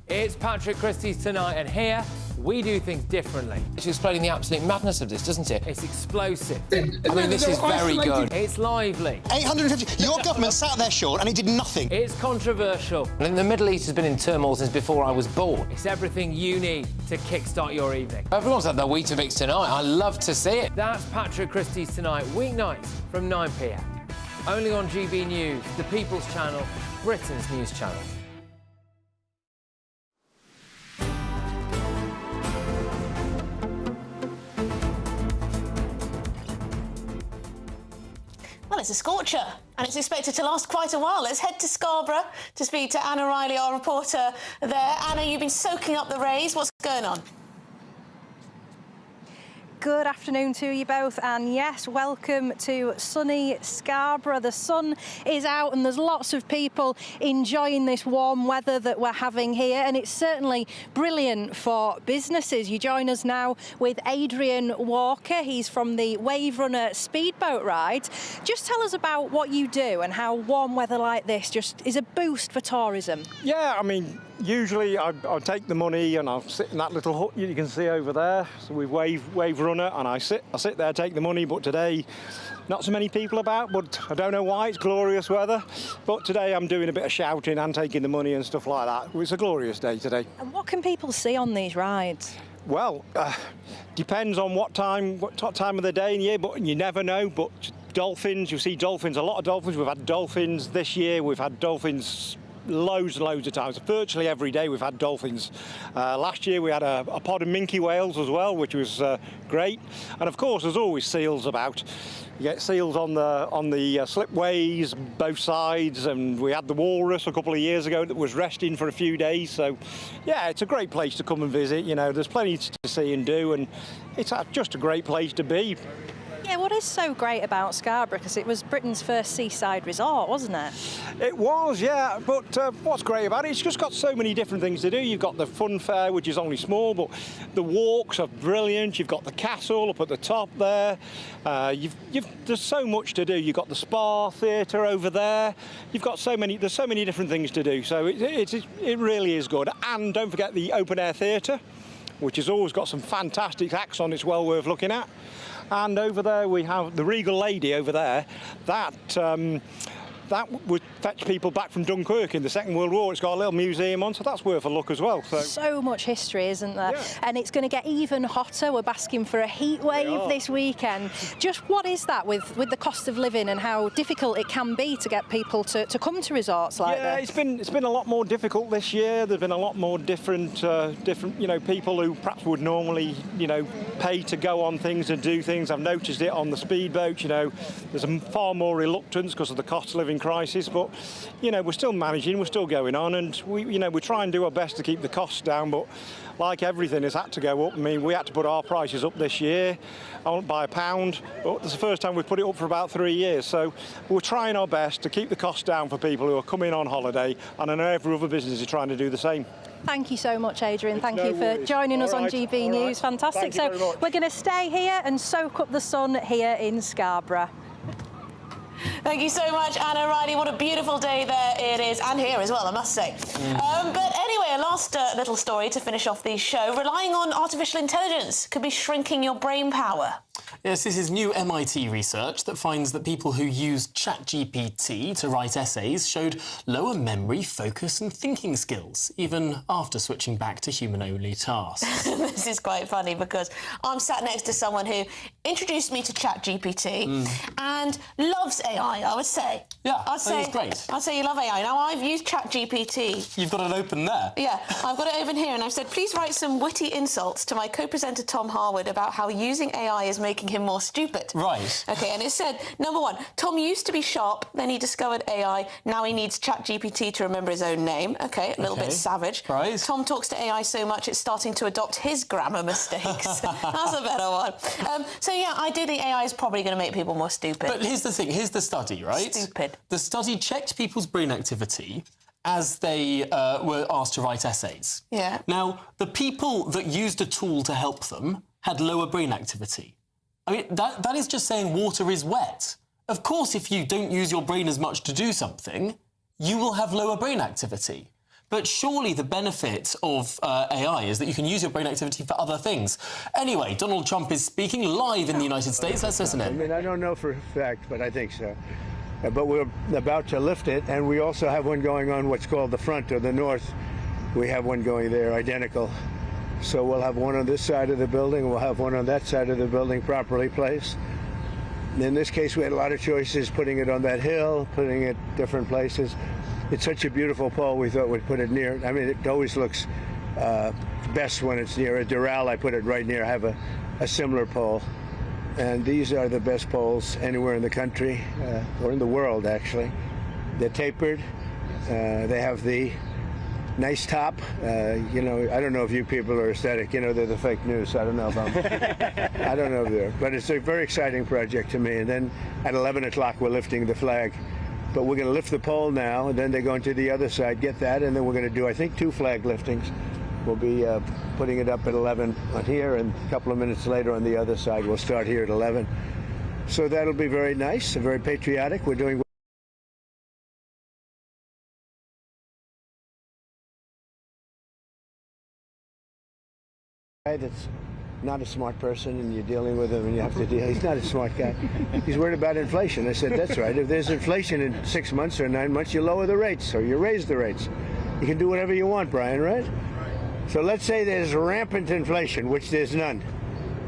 It's Patrick Christie's tonight, and here we do things differently. It's explaining the absolute madness of this, doesn't it? It's explosive. I mean, this is very good. It's lively.
850. Your government sat there, Sean, and it did nothing.
It's controversial. And the Middle East has been in turmoil since before I was born. It's everything you need to kickstart your evening. Everyone's had their Weetabix tonight. I love to see it. That's Patrick Christie's Tonight, weeknights from 9 p.m. Only on GB News, the People's Channel, Britain's news channel.
Well, it's a scorcher, and it's expected to last quite a while. Let's head to Scarborough to speak to Anna Riley, our reporter there. Anna, you've been soaking up the rays. What's going on?
Good afternoon to you both, and yes, welcome to sunny Scarborough. The sun is out and there's lots of people enjoying this warm weather that we're having here, and it's certainly brilliant for businesses. You join us now with Adrian Walker. He's from the Wave Runner speedboat ride. Just tell us about what you do and how warm weather like this just is a boost for tourism.
Yeah, I mean, usually I'll take the money and I'll sit in that little hut you can see over there. So we Wave Runner, and I sit there, take the money. But today, not so many people about, but I don't know why. It's glorious weather. But today I'm doing a bit of shouting and taking the money and stuff like that. It's a glorious day today.
And what can people see on these rides?
Well, depends on what time of the day and year, but you never know. But dolphins, you see dolphins, a lot of dolphins. We've had dolphins this year. We've had dolphins loads and loads of times. Virtually every day we've had dolphins. Last year we had a pod of minke whales as well, which was great. And of course there's always seals about. You get seals on the slipways, both sides, and we had the walrus a couple of years ago that was resting for a few days. So yeah, it's a great place to come and visit. You know, there's plenty to see and do, and it's just a great place to be.
Yeah, what is so great about Scarborough? Because it was Britain's first seaside resort, wasn't it?
It was, yeah. But what's great about it, it's just got so many different things to do. You've got the fun fair, which is only small, but the walks are brilliant. You've got the castle up at the top there. There's so much to do. You've got the spa theatre over there. You've got there's so many different things to do. So it really is good. And don't forget the open air theatre, which has always got some fantastic acts on. It's well worth looking at. And over there we have the Regal Lady over there. That would fetch people back from Dunkirk in the Second World War. It's got a little museum on, so that's worth a look as well.
So much history, isn't there?
Yeah.
And it's going to get even hotter. We're basking for a heat wave this weekend. Just what is that with the cost of living and how difficult it can be to get people to come to resorts like this?
Yeah, it's been a lot more difficult this year. There's been a lot more different people who perhaps would normally pay to go on things and do things. I've noticed it on the speedboat. There's far more reluctance because of the cost of living living crisis, but, you know, we're still managing, we're still going on, and we try and do our best to keep the costs down, but like everything, it's had to go up. I mean, we had to put our prices up this year by £1, but it's the first time we've put it up for about 3 years, so we're trying our best to keep the costs down for people who are coming on holiday, and I know every other business is trying to do the same.
Thank you so much, Adrian. Thank you for joining us on GB News. Fantastic. So we're going to stay here and soak up the sun here in Scarborough.
Thank you so much, Anna Riley. What a beautiful day there it is, and here as well, I must say. But anyway, a last little story to finish off the show. Relying on artificial intelligence could be shrinking your brain power.
Yes, this is new MIT research that finds that people who used ChatGPT to write essays showed lower memory, focus and thinking skills, even after switching back to human-only tasks.
This is quite funny because I'm sat next to someone who introduced me to ChatGPT and loves AI, I would say.
Yeah, I think it's great.
I'd say you love AI. Now, I've used ChatGPT.
You've got it open there.
Yeah, I've got it open here, and I've said, please write some witty insults to my co-presenter Tom Harwood about how using AI is making him more stupid.
Right.
OK, and it said, number one, Tom used to be sharp, then he discovered AI, now he needs ChatGPT to remember his own name. OK, a little bit savage.
Right.
Tom talks to AI so much it's starting to adopt his grammar mistakes. That's a better one. So, yeah, I do think AI is probably going to make people more stupid.
But here's the thing, here's the study, right?
Stupid.
The study checked people's brain activity as they were asked to write essays.
Yeah.
Now, the people that used a tool to help them had lower brain activity. I mean, that is just saying water is wet. Of course, if you don't use your brain as much to do something, you will have lower brain activity. But surely the benefit of AI is that you can use your brain activity for other things. Anyway, Donald Trump is speaking live in the United States. Let's listen in.
I mean, I don't know for a fact, but I think so. But we're about to lift it, and we also have one going on what's called the front or the north. We have one going there, identical. So we'll have one on this side of the building, we'll have one on that side of the building properly placed. In this case, we had a lot of choices, putting it on that hill, putting it different places. It's such a beautiful pole, we thought we'd put it near. I mean, it always looks best when it's near a Doral. I put it right near. I have a similar pole. And these are the best poles anywhere in the country, or in the world, actually. They're tapered. They have the nice top. You know, I don't know if you people are aesthetic. You know, they're the fake news. I don't know if I'm... I don't know if they're... But it's a very exciting project to me. And then at 11 o'clock, we're lifting the flag. But we're going to lift the pole now, and then they're going to the other side, get that, and then we're going to do, I think, 2 flag liftings. We'll be putting it up at 11 on here, and a couple of minutes later on the other side. We'll start here at 11. So that'll be very nice and very patriotic. We're doing... That's not a smart person, and you're dealing with him, and you have to deal. He's not a smart guy. He's worried about inflation. I said, that's right. If there's inflation in 6 months or 9 months, you lower the rates or you raise the rates. You can do whatever you want, Brian, right? So let's say there's rampant inflation, which there's none.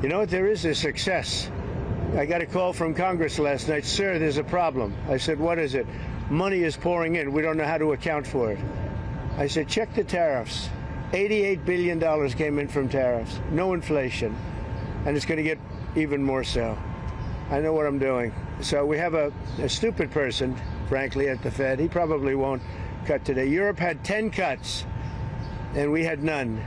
You know what there is? There's success. I got a call from Congress last night. Sir, there's a problem. I said, what is it? Money is pouring in. We don't know how to account for it. I said, check the tariffs. $88 billion came in from tariffs. No inflation. And it's going to get even more so. I know what I'm doing. So we have a stupid person, frankly, at the Fed. He probably won't cut today. Europe had 10 cuts, and we had none.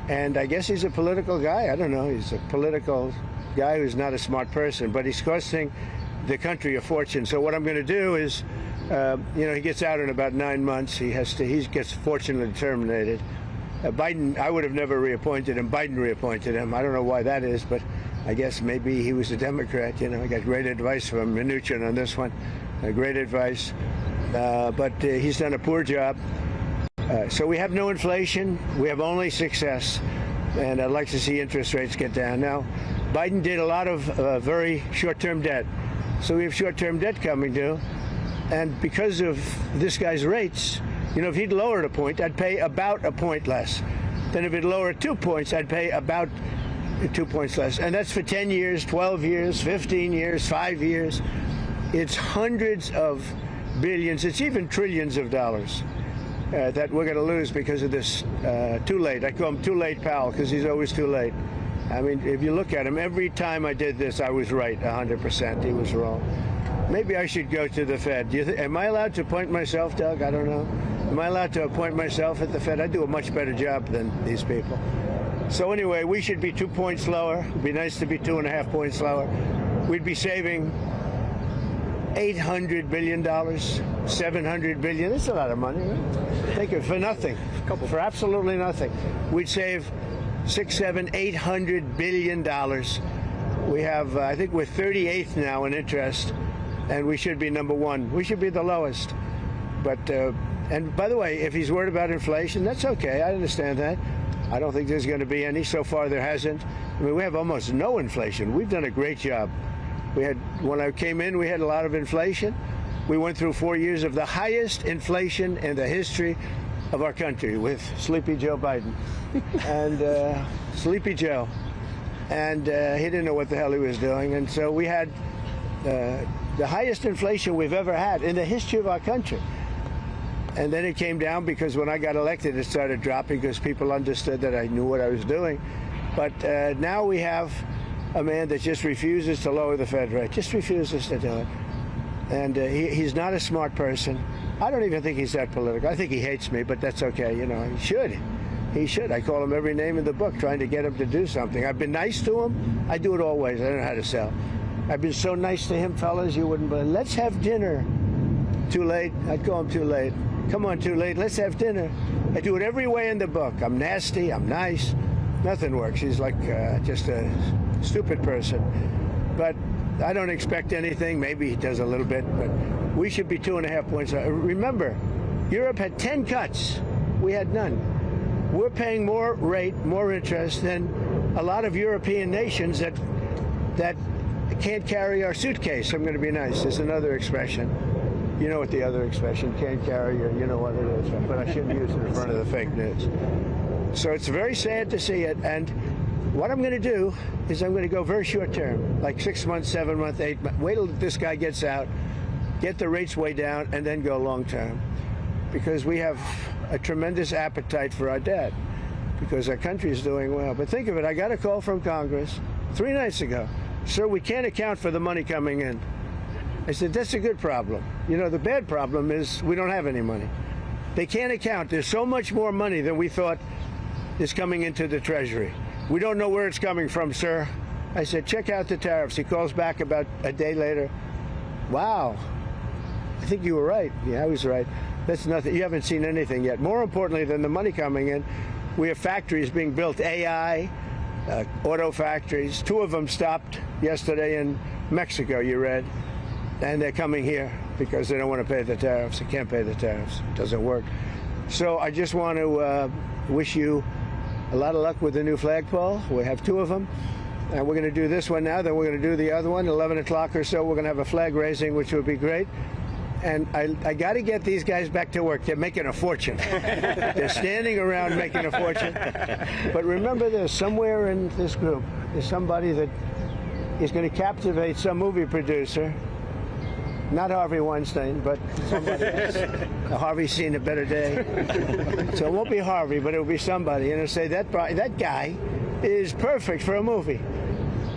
And I guess he's a political guy. I don't know. He's a political guy who's not a smart person, but he's costing the country a fortune. So what I'm going to do is, you know, he gets out in about 9 months. He gets fortunately terminated. Biden, I would have never reappointed him. Biden reappointed him. I don't know why that is, but I guess maybe he was a Democrat. You know, I got great advice from Mnuchin on this one. Great advice. But he's done a poor job. So we have no inflation. We have only success. And I'd like to see interest rates get down. Now, Biden did a lot of very short-term debt. So we have short-term debt coming due. And because of this guy's rates, you know, if he'd lowered a point, I'd pay about a point less. Then if he'd lowered 2 points, I'd pay about 2 points less. And that's for 10 years, 12 years, 15 years, 5 years. It's hundreds of billions. It's even trillions of dollars that we're going to lose because of this too late. I call him Too Late Powell because he's always too late. I mean, if you look at him, every time I did this, I was right 100%. He was wrong. Maybe I should go to the Fed. Am I allowed to appoint myself, Doug? I don't know. Am I allowed to appoint myself at the Fed? I do a much better job than these people. So anyway, we should be 2 points lower. It'd be nice to be 2.5 points lower. We'd be saving $800 billion, $700 billion. That's a lot of money, right? Think of it for nothing, for absolutely nothing. We'd save $600, $700, $800 billion. We have, I think we're 38th now in interest, and we should be number one. We should be the lowest. But, and by the way, if he's worried about inflation, that's okay. I understand that. I don't think there's going to be any. So far, there hasn't. I mean, we have almost no inflation. We've done a great job. We had, when I came in, we had a lot of inflation. We went through 4 years of the highest inflation in the history of our country with Sleepy Joe Biden. And Sleepy Joe. And he didn't know what the hell he was doing. And so we had the highest inflation we've ever had in the history of our country. And then it came down because when I got elected, it started dropping because people understood that I knew what I was doing. But now we have a man that just refuses to lower the Fed rate, just refuses to do it. And he's not a smart person. I don't even think he's that political. I think he hates me, but that's okay. You know, he should. He should. I call him every name in the book, trying to get him to do something. I've been nice to him. I do it always. I don't know how to sell. I've been so nice to him, fellas, you wouldn't believe. Let's have dinner. Too late. I'd call him too late. Come on, too late. Let's have dinner. I do it every way in the book. I'm nasty. I'm nice. Nothing works. He's like just a stupid person. But I don't expect anything. Maybe he does a little bit, but we should be 2.5 points. Remember, Europe had 10 cuts. We had none. We're paying more rate, more interest than a lot of European nations that can't carry our suitcase. I'm going to be nice. There's another expression. You know what the other expression, can't carry your, you know what it is, but I shouldn't use it in front of the fake news. So it's very sad to see it, and what I'm going to do is I'm going to go very short term, like 6 months, 7 months, 8 months. Wait till this guy gets out, get the rates way down, and then go long term. Because we have a tremendous appetite for our debt, because our country is doing well. But think of it, I got a call from Congress 3 nights ago. Sir, we can't account for the money coming in. I said, that's a good problem. You know, the bad problem is we don't have any money. They can't account. There's so much more money than we thought is coming into the Treasury. We don't know where it's coming from, sir. I said, check out the tariffs. He calls back about a day later. Wow, I think you were right. Yeah, I was right. That's nothing. You haven't seen anything yet. More importantly than the money coming in, we have factories being built, AI, auto factories. 2 of them stopped yesterday in Mexico, you read. And they're coming here because they don't want to pay the tariffs. They can't pay the tariffs. It doesn't work. So I just want to wish you a lot of luck with the new flagpole. We have 2 of them. And we're going to do this one now, then we're going to do the other one. 11 o'clock or so, we're going to have a flag raising, which would be great. And I got to get these guys back to work. They're making a fortune. They're standing around making a fortune. But remember this, somewhere in this group is somebody that is going to captivate some movie producer. Not Harvey Weinstein, but somebody else. Harvey's seen a better day. So it won't be Harvey, but it'll be somebody. And it'll say, that guy is perfect for a movie.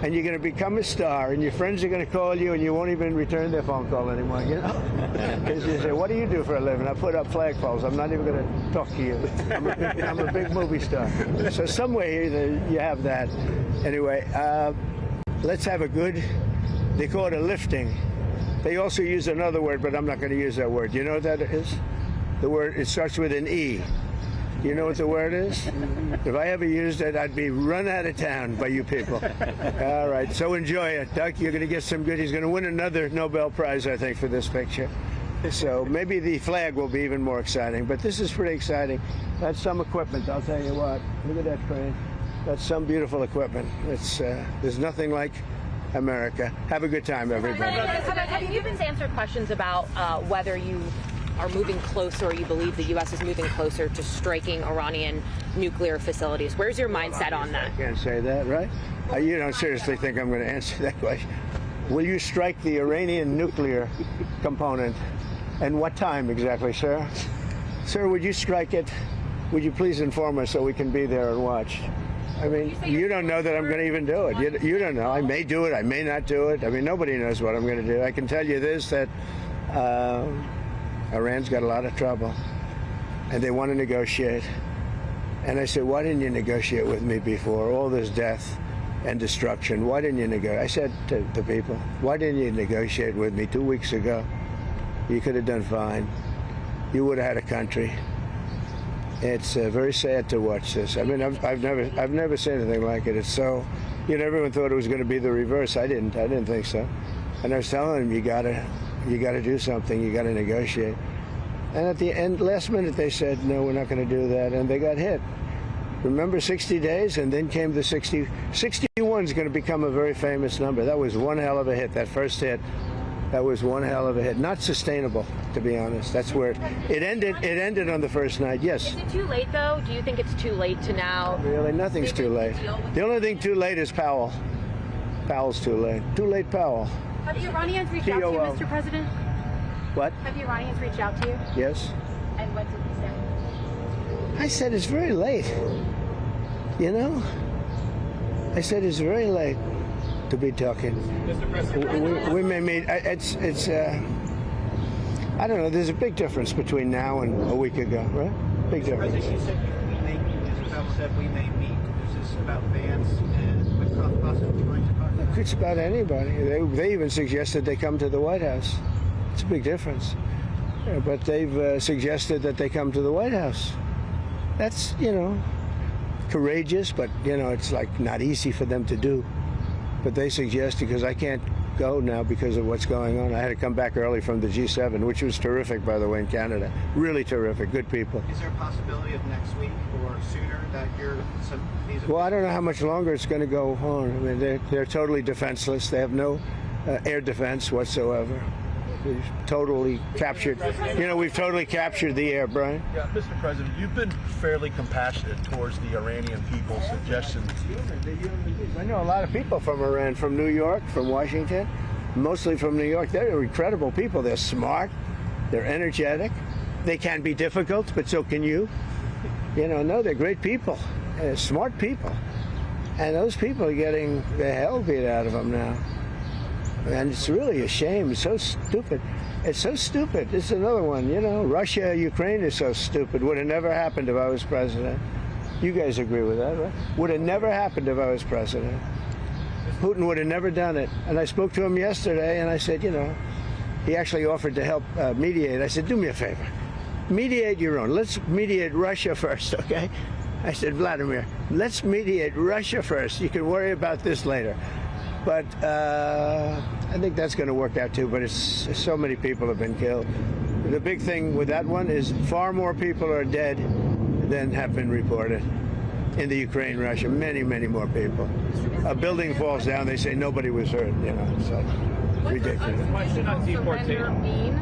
And you're going to become a star, and your friends are going to call you, and you won't even return their phone call anymore, you know? Because you say, what do you do for a living? I put up flagpoles. I'm not even going to talk to you. I'm a big movie star. So somewhere you have that. Anyway, let's have a good, they call it a lifting. They also use another word, but I'm not going to use that word. You know what that is? The word, it starts with an E. You know what the word is? If I ever used it, I'd be run out of town by you people. All right, so enjoy it. Doug, you're going to get some good. He's going to win another Nobel Prize, I think, for this picture. So maybe the flag will be even more exciting. But this is pretty exciting. That's some equipment, I'll tell you what. Look at that crane. That's some beautiful equipment. It's there's nothing like America. Have a good time, everybody.
Have you been answered questions about whether you are moving closer, or you believe the U.S. is moving closer to striking Iranian nuclear facilities? Where's your mindset on that?
I can't say that, right? You don't seriously think I'm going to answer that question? Will you strike the Iranian nuclear component? And what time exactly, sir? Sir, would you strike it? Would you please inform us so we can be there and watch? I mean, you don't know that I'm going to even do it. You don't know. I may do it. I may not do it. I mean, nobody knows what I'm going to do. I can tell you this, that Iran's got a lot of trouble, and they want to negotiate. And I said, why didn't you negotiate with me before? All this death and destruction. Why didn't you negotiate? I said to the people, why didn't you negotiate with me 2 weeks ago? You could have done fine. You would have had a country. It's very sad to watch this. I mean, I've never seen anything like it. It's so, you know, everyone thought it was going to be the reverse. I didn't think so. And I was telling them, you gotta do something. You gotta negotiate. And at the end, last minute, they said, no, we're not going to do that, and they got hit. Remember 60 days, and then came the 60. 61 is going to become a very famous number. That was one hell of a hit. That first hit. That was one hell of a hit. Not sustainable, to be honest. That's where it ended. It ended on the first night. Yes.
Is it too late, though? Do you think it's too late to now?
Really, nothing's too late. The only thing too late is Powell. Powell's too late. Too late, Powell.
Have the Iranians reached out to you, Mr. President?
What?
Have the Iranians reached out to you?
Yes.
And what did you say?
I said it's very late. You know? I said it's very late to be talking.
Mr. President,
we may meet. It's I don't know. There's a big difference between now and a week ago, right? Big difference.
President, you said we may meet. Isabel said we may meet. Is this about Vance and with possibly going to talk about?
It's about anybody. They even suggested they come to the White House. It's a big difference. Yeah, but they've suggested that they come to the White House. That's, you know, courageous, but, you know, it's like not easy for them to do. But they suggest, because I can't go now because of what's going on. I had to come back early from the G7, which was terrific, by the way, in Canada. Really terrific, good people.
Is there a possibility of next week or sooner that
Well, I don't know how much longer it's going to go on. I mean, they're totally defenseless. They have no air defense whatsoever. We've totally captured, you know, we've totally captured the air, Brian.
Yeah, Mr. President, you've been fairly compassionate towards the Iranian people's suggestions.
I know a lot of people from Iran, from New York, from Washington, mostly from New York. They're incredible people. They're smart, they're energetic, they can be difficult, but so can you. You know, no, they're great people, smart people. And those people are getting the hell beat out of them now. And it's really a shame. It's so stupid. It's so stupid. It's another one, you know. Russia, Ukraine is so stupid. Would have never happened if I was president. You guys agree with that, right? Would have never happened if I was president. Putin would have never done it. And I spoke to him yesterday, and I said, you know, he actually offered to help mediate. I said, do me a favor. Mediate your own. Let's mediate Russia first, okay? I said, Vladimir, let's mediate Russia first. You can worry about this later. But I think that's going to work out too. But it's so many people have been killed. The big thing with that one is far more people are dead than have been reported in the Ukraine, Russia. Many, many more people. A building falls down, they say nobody was hurt. You know, it's like ridiculous.
Question on deportation.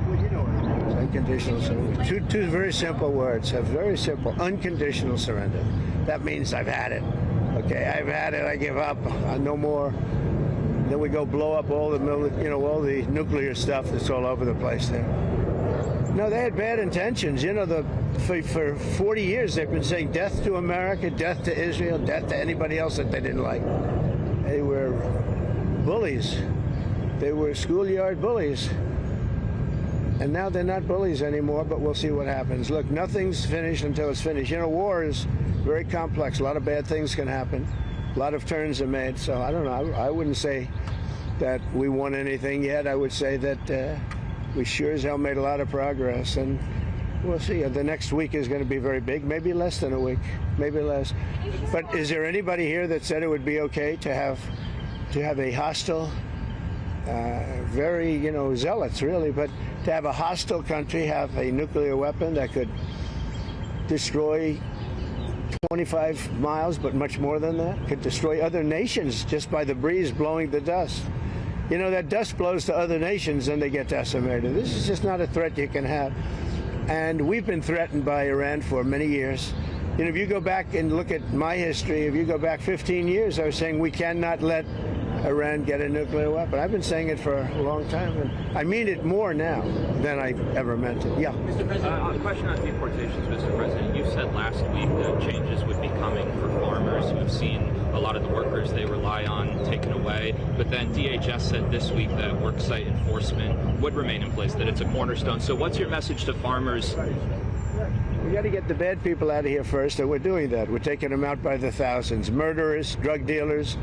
Unconditional surrender. Two very simple words. Very simple. Unconditional surrender. That means I've had it. Okay, I've had it. I give up. No more. Then we go blow up all the, all the nuclear stuff that's all over the place there. No, they had bad intentions. You know, for 40 years they've been saying death to America, death to Israel, death to anybody else that they didn't like. They were bullies. They were schoolyard bullies. And now they're not bullies anymore, but we'll see what happens. Look, nothing's finished until it's finished. You know, war is very complex. A lot of bad things can happen. A lot of turns are made. So I don't know. I wouldn't say that we won anything yet. I would say that we sure as hell made a lot of progress. And we'll see. The next week is going to be very big. Maybe less than a week. Maybe less. But is there anybody here that said it would be okay to have a hostile, very, zealots really, but to have a hostile country have a nuclear weapon that could destroy 25 miles, but much more than that, could destroy other nations just by the breeze blowing the dust. You know, that dust blows to other nations and they get decimated. This is just not a threat you can have. And we've been threatened by Iran for many years. You know, if you go back and look at my history, if you go back 15 years, I was saying we cannot let Iran get a nuclear weapon. I've been saying it for a long time, and I mean it more now than I ever meant it. Yeah.
Mr. President, a question on deportations, Mr. President. You said last week that changes would be coming for farmers who have seen a lot of the workers they rely on taken away, but then DHS said this week that worksite enforcement would remain in place, that it's a cornerstone. So what's your message to farmers?
We got to get the bad people out of here first, and we're doing that. We're taking them out by the thousands. Murderers, drug dealers,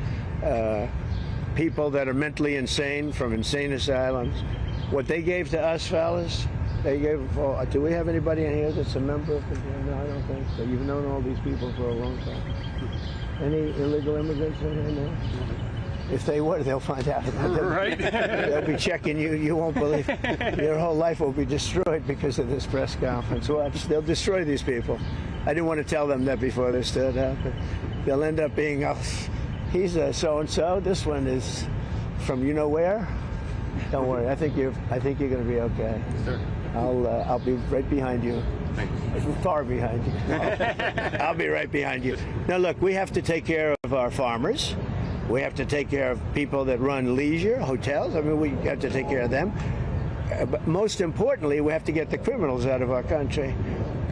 people that are mentally insane from insane asylums. What they gave to us, fellas, they gave. Oh, do we have anybody in here that's a member of the? No, I don't think so. You've known all these people for a long time. Any illegal immigrants in here now? If they were, they'll find out.
Right.
They'll be checking you. You won't believe. Your whole life will be destroyed because of this press conference. Watch. They'll destroy these people. I didn't want to tell them that before they stood up. But they'll end up being, he's a so-and-so. This one is from you know where. Don't worry. I think you're going to be okay.
Sir.
I'll be right behind you.
Thank you.
Far behind you. I'll be right behind you. Now look, we have to take care of our farmers. We have to take care of people that run leisure, hotels. I mean, we have to take care of them. But most importantly, we have to get the criminals out of our country.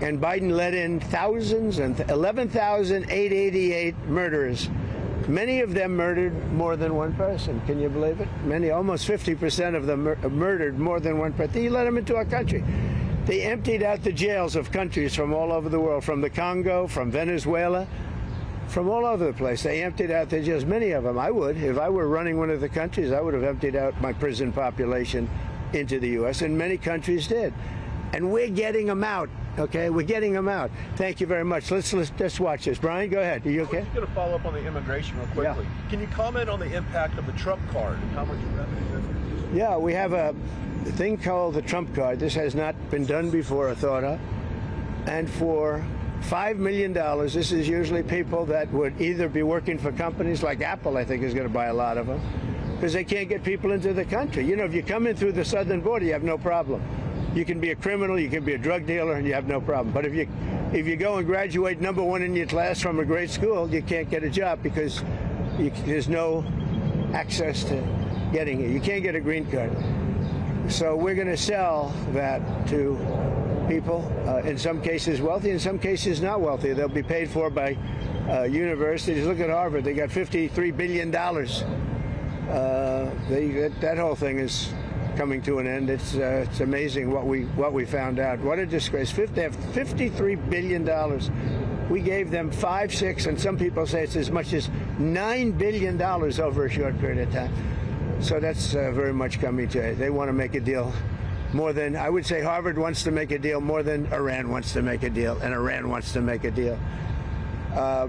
And Biden let in thousands and 11,888 murderers. Many of them murdered more than one person. Can you believe it? Many, almost 50% of them murdered more than one person. He let them into our country. They emptied out the jails of countries from all over the world, from the Congo, from Venezuela, from all over the place. They emptied out the jails, many of them. I would. If I were running one of the countries, I would have emptied out my prison population into the U.S., and many countries did. And we're getting them out, okay? We're getting them out. Thank you very much. Let's watch this. Brian, go ahead. Are you okay?
I'm just going to follow up on the immigration real quickly.
Yeah.
Can you comment on the impact of the Trump card and how much revenue this is?
Yeah, we have a thing called the Trump card. This has not been done before or thought of. And for $5 million, this is usually people that would either be working for companies like Apple, I think, is going to buy a lot of them, because they can't get people into the country. You know, if you come in through the southern border, you have no problem. You can be a criminal, you can be a drug dealer, and you have no problem. But if you go and graduate #1 in your class from a great school, you can't get a job because there's no access to getting it. You can't get a green card. So we're going to sell that to people, in some cases wealthy, in some cases not wealthy. They'll be paid for by universities. Look at Harvard. They got $53 billion. That whole thing is coming to an end. It's amazing what we found out. What a disgrace. They have $53 billion. We gave them 5, 6, and some people say it's as much as $9 billion over a short period of time. So that's very much coming to it. They want to make a deal more than, I would say Harvard wants to make a deal more than Iran wants to make a deal, and Iran wants to make a deal. I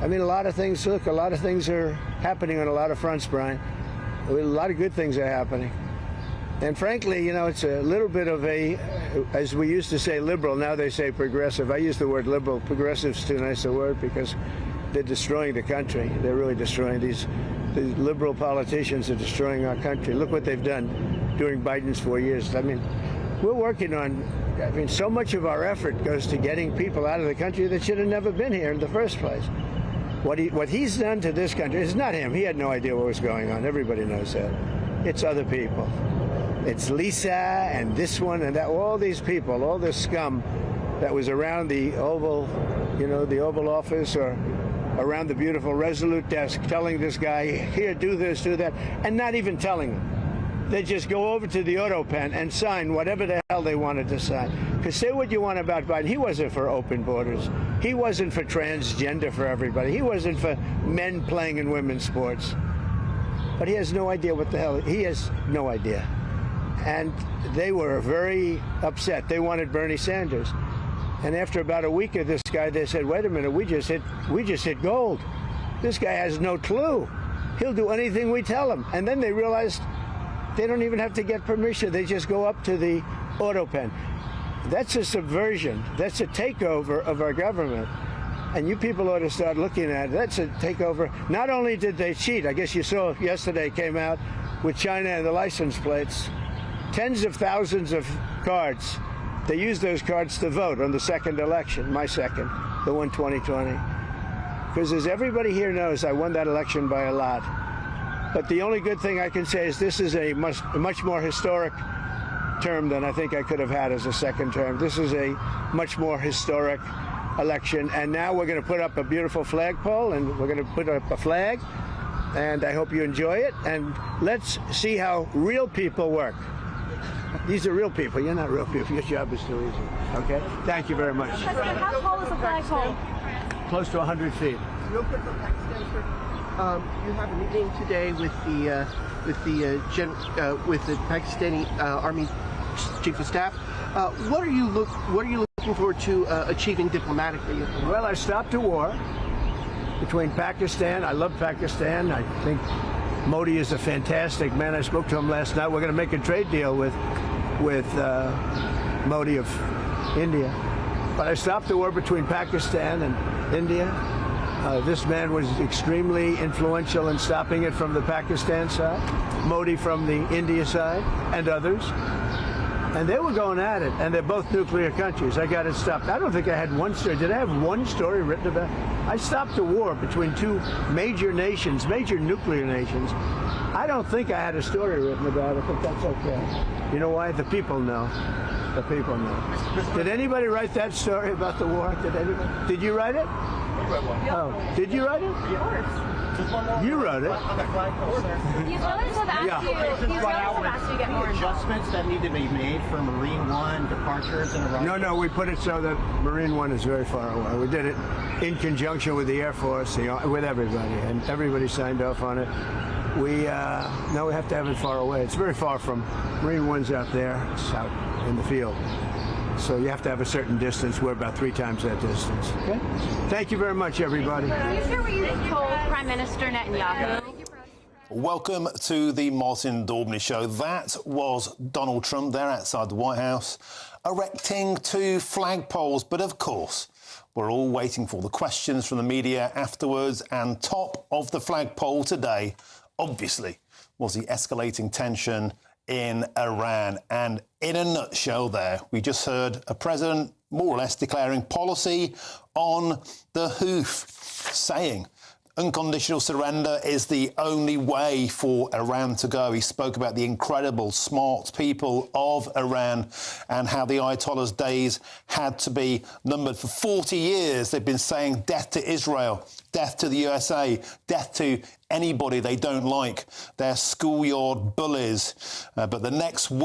mean, a lot of things are happening on a lot of fronts, Brian. A lot of good things are happening. And frankly, you know, it's a little bit of a, as we used to say liberal, now they say progressive. I use the word liberal. Progressive's too nice a word because they're destroying the country. They're really destroying these liberal politicians are destroying our country. Look what they've done during Biden's 4 years. I mean, we're working on, so much of our effort goes to getting people out of the country that should have never been here in the first place. What he's done to this country, it's not him. He had no idea what was going on. Everybody knows that. It's other people. It's Lisa and this one and that, all these people, all this scum that was around the Oval, the Oval Office or around the beautiful Resolute desk telling this guy, here, do this, do that, and not even telling him. They just go over to the auto pen and sign whatever the hell they wanted to sign. Because say what you want about Biden, he wasn't for open borders. He wasn't for transgender for everybody. He wasn't for men playing in women's sports. But he has no idea what the hell, he has no idea. And they were very upset. They wanted Bernie Sanders. And after about a week of this guy, they said, wait a minute, we just hit gold. This guy has no clue. He'll do anything we tell him. And then they realized they don't even have to get permission. They just go up to the auto pen. That's a subversion. That's a takeover of our government. And you people ought to start looking at it. That's a takeover. Not only did they cheat, I guess you saw yesterday came out with China and the license plates, tens of thousands of cards. They used those cards to vote on the second election, my second, the one 2020. because as everybody here knows, I won that election by a lot. But the only good thing I can say is this is a much more historic term than I think I could have had as a second term. This is a much more historic election, and now we're going to put up a beautiful flagpole, and we're going to put up a flag, and I hope you enjoy it, and let's see how real people work. These are real people. You're not real people. Your job is too easy. Okay? Thank you very much.
How tall is the flagpole?
Close to 100 feet.
Real quick on Pakistan, sir. You have a meeting today with the Pakistani Army Chief of Staff. What are you looking forward to achieving diplomatically?
Well, I stopped a war between Pakistan. I love Pakistan. I think Modi is a fantastic man. I spoke to him last night. We're going to make a trade deal with Modi of India. But I stopped the war between Pakistan and India. This man was extremely influential in stopping it from the Pakistan side, Modi from the India side, and others. And they were going at it, and they're both nuclear countries. I got it stopped. I don't think I had one story. Did I have one story written about it? I stopped a war between two major nations, major nuclear nations. I don't think I had a story written about it, but that's okay. You know why? The people know. The people know. Did anybody write that story about the war? Did anybody? Did you write it? Oh, did you write it? You wrote it.
These others have asked you to get more
adjustments that need to be made for Marine One departures and arrivals.
No, we put it so that Marine One is very far away. We did it in conjunction with the Air Force, with everybody, and everybody signed off on it. Now we have to have it far away. It's very far from Marine One's out there. It's out in the field. So you have to have a certain distance. We're about 3 times that distance. Okay? Thank you very much, everybody.
Can you hear what you told Prime Minister Netanyahu?
Welcome to the Martin Daubney Show. That was Donald Trump there outside the White House, erecting 2 flagpoles. But of course, we're all waiting for the questions from the media afterwards. And top of the flagpole today, obviously, was the escalating tension in Iran. And in a nutshell there, we just heard a president more or less declaring policy on the hoof, saying unconditional surrender is the only way for Iran to go. He spoke about the incredible, smart people of Iran and how the Ayatollah's days had to be numbered. For 40 years, they've been saying death to Israel, death to the USA, death to anybody they don't like. They're schoolyard bullies. But the next week,